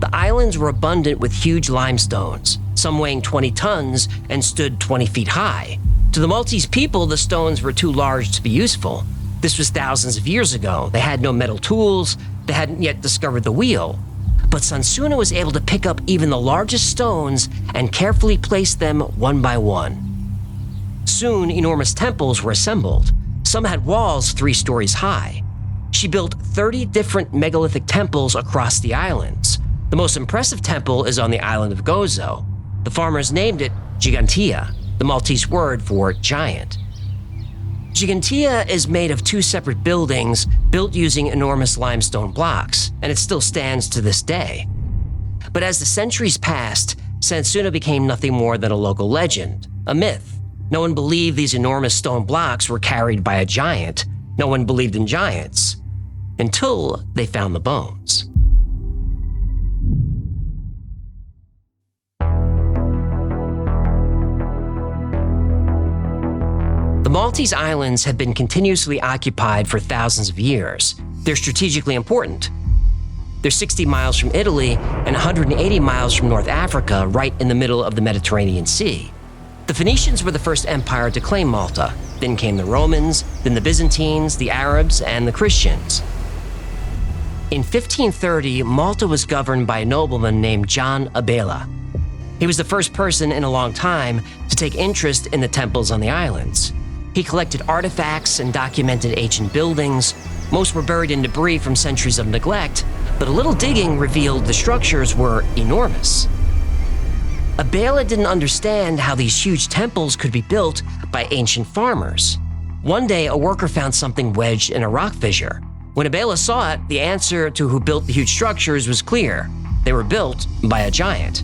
The islands were abundant with huge limestones, some weighing 20 tons and stood 20 feet high. To the Maltese people, the stones were too large to be useful. This was thousands of years ago. They had no metal tools. They hadn't yet discovered the wheel. But Sansuna was able to pick up even the largest stones and carefully place them one by one. Soon, enormous temples were assembled. Some had walls 3 stories high. She built 30 different megalithic temples across the islands. The most impressive temple is on the island of Gozo. The farmers named it Gigantia, the Maltese word for giant. Gigantia is made of 2 separate buildings built using enormous limestone blocks, and it still stands to this day. But as the centuries passed, Sansuna became nothing more than a local legend, a myth. No one believed these enormous stone blocks were carried by a giant. No one believed in giants, until they found the bones. The Maltese Islands have been continuously occupied for thousands of years. They're strategically important. They're 60 miles from Italy and 180 miles from North Africa, right in the middle of the Mediterranean Sea. The Phoenicians were the first empire to claim Malta. Then came the Romans, then the Byzantines, the Arabs, and the Christians. In 1530, Malta was governed by a nobleman named John Abela. He was the first person in a long time to take interest in the temples on the islands. He collected artifacts and documented ancient buildings. Most were buried in debris from centuries of neglect, but a little digging revealed the structures were enormous. Abela didn't understand how these huge temples could be built by ancient farmers. One day, a worker found something wedged in a rock fissure. When Abela saw it, the answer to who built the huge structures was clear. They were built by a giant.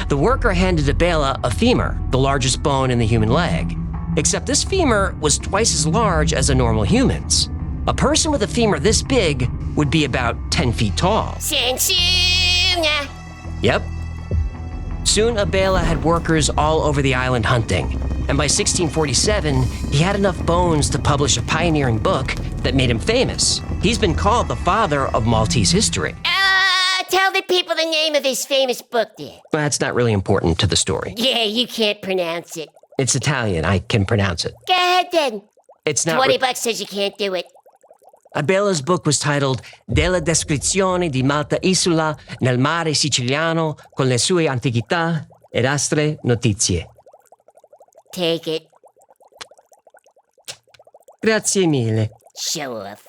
The worker handed Abela a femur, the largest bone in the human leg. Except this femur was twice as large as a normal human's. A person with a femur this big would be about 10 feet tall. Sansuna! Yep. Soon, Abela had workers all over the island hunting, and by 1647, he had enough bones to publish a pioneering book that made him famous. He's been called the father of Maltese history. Tell the people the name of his famous book then. Well, that's not really important to the story. Yeah, you can't pronounce it. It's Italian. I can pronounce it. Go ahead then. It's not. $20 says you can't do it. Abela's book was titled Della descrizione di Malta Isola nel mare siciliano con le sue antichità ed altre notizie. Take it. Grazie mille. Show off.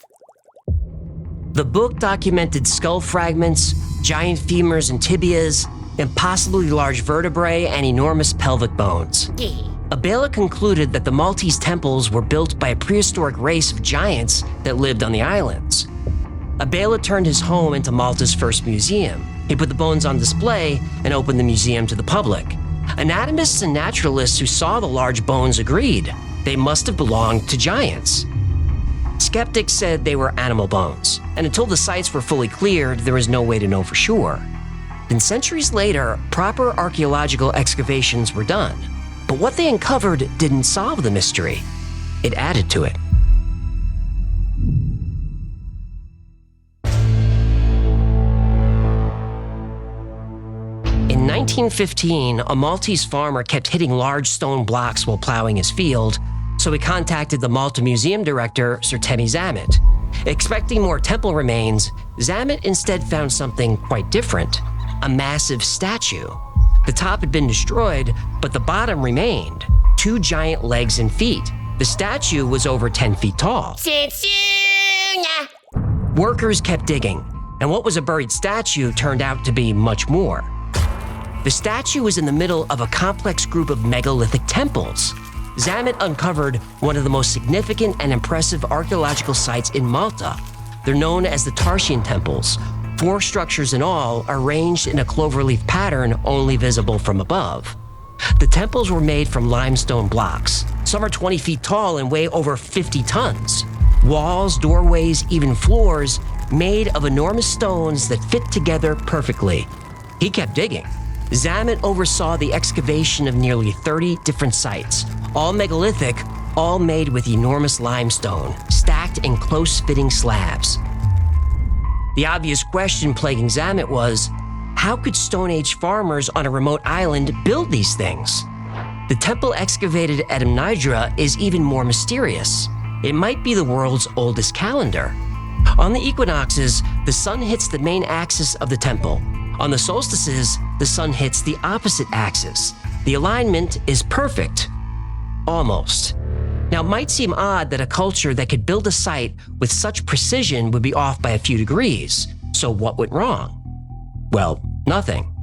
The book documented skull fragments, giant femurs and tibias. impossibly large vertebrae, and enormous pelvic bones. Abela concluded that the Maltese temples were built by a prehistoric race of giants that lived on the islands. Abela turned his home into Malta's first museum. He put the bones on display and opened the museum to the public. Anatomists and naturalists who saw the large bones agreed they must have belonged to giants. Skeptics said they were animal bones, and until the sites were fully cleared, there was no way to know for sure. Then centuries later, proper archaeological excavations were done. But what they uncovered didn't solve the mystery. It added to it. In 1915, a Maltese farmer kept hitting large stone blocks while plowing his field, so he contacted the Malta Museum director, Sir Temi Zamet. Expecting more temple remains, Zamet instead found something quite different, a massive statue. The top had been destroyed, but the bottom remained, 2 giant legs and feet. The statue was over 10 feet tall. Workers kept digging, and what was a buried statue turned out to be much more. The statue was in the middle of a complex group of megalithic temples. Zamet uncovered one of the most significant and impressive archaeological sites in Malta. They're known as the Tsarichina temples, 4 structures in all, arranged in a cloverleaf pattern only visible from above. The temples were made from limestone blocks. Some are 20 feet tall and weigh over 50 tons. Walls, doorways, even floors, made of enormous stones that fit together perfectly. He kept digging. Zamet oversaw the excavation of nearly 30 different sites, all megalithic, all made with enormous limestone, stacked in close-fitting slabs. The obvious question plaguing Zamet was, how could Stone Age farmers on a remote island build these things? The temple excavated at Amnidra is even more mysterious. It might be the world's oldest calendar. On the equinoxes, the sun hits the main axis of the temple. On the solstices, the sun hits the opposite axis. The alignment is perfect. Almost. Now, it might seem odd that a culture that could build a site with such precision would be off by a few degrees. So what went wrong? Well, nothing.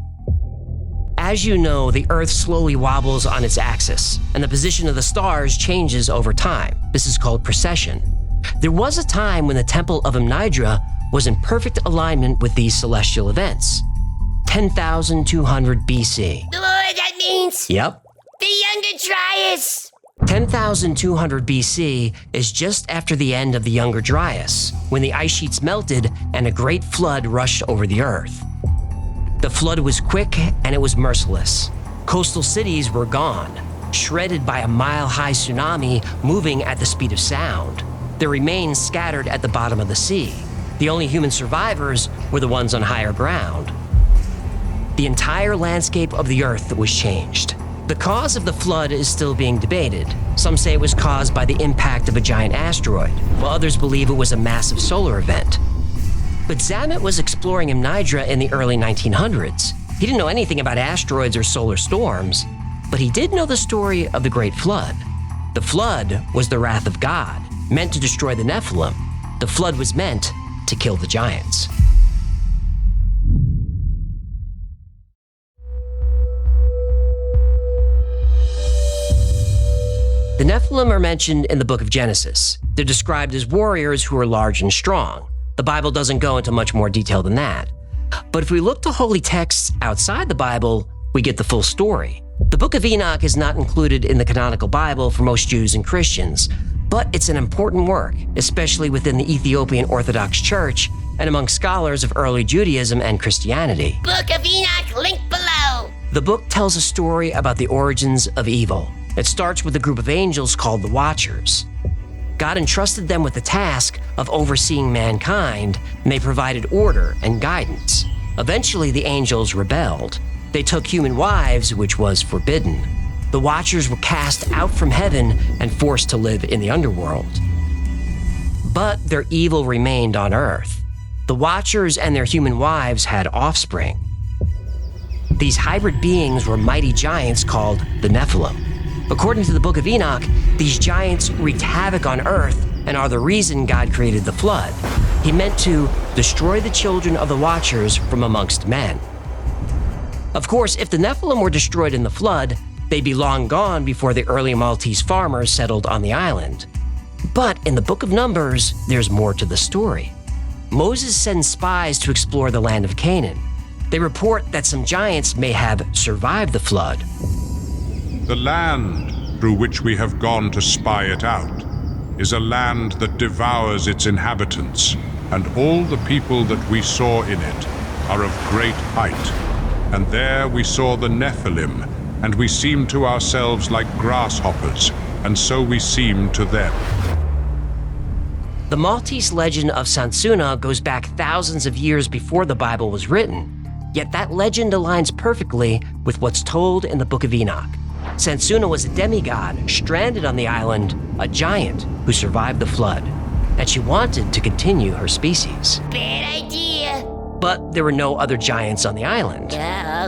As you know, the Earth slowly wobbles on its axis, and the position of the stars changes over time. This is called precession. There was a time when the Temple of Amnidra was in perfect alignment with these celestial events. 10,200 BC. Lord, that means... Yep. The Younger Dryas! 10,200 BC is just after the end of the Younger Dryas, when the ice sheets melted and a great flood rushed over the Earth. The flood was quick and it was merciless. Coastal cities were gone, shredded by a mile-high tsunami moving at the speed of sound. Their remains scattered at the bottom of the sea. The only human survivors were the ones on higher ground. The entire landscape of the Earth was changed. The cause of the flood is still being debated. Some say it was caused by the impact of a giant asteroid, while others believe it was a massive solar event. But Zamet was exploring Amnidra in the early 1900s. He didn't know anything about asteroids or solar storms, but he did know the story of the Great Flood. The flood was the wrath of God, meant to destroy the Nephilim. The flood was meant to kill the giants. The Nephilim are mentioned in the book of Genesis. They're described as warriors who are large and strong. The Bible doesn't go into much more detail than that. But if we look to holy texts outside the Bible, we get the full story. The book of Enoch is not included in the canonical Bible for most Jews and Christians, but it's an important work, especially within the Ethiopian Orthodox Church and among scholars of early Judaism and Christianity. Book of Enoch, link below. The book tells a story about the origins of evil. It starts with a group of angels called the Watchers. God entrusted them with the task of overseeing mankind, and they provided order and guidance. Eventually, the angels rebelled. They took human wives, which was forbidden. The Watchers were cast out from heaven and forced to live in the underworld. But their evil remained on earth. The Watchers and their human wives had offspring. These hybrid beings were mighty giants called the Nephilim. According to the book of Enoch, these giants wreaked havoc on earth and are the reason God created the flood. He meant to destroy the children of the Watchers from amongst men. Of course, if the Nephilim were destroyed in the flood, they'd be long gone before the early Maltese farmers settled on the island. But in the Book of Numbers, there's more to the story. Moses sends spies to explore the land of Canaan. They report that some giants may have survived the flood. The land through which we have gone to spy it out is a land that devours its inhabitants, and all the people that we saw in it are of great height. And there we saw the Nephilim, and we seemed to ourselves like grasshoppers, and so we seemed to them. The Maltese legend of Sansuna goes back thousands of years before the Bible was written, yet that legend aligns perfectly with what's told in the Book of Enoch. Sansuna was a demigod stranded on the island, a giant who survived the flood, and she wanted to continue her species. Bad idea. But there were no other giants on the island.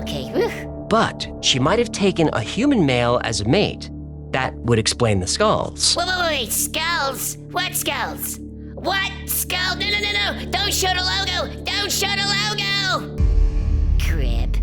Okay. Whew. But she might have taken a human male as a mate. That would explain the skulls. Wait, skulls? What skulls? What? Skull? No. Don't show the logo. Don't show the logo. Crap.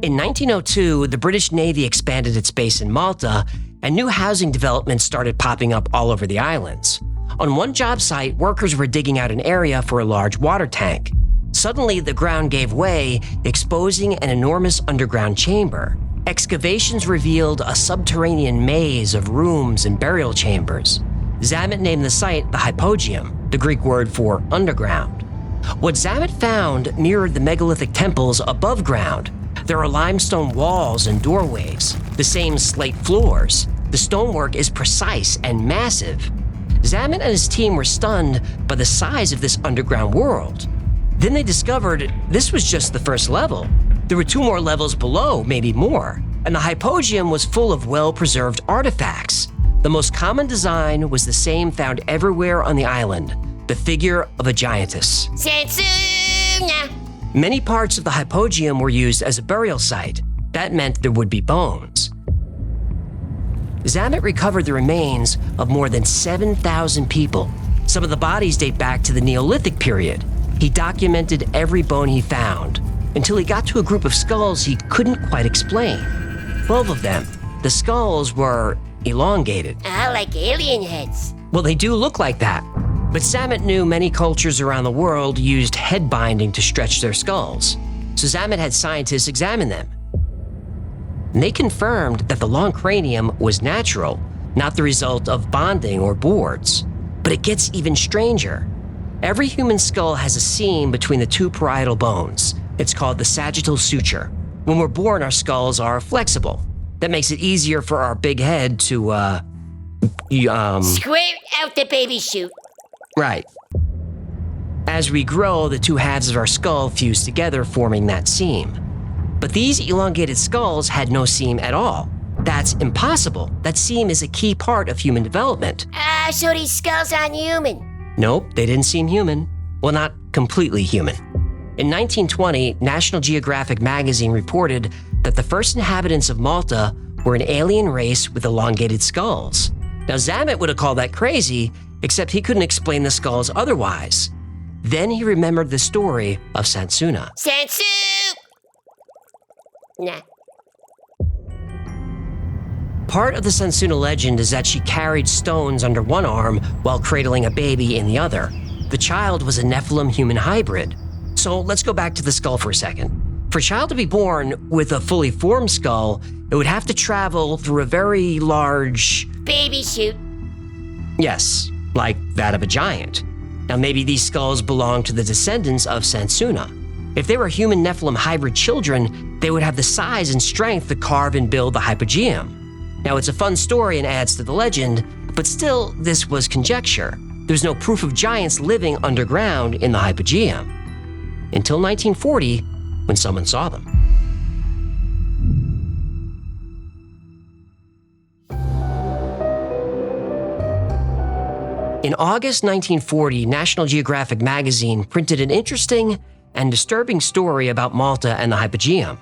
In 1902, the British Navy expanded its base in Malta, and new housing developments started popping up all over the islands. On one job site, workers were digging out an area for a large water tank. Suddenly, the ground gave way, exposing an enormous underground chamber. Excavations revealed a subterranean maze of rooms and burial chambers. Zamet named the site the Hypogeum, the Greek word for underground. What Zamet found mirrored the megalithic temples above ground. There are limestone walls and doorways, the same slate floors. The stonework is precise and massive. Zamet and his team were stunned by the size of this underground world. Then they discovered this was just the first level. There were 2 more levels below, maybe more, and the Hypogeum was full of well-preserved artifacts. The most common design was the same found everywhere on the island, the figure of a giantess. Sansuna! Many parts of the Hypogeum were used as a burial site. That meant there would be bones. Zamet recovered the remains of more than 7,000 people. Some of the bodies date back to the Neolithic period. He documented every bone he found, until he got to a group of skulls he couldn't quite explain. 12 of them. The skulls were elongated. Like alien heads. Well, they do look like that. But Zamet knew many cultures around the world used head binding to stretch their skulls. So Zamet had scientists examine them. And they confirmed that the long cranium was natural, not the result of bonding or boards. But it gets even stranger. Every human skull has a seam between the 2 parietal bones. It's called the sagittal suture. When we're born, our skulls are flexible. That makes it easier for our big head to, Squirt out the baby chute. Right. As we grow, the 2 halves of our skull fuse together, forming that seam. But these elongated skulls had no seam at all. That's impossible. That seam is a key part of human development. So these skulls aren't human. Nope, they didn't seem human. Well, not completely human. In 1920, National Geographic magazine reported that the first inhabitants of Malta were an alien race with elongated skulls. Now, Zamet would have called that crazy, except he couldn't explain the skulls otherwise. Then he remembered the story of Sansuna. Sansu! Nah. Part of the Sansuna legend is that she carried stones under one arm while cradling a baby in the other. The child was a Nephilim-human hybrid. So let's go back to the skull for a second. For a child to be born with a fully formed skull, it would have to travel through a very large... baby chute. Yes, like that of a giant. Now maybe these skulls belong to the descendants of Sansuna. If they were human Nephilim hybrid children, they would have the size and strength to carve and build the Hypogeum. Now it's a fun story and adds to the legend, but still this was conjecture. There's no proof of giants living underground in the Hypogeum. Until 1940, when someone saw them. In August 1940, National Geographic magazine printed an interesting and disturbing story about Malta and the Hypogeum.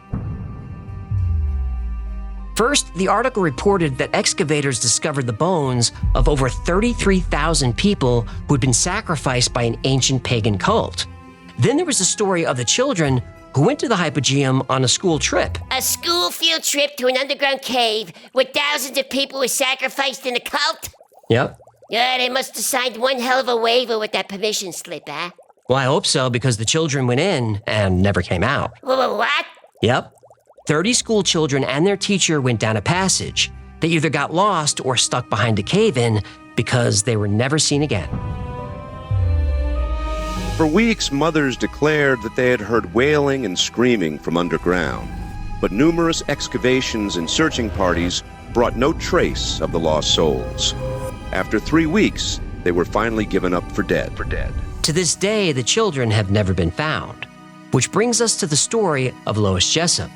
First, the article reported that excavators discovered the bones of over 33,000 people who had been sacrificed by an ancient pagan cult. Then there was a story of the children who went to the Hypogeum on a school trip. A school field trip to an underground cave where thousands of people were sacrificed in a cult? Yep. Yeah, they must have signed one hell of a waiver with that permission slip, huh? Well, I hope so, because the children went in and never came out. What? Yep. 30 school children and their teacher went down a passage. They either got lost or stuck behind a cave-in because they were never seen again. For weeks, mothers declared that they had heard wailing and screaming from underground, but numerous excavations and searching parties brought no trace of the lost souls. After 3 weeks, they were finally given up for dead. To this day, the children have never been found, which brings us to the story of Lois Jessup.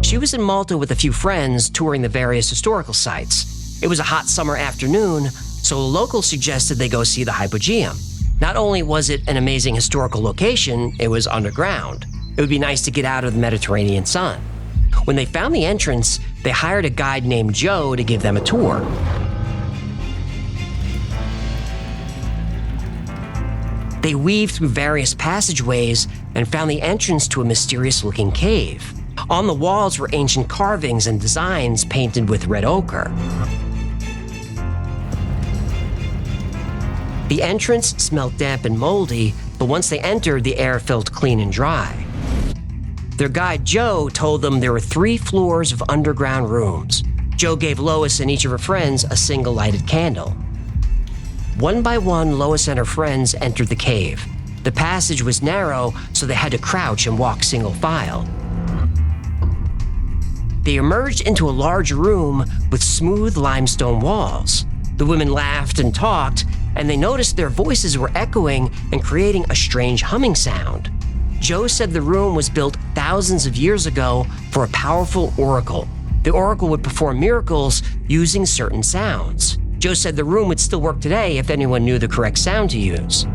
She was in Malta with a few friends touring the various historical sites. It was a hot summer afternoon, so locals suggested they go see the Hypogeum. Not only was it an amazing historical location, it was underground. It would be nice to get out of the Mediterranean sun. When they found the entrance, they hired a guide named Joe to give them a tour. They weaved through various passageways and found the entrance to a mysterious-looking cave. On the walls were ancient carvings and designs painted with red ochre. The entrance smelled damp and moldy, but once they entered, the air felt clean and dry. Their guide, Joe, told them there were 3 floors of underground rooms. Joe gave Lois and each of her friends a single lighted candle. One by one, Lois and her friends entered the cave. The passage was narrow, so they had to crouch and walk single file. They emerged into a large room with smooth limestone walls. The women laughed and talked, and they noticed their voices were echoing and creating a strange humming sound. Joe said the room was built thousands of years ago for a powerful oracle. The oracle would perform miracles using certain sounds. Joe said the room would still work today if anyone knew the correct sound to use.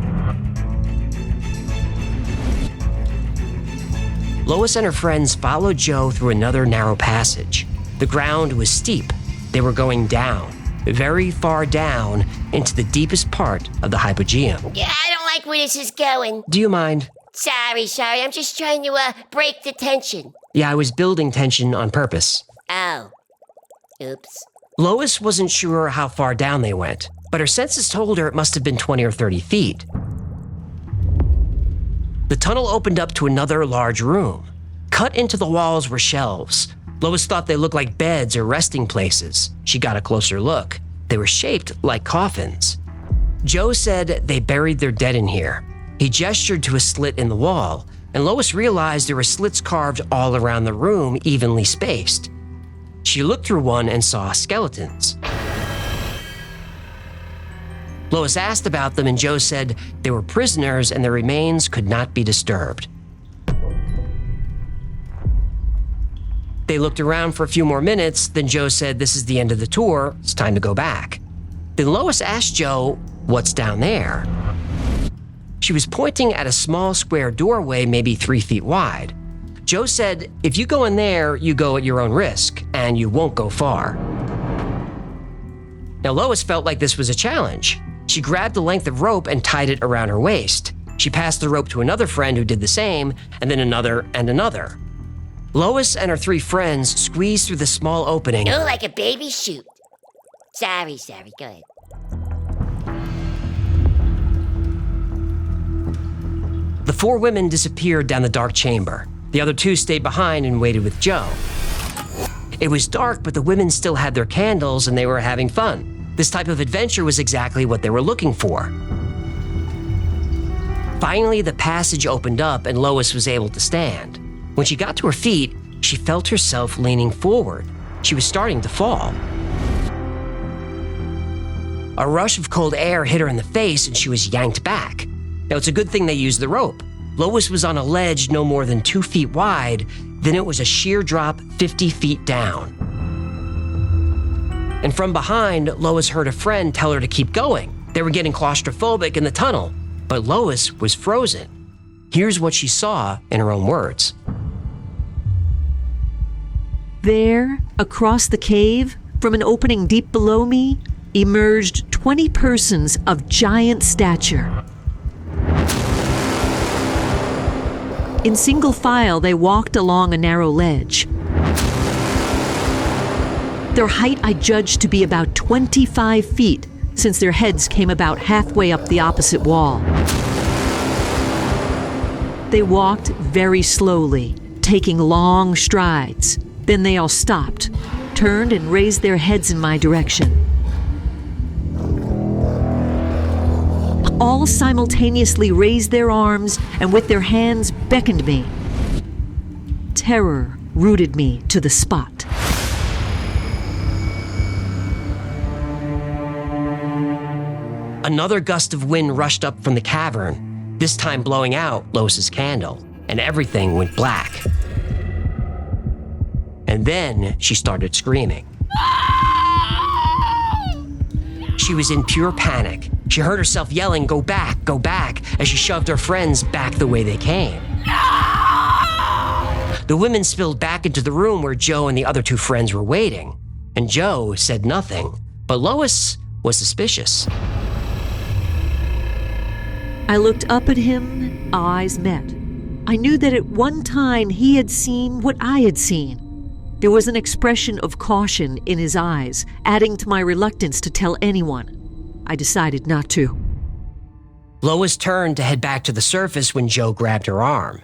Lois and her friends followed Joe through another narrow passage. The ground was steep. They were going down, very far down, into the deepest part of the Hypogeum. Yeah, I don't like where this is going. Do you mind? Sorry. I'm just trying to, break the tension. Yeah, I was building tension on purpose. Oh. Oops. Lois wasn't sure how far down they went, but her senses told her it must have been 20 or 30 feet. The tunnel opened up to another large room. Cut into the walls were shelves. Lois thought they looked like beds or resting places. She got a closer look. They were shaped like coffins. Joe said they buried their dead in here. He gestured to a slit in the wall, and Lois realized there were slits carved all around the room, evenly spaced. She looked through one and saw skeletons. Lois asked about them, and Joe said they were prisoners and their remains could not be disturbed. They looked around for a few more minutes, then Joe said, "This is the end of the tour, it's time to go back." Then Lois asked Joe, "What's down there?" She was pointing at a small square doorway, maybe 3 feet wide. Joe said, "If you go in there, you go at your own risk, and you won't go far." Now Lois felt like this was a challenge. She grabbed a length of rope and tied it around her waist. She passed the rope to another friend who did the same, and then another and another. Lois and her 3 friends squeezed through the small opening. Oh, like a baby chute. Sorry, go ahead. The 4 women disappeared down the dark chamber. The other 2 stayed behind and waited with Joe. It was dark, but the women still had their candles and they were having fun. This type of adventure was exactly what they were looking for. Finally, the passage opened up and Lois was able to stand. When she got to her feet, she felt herself leaning forward. She was starting to fall. A rush of cold air hit her in the face and she was yanked back. Now, it's a good thing they used the rope. Lois was on a ledge no more than 2 feet wide, then it was a sheer drop 50 feet down. And from behind, Lois heard a friend tell her to keep going. They were getting claustrophobic in the tunnel. but Lois was frozen. Here's what she saw in her own words. There, across the cave, from an opening deep below me, emerged 20 persons of giant stature. In single file, they walked along a narrow ledge. Their height I judged to be about 25 feet, since their heads came about halfway up the opposite wall. They walked very slowly, taking long strides. Then they all stopped, turned and raised their heads in my direction. All simultaneously raised their arms and with their hands beckoned me. Terror rooted me to the spot. Another gust of wind rushed up from the cavern, this time blowing out Lois's candle, and everything went black. And then she started screaming. She was in pure panic. She heard herself yelling, go back, as she shoved her friends back the way they came. The women spilled back into the room where Joe and the other two friends were waiting, and Joe said nothing, but Lois was suspicious. I looked up at him, our eyes met. I knew that at one time he had seen what I had seen. There was an expression of caution in his eyes, adding to my reluctance to tell anyone. I decided not to. Lois turned to head back to the surface when Joe grabbed her arm.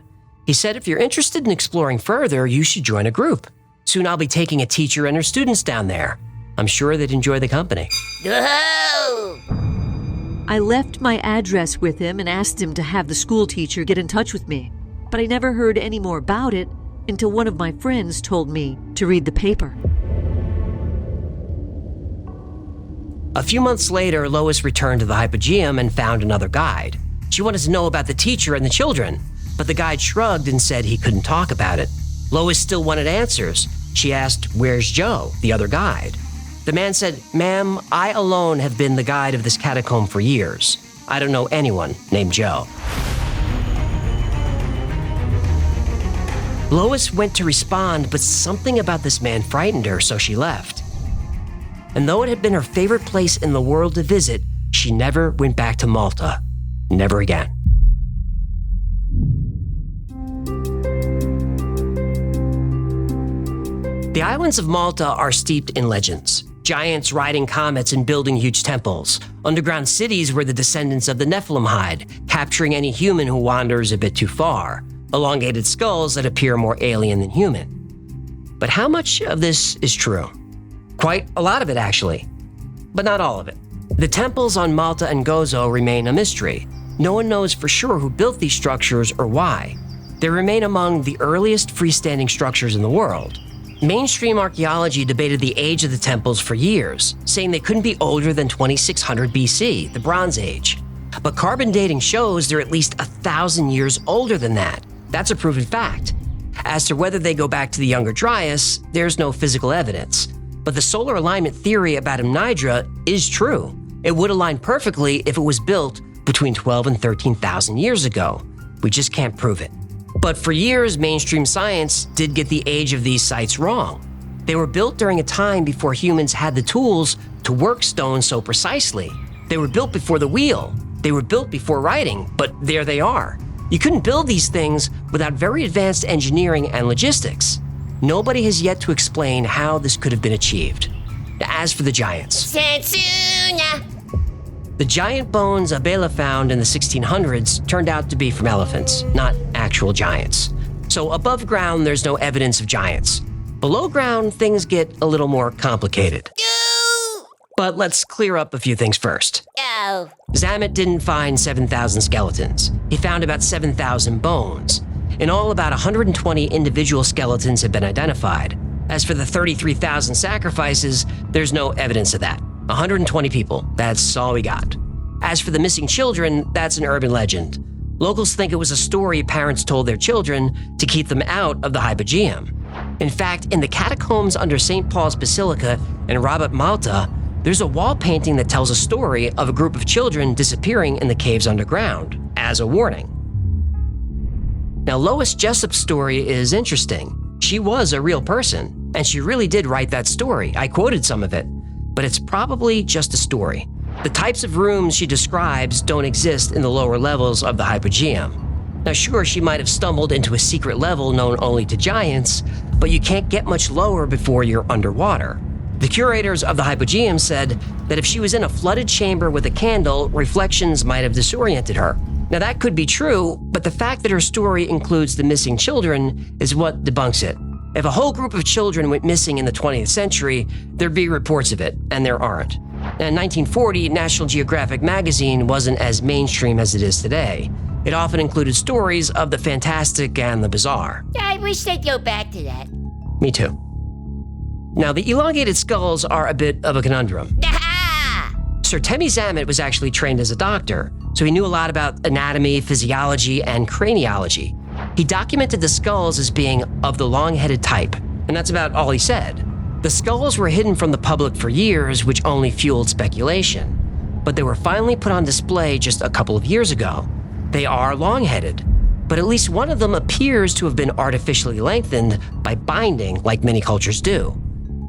He said, if you're interested in exploring further, you should join a group. Soon I'll be taking a teacher and her students down there. I'm sure they'd enjoy the company. No! I left my address with him and asked him to have the school teacher get in touch with me, but I never heard any more about it until one of my friends told me to read the paper. A few months later, Lois returned to the Hypogeum and found another guide. She wanted to know about the teacher and the children, but the guide shrugged and said he couldn't talk about it. Lois still wanted answers. She asked, where's Joe, the other guide? The man said, ma'am, I alone have been the guide of this catacomb for years. I don't know anyone named Joe. Lois went to respond, but something about this man frightened her, so she left. And though it had been her favorite place in the world to visit, she never went back to Malta. Never again. The islands of Malta are steeped in legends. Giants riding comets and building huge temples. Underground cities where the descendants of the Nephilim hide, capturing any human who wanders a bit too far. Elongated skulls that appear more alien than human. But how much of this is true? Quite a lot of it, actually. But not all of it. The temples on Malta and Gozo remain a mystery. No one knows for sure who built these structures or why. They remain among the earliest freestanding structures in the world. Mainstream archaeology debated the age of the temples for years, saying they couldn't be older than 2600 BC, the Bronze Age. But carbon dating shows they're at least 1,000 years older than that. That's a proven fact. As to whether they go back to the Younger Dryas, there's no physical evidence. But the solar alignment theory about Amnidra is true. It would align perfectly if it was built between 12 and 13,000 years ago. We just can't prove it. But for years, mainstream science did get the age of these sites wrong. They were built during a time before humans had the tools to work stone so precisely. They were built before the wheel. They were built before writing, but there they are. You couldn't build these things without very advanced engineering and logistics. Nobody has yet to explain how this could have been achieved. As for the giants, Satsuna! The giant bones Abela found in the 1600s turned out to be from elephants, not actual giants. So above ground, there's no evidence of giants. Below ground, things get a little more complicated. But let's clear up a few things first. Oh. Zamet didn't find 7,000 skeletons. He found about 7,000 bones. In all, about 120 individual skeletons have been identified. As for the 33,000 sacrifices, there's no evidence of that. 120 people, that's all we got. As for the missing children, that's an urban legend. Locals think it was a story parents told their children to keep them out of the Hypogeum. In fact, in the catacombs under St. Paul's Basilica in Rabat, Malta, there's a wall painting that tells a story of a group of children disappearing in the caves underground, as a warning. Now, Lois Jessup's story is interesting. She was a real person, and she really did write that story. I quoted some of it, but it's probably just a story. The types of rooms she describes don't exist in the lower levels of the hypogeum. Now, sure, she might have stumbled into a secret level known only to giants, but you can't get much lower before you're underwater. The curators of the hypogeum said that if she was in a flooded chamber with a candle, reflections might have disoriented her. Now, that could be true, but the fact that her story includes the missing children is what debunks it. If a whole group of children went missing in the 20th century, there'd be reports of it, and there aren't. Now, in 1940, National Geographic magazine wasn't as mainstream as it is today. It often included stories of the fantastic and the bizarre. Yeah, I wish they'd go back to that. Me too. Now, the elongated skulls are a bit of a conundrum. Sir Temi Zamet was actually trained as a doctor, so he knew a lot about anatomy, physiology, and craniology. He documented the skulls as being of the long-headed type, and that's about all he said. The skulls were hidden from the public for years, which only fueled speculation. But they were finally put on display just a couple of years ago. They are long-headed, but at least one of them appears to have been artificially lengthened by binding like many cultures do.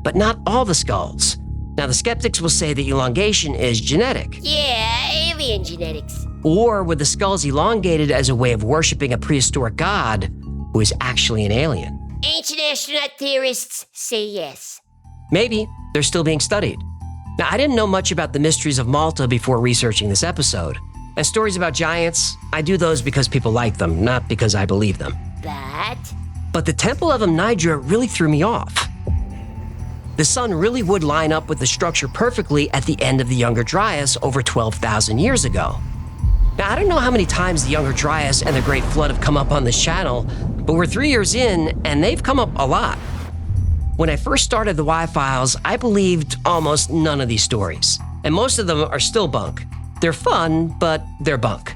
But not all the skulls. Now, the skeptics will say the elongation is genetic. Yeah, alien genetics. Or were the skulls elongated as a way of worshiping a prehistoric god who is actually an alien? Ancient astronaut theorists say yes. Maybe. They're still being studied. Now, I didn't know much about the mysteries of Malta before researching this episode. And stories about giants, I do those because people like them, not because I believe them. But the Temple of Amnidra really threw me off. The sun really would line up with the structure perfectly at the end of the Younger Dryas over 12,000 years ago. Now, I don't know how many times the Younger Dryas and the Great Flood have come up on this channel, but we're 3 years in, and they've come up a lot. When I first started the Y-Files, I believed almost none of these stories, and most of them are still bunk. They're fun, but they're bunk.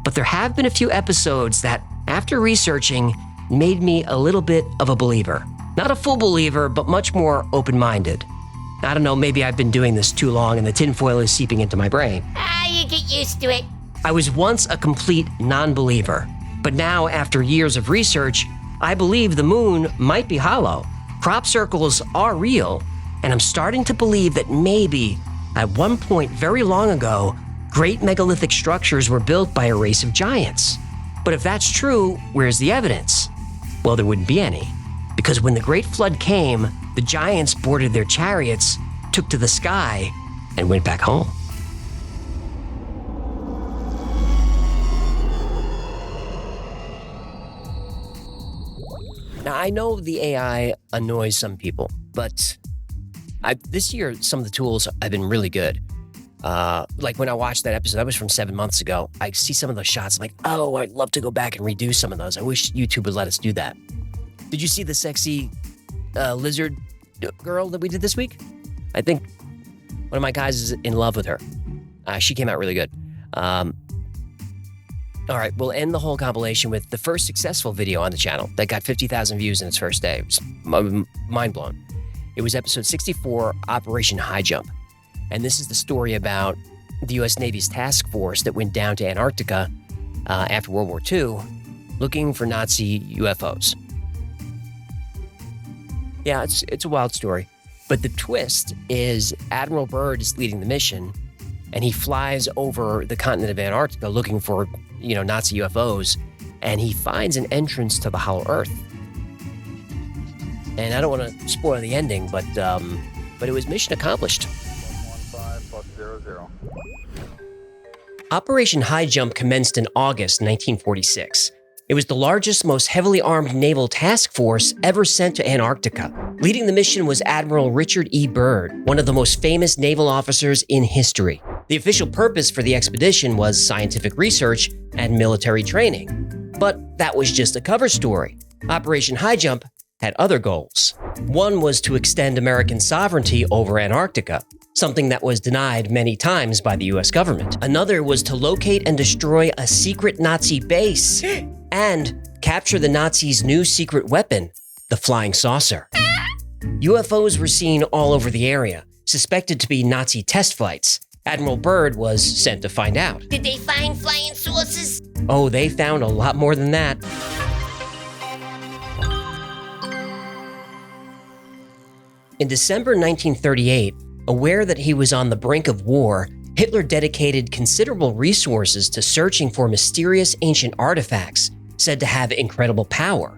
But there have been a few episodes that, after researching, made me a little bit of a believer. Not a full believer, but much more open-minded. I don't know, maybe I've been doing this too long and the tinfoil is seeping into my brain. You get used to it. I was once a complete non-believer, but now, after years of research, I believe the moon might be hollow. Crop circles are real, and I'm starting to believe that maybe, at one point very long ago, great megalithic structures were built by a race of giants. But if that's true, where's the evidence? Well, there wouldn't be any. Because when the Great Flood came, the giants boarded their chariots, took to the sky, and went back home. Now, I know the AI annoys some people, but this year, some of the tools have been really good. Like when I watched that episode, that was from 7 months ago. I see some of those shots, I'm like, oh, I'd love to go back and redo some of those. I wish YouTube would let us do that. Did you see the sexy lizard girl that we did this week? I think one of my guys is in love with her. She came out really good. All right, we'll end the whole compilation with the first successful video on the channel that got 50,000 views in its first day. It was mind blown. It was episode 64, Operation Highjump. And this is the story about the U.S. Navy's task force that went down to Antarctica after World War II looking for Nazi UFOs. Yeah, it's a wild story. But the twist is Admiral Byrd is leading the mission, and he flies over the continent of Antarctica looking for, Nazi UFOs, and he finds an entrance to the Hollow Earth. And I don't want to spoil the ending, but it was mission accomplished. 115+00. Operation Highjump commenced in August 1946. It was the largest, most heavily armed naval task force ever sent to Antarctica. Leading the mission was Admiral Richard E. Byrd, one of the most famous naval officers in history. The official purpose for the expedition was scientific research and military training. But that was just a cover story. Operation Highjump had other goals. One was to extend American sovereignty over Antarctica, something that was denied many times by the US government. Another was to locate and destroy a secret Nazi base and capture the Nazis' new secret weapon, the flying saucer. UFOs were seen all over the area, suspected to be Nazi test flights. Admiral Byrd was sent to find out. Did they find flying saucers? Oh, they found a lot more than that. In December 1938, aware that he was on the brink of war, Hitler dedicated considerable resources to searching for mysterious ancient artifacts said to have incredible power.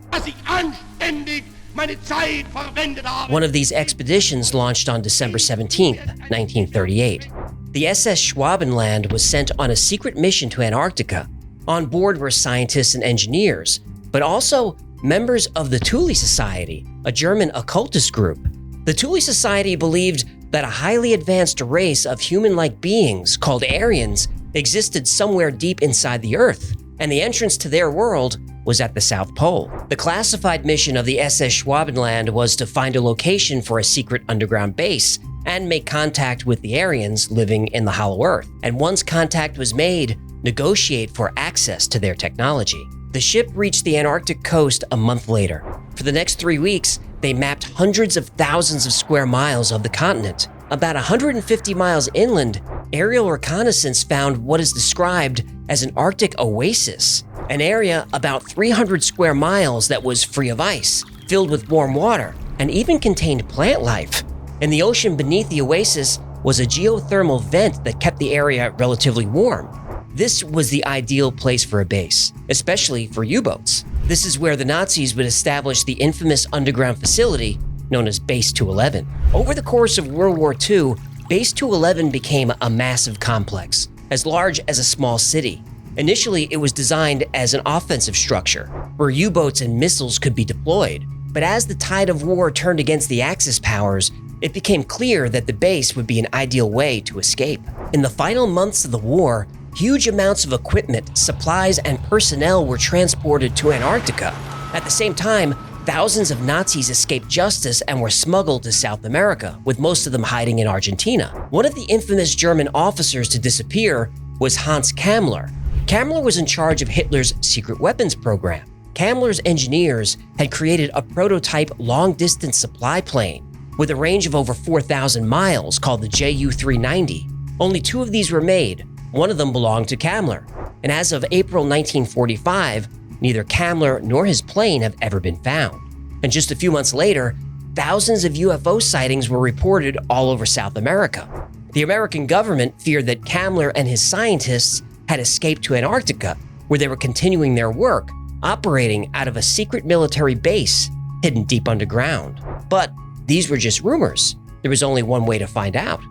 One of these expeditions launched on December 17, 1938. The SS Schwabenland was sent on a secret mission to Antarctica. On board were scientists and engineers, but also members of the Thule Society, a German occultist group. The Thule Society believed that a highly advanced race of human-like beings called Aryans existed somewhere deep inside the Earth, and the entrance to their world was at the South Pole. The classified mission of the SS Schwabenland was to find a location for a secret underground base and make contact with the Aryans living in the Hollow Earth. And once contact was made, negotiate for access to their technology. The ship reached the Antarctic coast a month later. For the next 3 weeks, they mapped hundreds of thousands of square miles of the continent. About 150 miles inland, aerial reconnaissance found what is described as an Arctic oasis, an area about 300 square miles that was free of ice, filled with warm water, and even contained plant life. In the ocean beneath the oasis was a geothermal vent that kept the area relatively warm. This was the ideal place for a base, especially for U-boats. This is where the Nazis would establish the infamous underground facility known as Base 211. Over the course of World War II, Base 211 became a massive complex, as large as a small city. Initially, it was designed as an offensive structure, where U-boats and missiles could be deployed. But as the tide of war turned against the Axis powers, it became clear that the base would be an ideal way to escape. In the final months of the war, huge amounts of equipment, supplies, and personnel were transported to Antarctica. At the same time, thousands of Nazis escaped justice and were smuggled to South America, with most of them hiding in Argentina. One of the infamous German officers to disappear was Hans Kammler. Kammler was in charge of Hitler's secret weapons program. Kammler's engineers had created a prototype long-distance supply plane with a range of over 4,000 miles called the Ju-390. Only 2 of these were made. One of them belonged to Kammler. And as of April 1945, neither Kammler nor his plane have ever been found. And just a few months later, thousands of UFO sightings were reported all over South America. The American government feared that Kammler and his scientists had escaped to Antarctica, where they were continuing their work, operating out of a secret military base hidden deep underground. But these were just rumors. There was only one way to find out.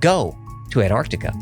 Go to Antarctica.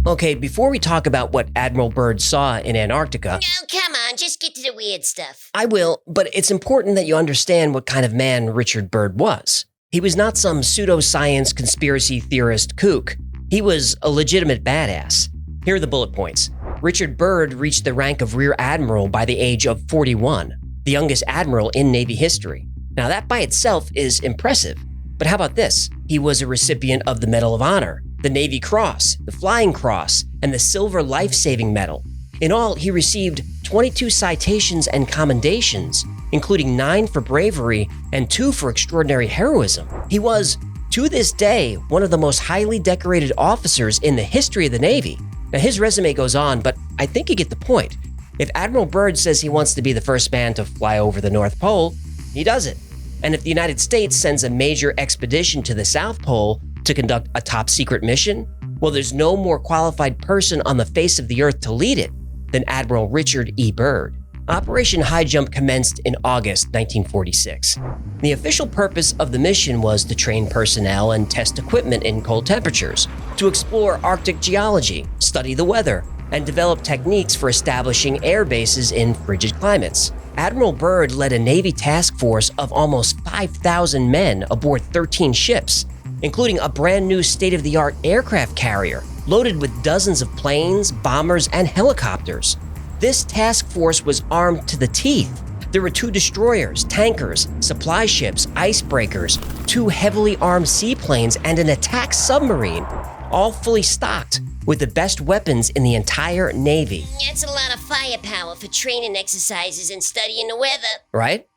Okay, before we talk about what Admiral Byrd saw in Antarctica— No, come on, just get to the weird stuff. I will, but it's important that you understand what kind of man Richard Byrd was. He was not some pseudoscience conspiracy theorist kook. He was a legitimate badass. Here are the bullet points. Richard Byrd reached the rank of Rear Admiral by the age of 41, the youngest admiral in Navy history. Now that by itself is impressive, but how about this? He was a recipient of the Medal of Honor, the Navy Cross, the Flying Cross, and the Silver Life-Saving Medal. In all, he received 22 citations and commendations, including 9 for bravery and 2 for extraordinary heroism. He was, to this day, one of the most highly decorated officers in the history of the Navy. Now, his resume goes on, but I think you get the point. If Admiral Byrd says he wants to be the first man to fly over the North Pole, he does it. And if the United States sends a major expedition to the South Pole to conduct a top-secret mission, well, there's no more qualified person on the face of the Earth to lead it than Admiral Richard E. Byrd. Operation Highjump commenced in August 1946. The official purpose of the mission was to train personnel and test equipment in cold temperatures, to explore Arctic geology, study the weather, and develop techniques for establishing air bases in frigid climates. Admiral Byrd led a Navy task force of almost 5,000 men aboard 13 ships, including a brand new state-of-the-art aircraft carrier loaded with dozens of planes, bombers, and helicopters. This task force was armed to the teeth. There were 2 destroyers, tankers, supply ships, icebreakers, 2 heavily armed seaplanes, and an attack submarine, all fully stocked with the best weapons in the entire Navy. That's a lot of firepower for training exercises and studying the weather. Right?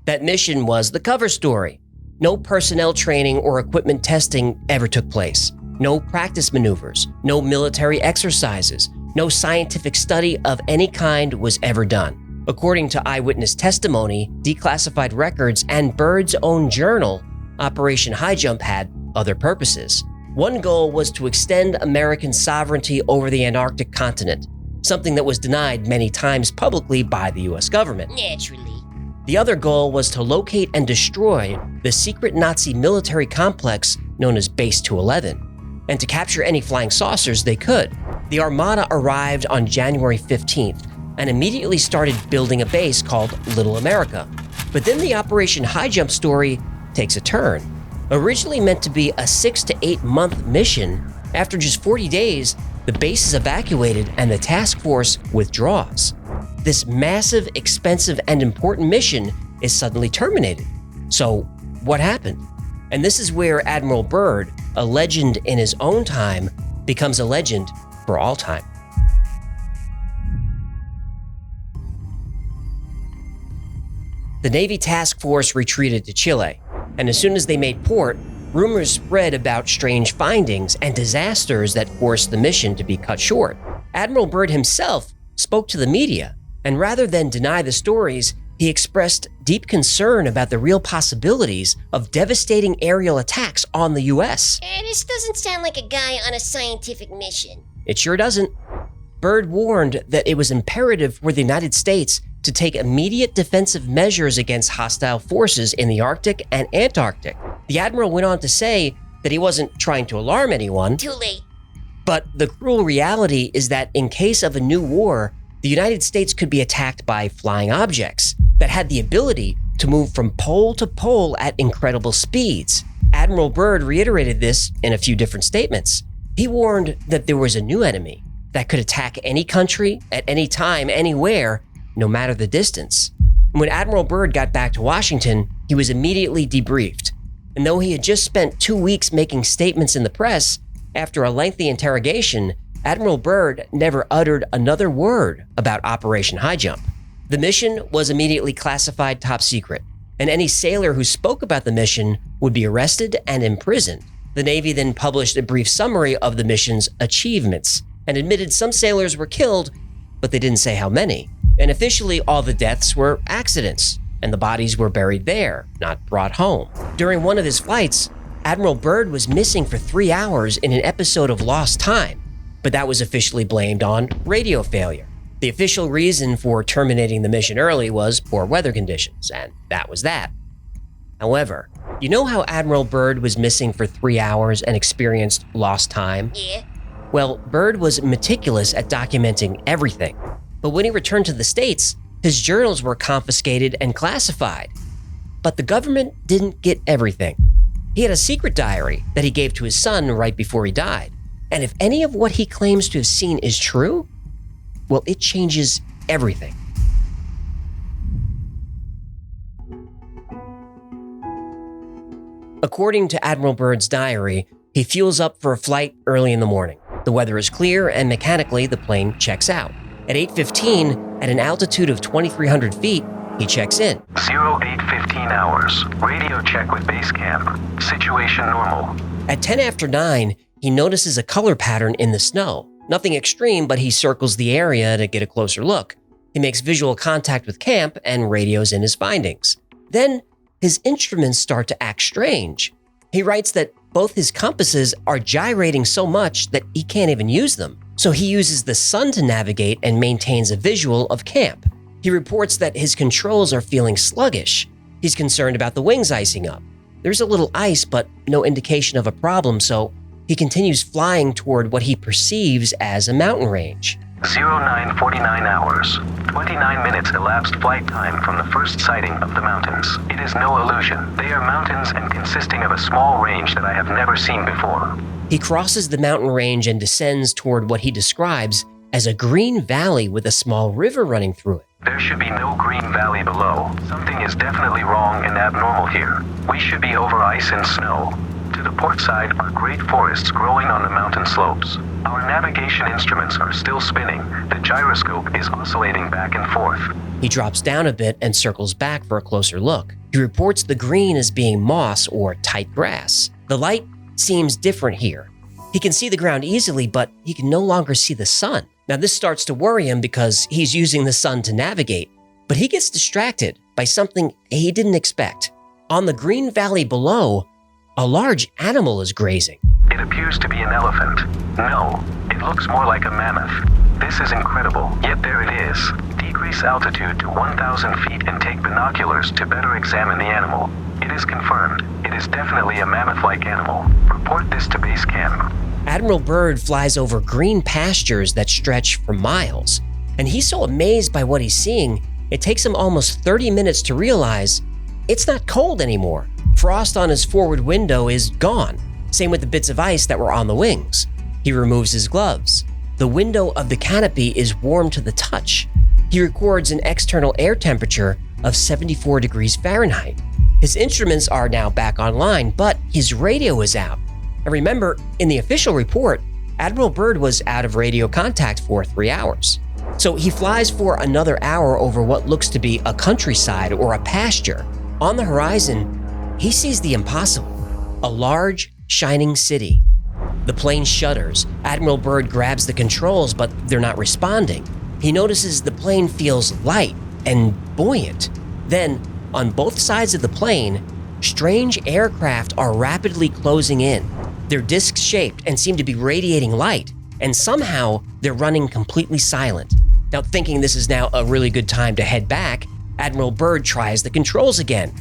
That mission was the cover story. No personnel training or equipment testing ever took place. No practice maneuvers, no military exercises, no scientific study of any kind was ever done. According to eyewitness testimony, declassified records, and Byrd's own journal, Operation Highjump had other purposes. One goal was to extend American sovereignty over the Antarctic continent, something that was denied many times publicly by the US government. Naturally. The other goal was to locate and destroy the secret Nazi military complex known as Base 211, and to capture any flying saucers they could. The Armada arrived on January 15th and immediately started building a base called Little America. But then the Operation Highjump story takes a turn. Originally meant to be a 6 to 8 month mission, after just 40 days, the base is evacuated and the task force withdraws. This massive, expensive, and important mission is suddenly terminated. So, what happened? And this is where Admiral Byrd, a legend in his own time, becomes a legend for all time. The Navy task force retreated to Chile, and as soon as they made port, rumors spread about strange findings and disasters that forced the mission to be cut short. Admiral Byrd himself spoke to the media, and rather than deny the stories, he expressed deep concern about the real possibilities of devastating aerial attacks on the US. This doesn't sound like a guy on a scientific mission. It sure doesn't. Byrd warned that it was imperative for the United States to take immediate defensive measures against hostile forces in the Arctic and Antarctic. The admiral went on to say that he wasn't trying to alarm anyone. Too late. But the cruel reality is that in case of a new war, the United States could be attacked by flying objects that had the ability to move from pole to pole at incredible speeds. Admiral Byrd reiterated this in a few different statements. He warned that there was a new enemy that could attack any country at any time, anywhere, no matter the distance. When Admiral Byrd got back to Washington, he was immediately debriefed. And though he had just spent 2 weeks making statements in the press, after a lengthy interrogation, Admiral Byrd never uttered another word about Operation Highjump. The mission was immediately classified top secret, and any sailor who spoke about the mission would be arrested and imprisoned. The Navy then published a brief summary of the mission's achievements and admitted some sailors were killed, but they didn't say how many. And officially, all the deaths were accidents, and the bodies were buried there, not brought home. During one of his flights, Admiral Byrd was missing for 3 hours in an episode of lost time, but that was officially blamed on radio failure. The official reason for terminating the mission early was poor weather conditions, and that was that. However, you know how Admiral Byrd was missing for 3 hours and experienced lost time? Yeah. Well, Byrd was meticulous at documenting everything. But when he returned to the States, his journals were confiscated and classified. But the government didn't get everything. He had a secret diary that he gave to his son right before he died. And if any of what he claims to have seen is true, well, it changes everything. According to Admiral Byrd's diary, he fuels up for a flight early in the morning. The weather is clear, and mechanically, the plane checks out. At 8:15, at an altitude of 2,300 feet, he checks in. 08:15 hours. Radio check with base camp. Situation normal. At 10 after 9, he notices a color pattern in the snow. Nothing extreme, but he circles the area to get a closer look. He makes visual contact with camp and radios in his findings. Then, his instruments start to act strange. He writes that both his compasses are gyrating so much that he can't even use them. So he uses the sun to navigate and maintains a visual of camp. He reports that his controls are feeling sluggish. He's concerned about the wings icing up. There's a little ice, but no indication of a problem, so he continues flying toward what he perceives as a mountain range. 09:49 hours. 29 minutes elapsed flight time from the first sighting of the mountains. It is no illusion. They are mountains and consisting of a small range that I have never seen before. He crosses the mountain range and descends toward what he describes as a green valley with a small river running through it. There should be no green valley below. Something is definitely wrong and abnormal here. We should be over ice and snow. To To the port side are great forests growing on the mountain slopes. Our navigation instruments are still spinning. The gyroscope is oscillating back and forth. He drops down a bit and circles back for a closer look. He reports the green as being moss or tight grass. The light seems different here. He can see the ground easily, but he can no longer see the sun. Now this starts to worry him because he's using the sun to navigate, but he gets distracted by something he didn't expect. On the green valley below, a large animal is grazing. It appears to be an elephant. No, it looks more like a mammoth. This is incredible, yet there it is. Decrease altitude to 1,000 feet and take binoculars to better examine the animal. It is confirmed. It is definitely a mammoth-like animal. Report this to base camp. Admiral Byrd flies over green pastures that stretch for miles, and he's so amazed by what he's seeing, it takes him almost 30 minutes to realize it's not cold anymore. Frost on his forward window is gone. Same with the bits of ice that were on the wings. He removes his gloves. The window of the canopy is warm to the touch. He records an external air temperature of 74 degrees Fahrenheit. His instruments are now back online, but his radio is out. And remember, in the official report, Admiral Byrd was out of radio contact for 3 hours. So he flies for another hour over what looks to be a countryside or a pasture. On the horizon, he sees the impossible, a large, shining city. The plane shudders. Admiral Byrd grabs the controls, but they're not responding. He notices the plane feels light and buoyant. Then, on both sides of the plane, strange aircraft are rapidly closing in. They're disc-shaped and seem to be radiating light, and somehow they're running completely silent. Now, thinking this is now a really good time to head back, Admiral Byrd tries the controls again.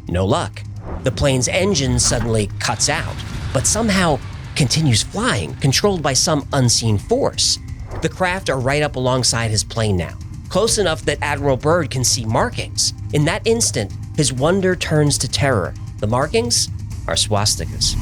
No luck. The plane's engine suddenly cuts out, but somehow continues flying, controlled by some unseen force. The craft are right up alongside his plane now, close enough that Admiral Byrd can see markings. In that instant, his wonder turns to terror. The markings are swastikas.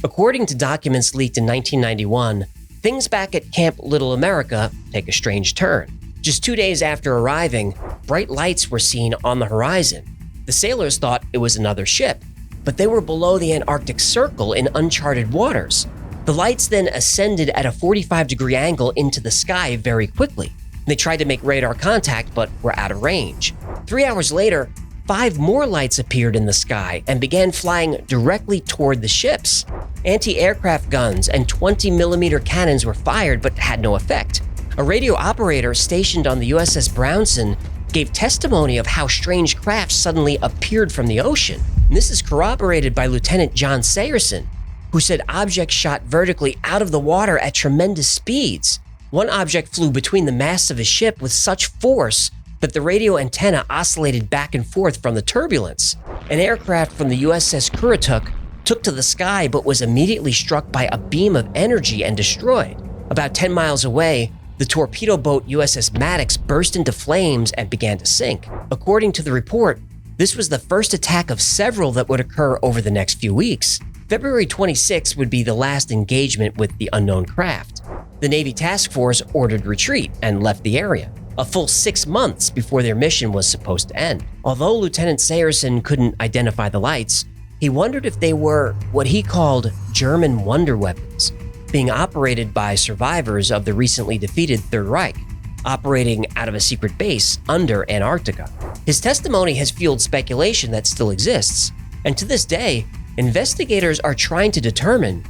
According to documents leaked in 1991, things back at Camp Little America take a strange turn. Just 2 days after arriving, bright lights were seen on the horizon. The sailors thought it was another ship, but they were below the Antarctic Circle in uncharted waters. The lights then ascended at a 45-degree angle into the sky very quickly. They tried to make radar contact, but were out of range. 3 hours later, 5 more lights appeared in the sky and began flying directly toward the ships. Anti-aircraft guns and 20mm cannons were fired but had no effect. A radio operator stationed on the USS Brownson gave testimony of how strange craft suddenly appeared from the ocean. And this is corroborated by Lieutenant John Sayerson, who said objects shot vertically out of the water at tremendous speeds. One object flew between the masts of his ship with such force that the radio antenna oscillated back and forth from the turbulence. An aircraft from the USS Currituck took to the sky but was immediately struck by a beam of energy and destroyed. About 10 miles away, the torpedo boat USS Maddox burst into flames and began to sink. According to the report, this was the first attack of several that would occur over the next few weeks. February 26 would be the last engagement with the unknown craft. The Navy task force ordered retreat and left the area, a full 6 months before their mission was supposed to end. Although Lieutenant Sayerson couldn't identify the lights, he wondered if they were what he called German wonder weapons, being operated by survivors of the recently defeated Third Reich, operating out of a secret base under Antarctica. His testimony has fueled speculation that still exists, and to this day, investigators are trying to determine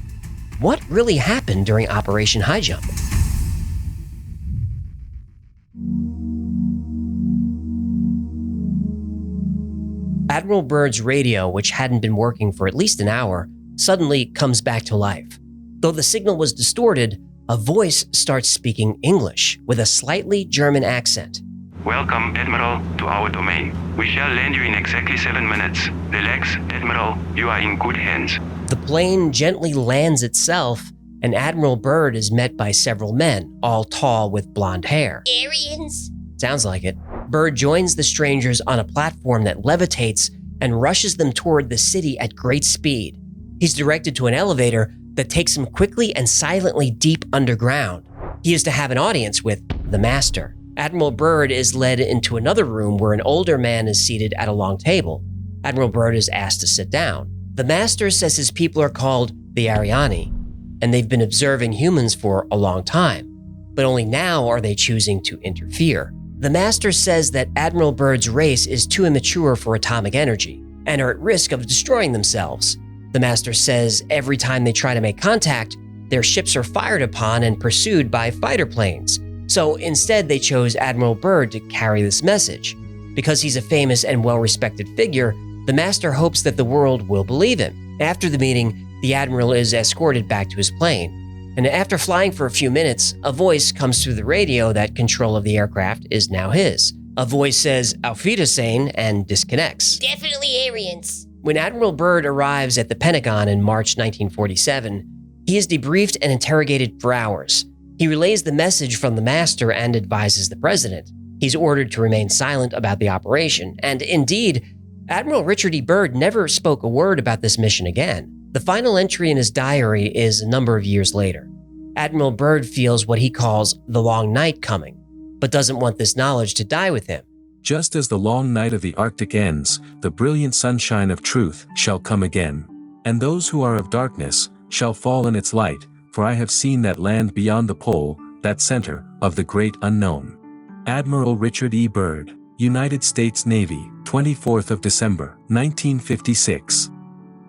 what really happened during Operation Highjump. Admiral Byrd's radio, which hadn't been working for at least an hour, suddenly comes back to life. Though the signal was distorted, a voice starts speaking English with a slightly German accent. Welcome, Admiral, to our domain. We shall land you in exactly 7 minutes. Relax, Admiral, you are in good hands. The plane gently lands itself, and Admiral Byrd is met by several men, all tall with blonde hair. Aryans? Sounds like it. Byrd joins the strangers on a platform that levitates and rushes them toward the city at great speed. He's directed to an elevator that takes him quickly and silently deep underground. He is to have an audience with the Master. Admiral Byrd is led into another room where an older man is seated at a long table. Admiral Byrd is asked to sit down. The master says his people are called the Ariani, and they've been observing humans for a long time, but only now are they choosing to interfere. The master says that Admiral Byrd's race is too immature for atomic energy and are at risk of destroying themselves. The master says every time they try to make contact, their ships are fired upon and pursued by fighter planes. So instead, they chose Admiral Byrd to carry this message. Because he's a famous and well-respected figure, the master hopes that the world will believe him. After the meeting, the admiral is escorted back to his plane. And after flying for a few minutes, a voice comes through the radio that control of the aircraft is now his. A voice says, "Auf Wiedersehen," and disconnects. Definitely Aryans. When Admiral Byrd arrives at the Pentagon in March 1947, he is debriefed and interrogated for hours. He relays the message from the master and advises the president. He's ordered to remain silent about the operation, and indeed, Admiral Richard E. Byrd never spoke a word about this mission again. The final entry in his diary is a number of years later. Admiral Byrd feels what he calls the long night coming, but doesn't want this knowledge to die with him. Just as the long night of the Arctic ends, the brilliant sunshine of truth shall come again. And those who are of darkness shall fall in its light, for I have seen that land beyond the pole, that center of the great unknown. Admiral Richard E. Byrd, United States Navy, 24th of December, 1956.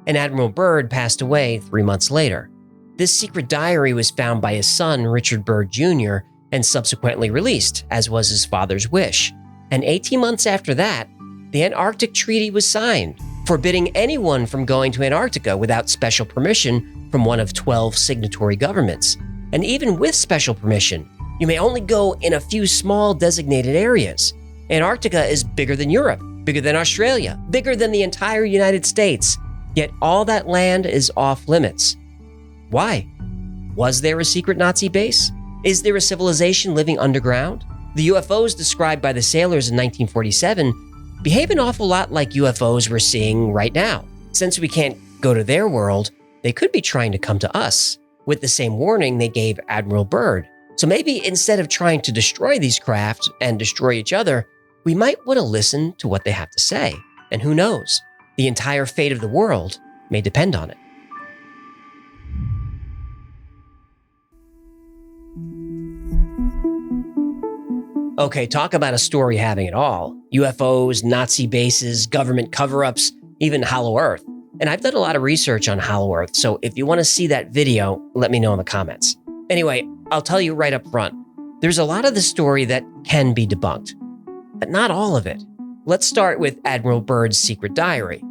And Admiral Byrd passed away 3 months later. This secret diary was found by his son, Richard Byrd Jr., and subsequently released, as was his father's wish. And 18 months after that, the Antarctic Treaty was signed, forbidding anyone from going to Antarctica without special permission from one of 12 signatory governments. And even with special permission, you may only go in a few small designated areas. Antarctica is bigger than Europe, bigger than Australia, bigger than the entire United States. Yet all that land is off limits. Why? Was there a secret Nazi base? Is there a civilization living underground? The UFOs described by the sailors in 1947 behave an awful lot like UFOs we're seeing right now. Since we can't go to their world, they could be trying to come to us, with the same warning they gave Admiral Byrd. So maybe instead of trying to destroy these craft and destroy each other, we might want to listen to what they have to say. And who knows? The entire fate of the world may depend on it. Okay, talk about a story having it all. UFOs, Nazi bases, government cover-ups, even Hollow Earth. And I've done a lot of research on Hollow Earth, so if you want to see that video, let me know in the comments. Anyway, I'll tell you right up front, there's a lot of the story that can be debunked, but not all of it. Let's start with Admiral Byrd's secret diary.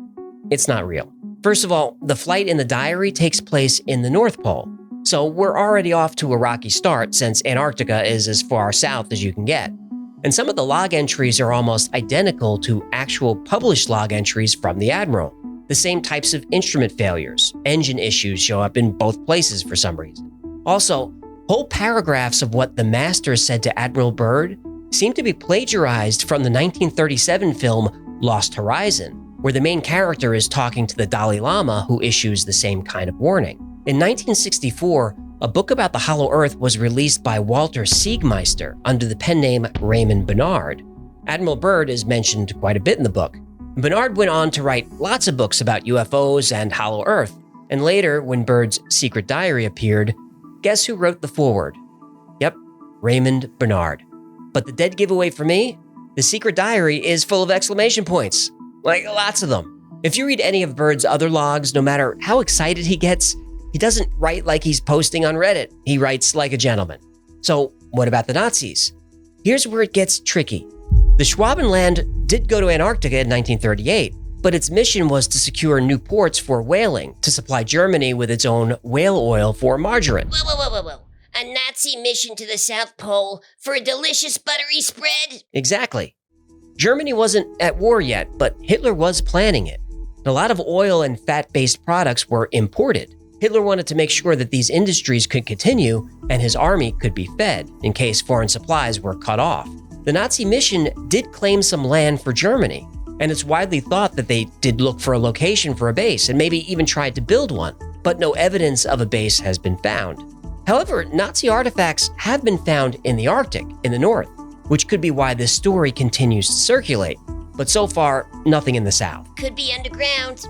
It's not real. First of all, the flight in the diary takes place in the North Pole, so we're already off to a rocky start since Antarctica is as far south as you can get. And some of the log entries are almost identical to actual published log entries from the Admiral. The same types of instrument failures, engine issues show up in both places for some reason. Also, whole paragraphs of what the master said to Admiral Byrd seem to be plagiarized from the 1937 film Lost Horizon, where the main character is talking to the Dalai Lama who issues the same kind of warning. In 1964, a book about the Hollow Earth was released by Walter Siegmeister under the pen name Raymond Bernard. Admiral Byrd is mentioned quite a bit in the book. Bernard went on to write lots of books about UFOs and Hollow Earth, and later, when Byrd's secret diary appeared, guess who wrote the foreword? Yep, Raymond Bernard. But the dead giveaway for me? The secret diary is full of exclamation points. Like, lots of them. If you read any of Byrd's other logs, no matter how excited he gets, he doesn't write like he's posting on Reddit. He writes like a gentleman. So, what about the Nazis? Here's where it gets tricky. The Schwabenland did go to Antarctica in 1938, but its mission was to secure new ports for whaling to supply Germany with its own whale oil for margarine. Whoa. A Nazi mission to the South Pole for a delicious buttery spread? Exactly. Germany wasn't at war yet, but Hitler was planning it. A lot of oil and fat-based products were imported. Hitler wanted to make sure that these industries could continue and his army could be fed in case foreign supplies were cut off. The Nazi mission did claim some land for Germany, and it's widely thought that they did look for a location for a base and maybe even tried to build one, but no evidence of a base has been found. However, Nazi artifacts have been found in the Arctic, in the north. which could be why this story continues to circulate. But so far, nothing in the south. Could be underground.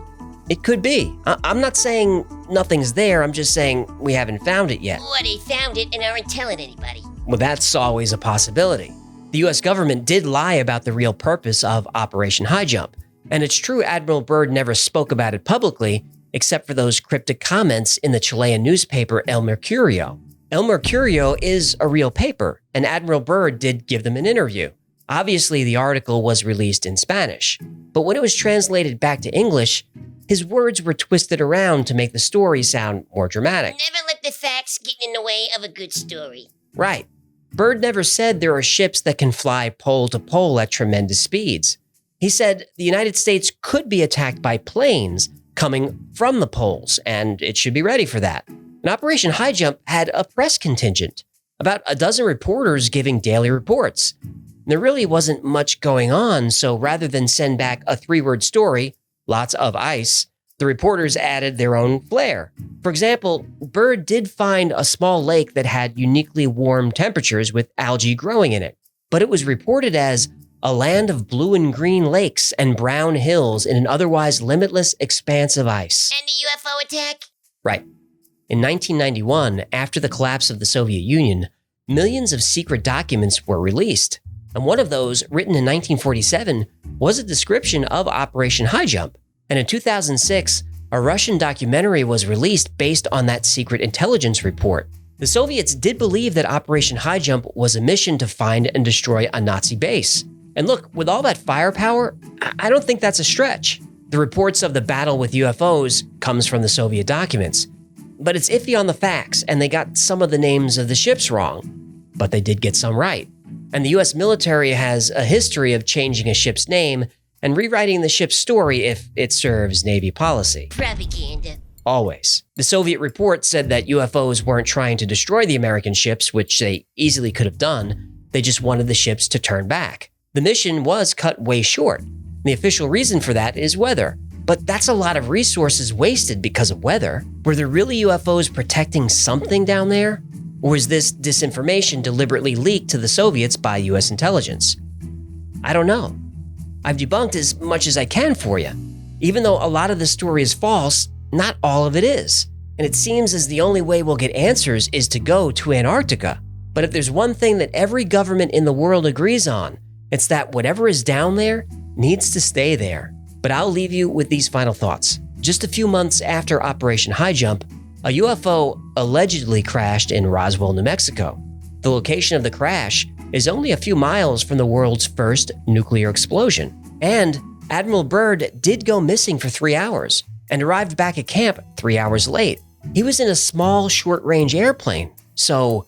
It could be. I'm not saying nothing's there, I'm just saying we haven't found it yet. Or they found it and aren't telling anybody. Well, that's always a possibility. The US government did lie about the real purpose of Operation Highjump. And it's true Admiral Byrd never spoke about it publicly, except for those cryptic comments in the Chilean newspaper El Mercurio. El Mercurio is a real paper, and Admiral Byrd did give them an interview. Obviously, the article was released in Spanish, but when it was translated back to English, his words were twisted around to make the story sound more dramatic. Never let the facts get in the way of a good story. Right. Byrd never said there are ships that can fly pole to pole at tremendous speeds. He said the United States could be attacked by planes coming from the poles, and it should be ready for that. And Operation Highjump had a press contingent, about a dozen reporters giving daily reports. There really wasn't much going on, so rather than send back a 3-word story, lots of ice, the reporters added their own flair. For example, Byrd did find a small lake that had uniquely warm temperatures with algae growing in it, but it was reported as a land of blue and green lakes and brown hills in an otherwise limitless expanse of ice. And the UFO attack? Right. In 1991, after the collapse of the Soviet Union, millions of secret documents were released. And one of those, written in 1947, was a description of Operation Highjump. And in 2006, a Russian documentary was released based on that secret intelligence report. The Soviets did believe that Operation Highjump was a mission to find and destroy a Nazi base. And look, with all that firepower, I don't think that's a stretch. The reports of the battle with UFOs comes from the Soviet documents. But it's iffy on the facts, and they got some of the names of the ships wrong. But they did get some right. And the US military has a history of changing a ship's name and rewriting the ship's story if it serves Navy policy. Propaganda. Always. The Soviet report said that UFOs weren't trying to destroy the American ships, which they easily could have done. They just wanted the ships to turn back. The mission was cut way short. The official reason for that is weather. But that's a lot of resources wasted because of weather. Were there really UFOs protecting something down there? Or is this disinformation deliberately leaked to the Soviets by US intelligence? I don't know. I've debunked as much as I can for you. Even though a lot of the story is false, not all of it is. And it seems as the only way we'll get answers is to go to Antarctica. But if there's one thing that every government in the world agrees on, it's that whatever is down there needs to stay there. But I'll leave you with these final thoughts. Just a few months after Operation Highjump, a UFO allegedly crashed in Roswell, New Mexico. The location of the crash is only a few miles from the world's first nuclear explosion. And Admiral Byrd did go missing for 3 hours and arrived back at camp 3 hours late. He was in a small, short-range airplane, so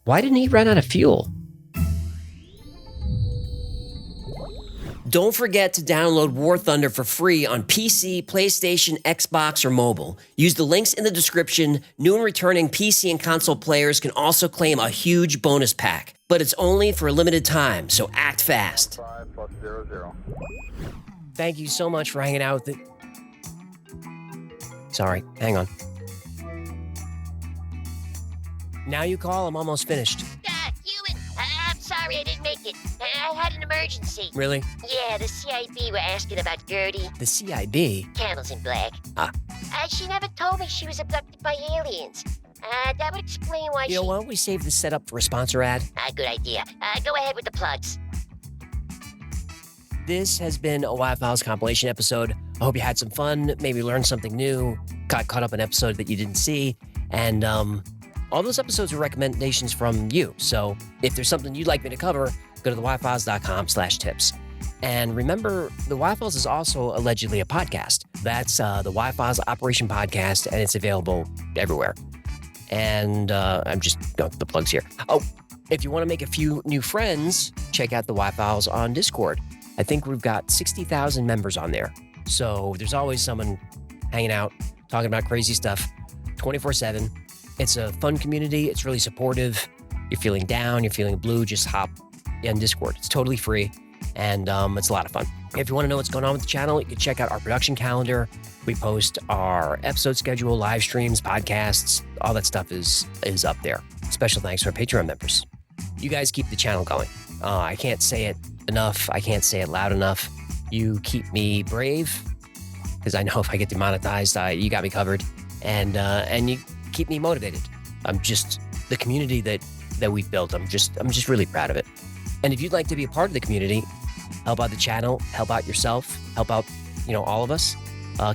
why didn't he run out of fuel? Don't forget to download War Thunder for free on PC, PlayStation, Xbox, or mobile. Use the links in the description. New and returning PC and console players can also claim a huge bonus pack, but it's only for a limited time, so act fast. 5+00. Thank you so much for hanging out with it. Sorry, hang on. Now you call, I'm almost finished. I'm sorry I didn't make it. I had an emergency. Really? Yeah, the CIB were asking about Gertie. The CIB? Camels in Black. She never told me she was abducted by aliens. That would explain why why don't we save this setup for a sponsor ad? Good idea. Go ahead with the plugs. This has been a Y-Files compilation episode. I hope you had some fun, maybe learned something new, got caught up in an episode that you didn't see, and all those episodes are recommendations from you. So if there's something you'd like me to cover, go to theyfiles.com/tips. And remember, the Y-Files is also allegedly a podcast. That's the Y-Files Operation Podcast, and it's available everywhere. And I'm just going through the plugs here. Oh, if you want to make a few new friends, check out the Y-Files on Discord. I think we've got 60,000 members on there. So there's always someone hanging out, talking about crazy stuff 24/7. It's a fun community. It's really supportive. You're feeling down, you're feeling blue, just hop in Discord. It's totally free, and it's a lot of fun. If you want to know what's going on with the channel, you can check out our production calendar. We post our episode schedule, live streams, podcasts. All that stuff is up there. Special thanks to our Patreon members. You guys keep the channel going. I can't say it enough. I can't say it loud enough. You keep me brave, because I know if I get demonetized, you got me covered, and you keep me motivated. I'm just the community that we've built. I'm just really proud of it. And if you'd like to be a part of the community, help out the channel, help out yourself, help out all of us,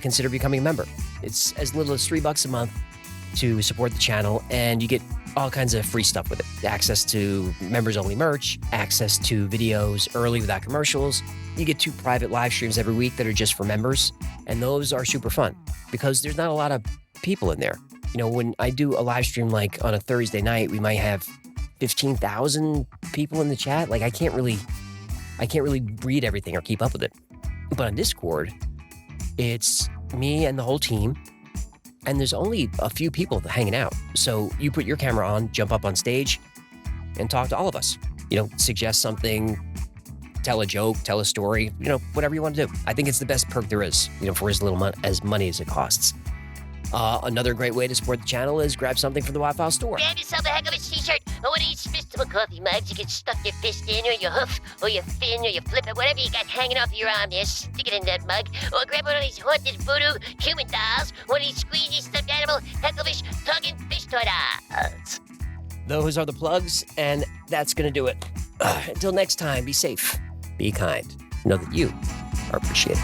consider becoming a member. It's as little as $3 a month to support the channel, and you get all kinds of free stuff with it. Access to members-only merch, access to videos early without commercials. You get 2 private live streams every week that are just for members, and those are super fun because there's not a lot of people in there. When I do a live stream like on a Thursday night, we might have 15,000 people in the chat. Like I can't really read everything or keep up with it. But on Discord, it's me and the whole team, and there's only a few people hanging out. So you put your camera on, jump up on stage, and talk to all of us. Suggest something, tell a joke, tell a story, whatever you want to do. I think it's the best perk there is, for as little money as it costs. Another great way to support the channel is grab something from the Wi-Fi store. Grab yourself a heck of a t-shirt or one of these fistable coffee mugs. You can stuff your fist in, or your hoof, or your fin, or your flipper, whatever you got hanging off your arm there. Stick it in that mug. Or grab one of these haunted voodoo human dolls, one of these squeezy stuffed animal hecklefish talking fish toy dolls. Those are the plugs, and that's gonna do it. Until next time, be safe, be kind. Know that you are appreciated.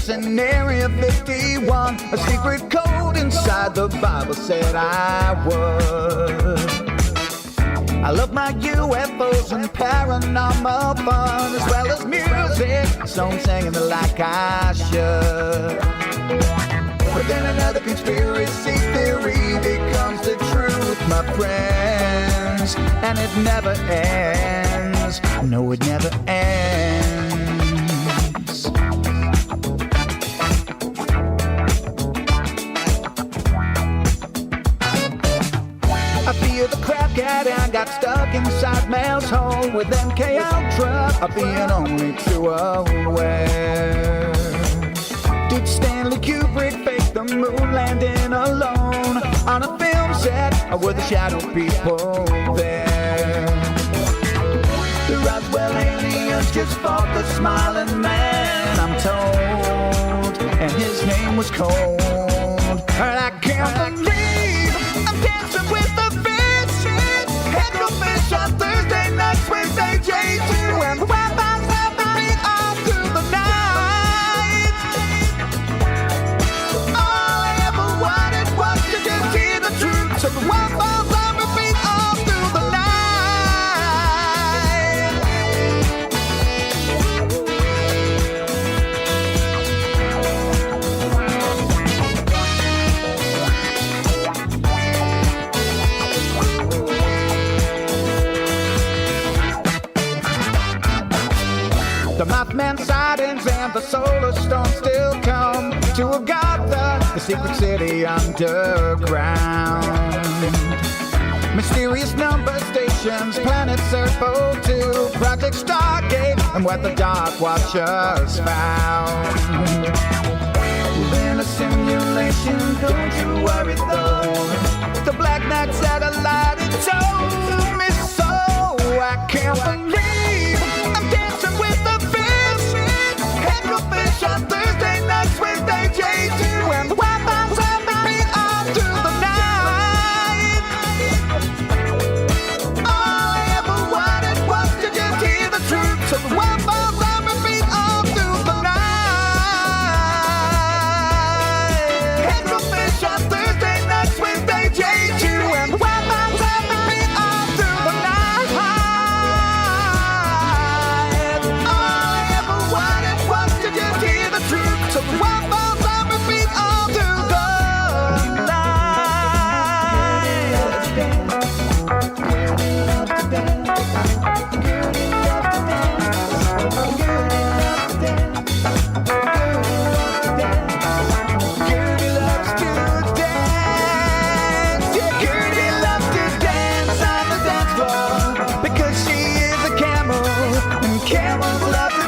In Area 51, a secret code inside the Bible said I would. I love my UFOs and paranormal fun, as well as music, so I'm singing it like I should. But then another conspiracy theory becomes the truth, my friends, and it never ends. No, it never ends. I feel the crap and got stuck inside Mels Hole with MK Ultra of being only too aware. Did Stanley Kubrick fake the moon landing alone on a film set, or were the shadow people there? The Roswell aliens just fought the smiling man, I'm told, and his name was Cold. And I can't believe I'm dancing with the fish. Head to fish on Thursday nights, Wednesday J2, and the Wi-Fi's helping me all through the night. All I ever wanted was to just hear the truth, so the Wi-Fi's on repeat all through the night. The Mothman sightings and the solar storm still come to Agartha, the secret city underground. Mysterious number stations, planet Serpo 2, Project Stargate, and what the Dark Watchers found. Within a simulation, don't you worry though. The Black Knight satellite, it told me so. I can't believe I'm dancing with the fish. Head to fish on Thursday nights, Wednesday J2, and the Wi-Fi's on repeat all through the night. All I ever wanted was to just hear the truth, so the Wi-Fi's on repeat all through the night. Head to fish on Thursday nights, Wednesday J2, and the Wi-Fi's on repeat all through the night. care what love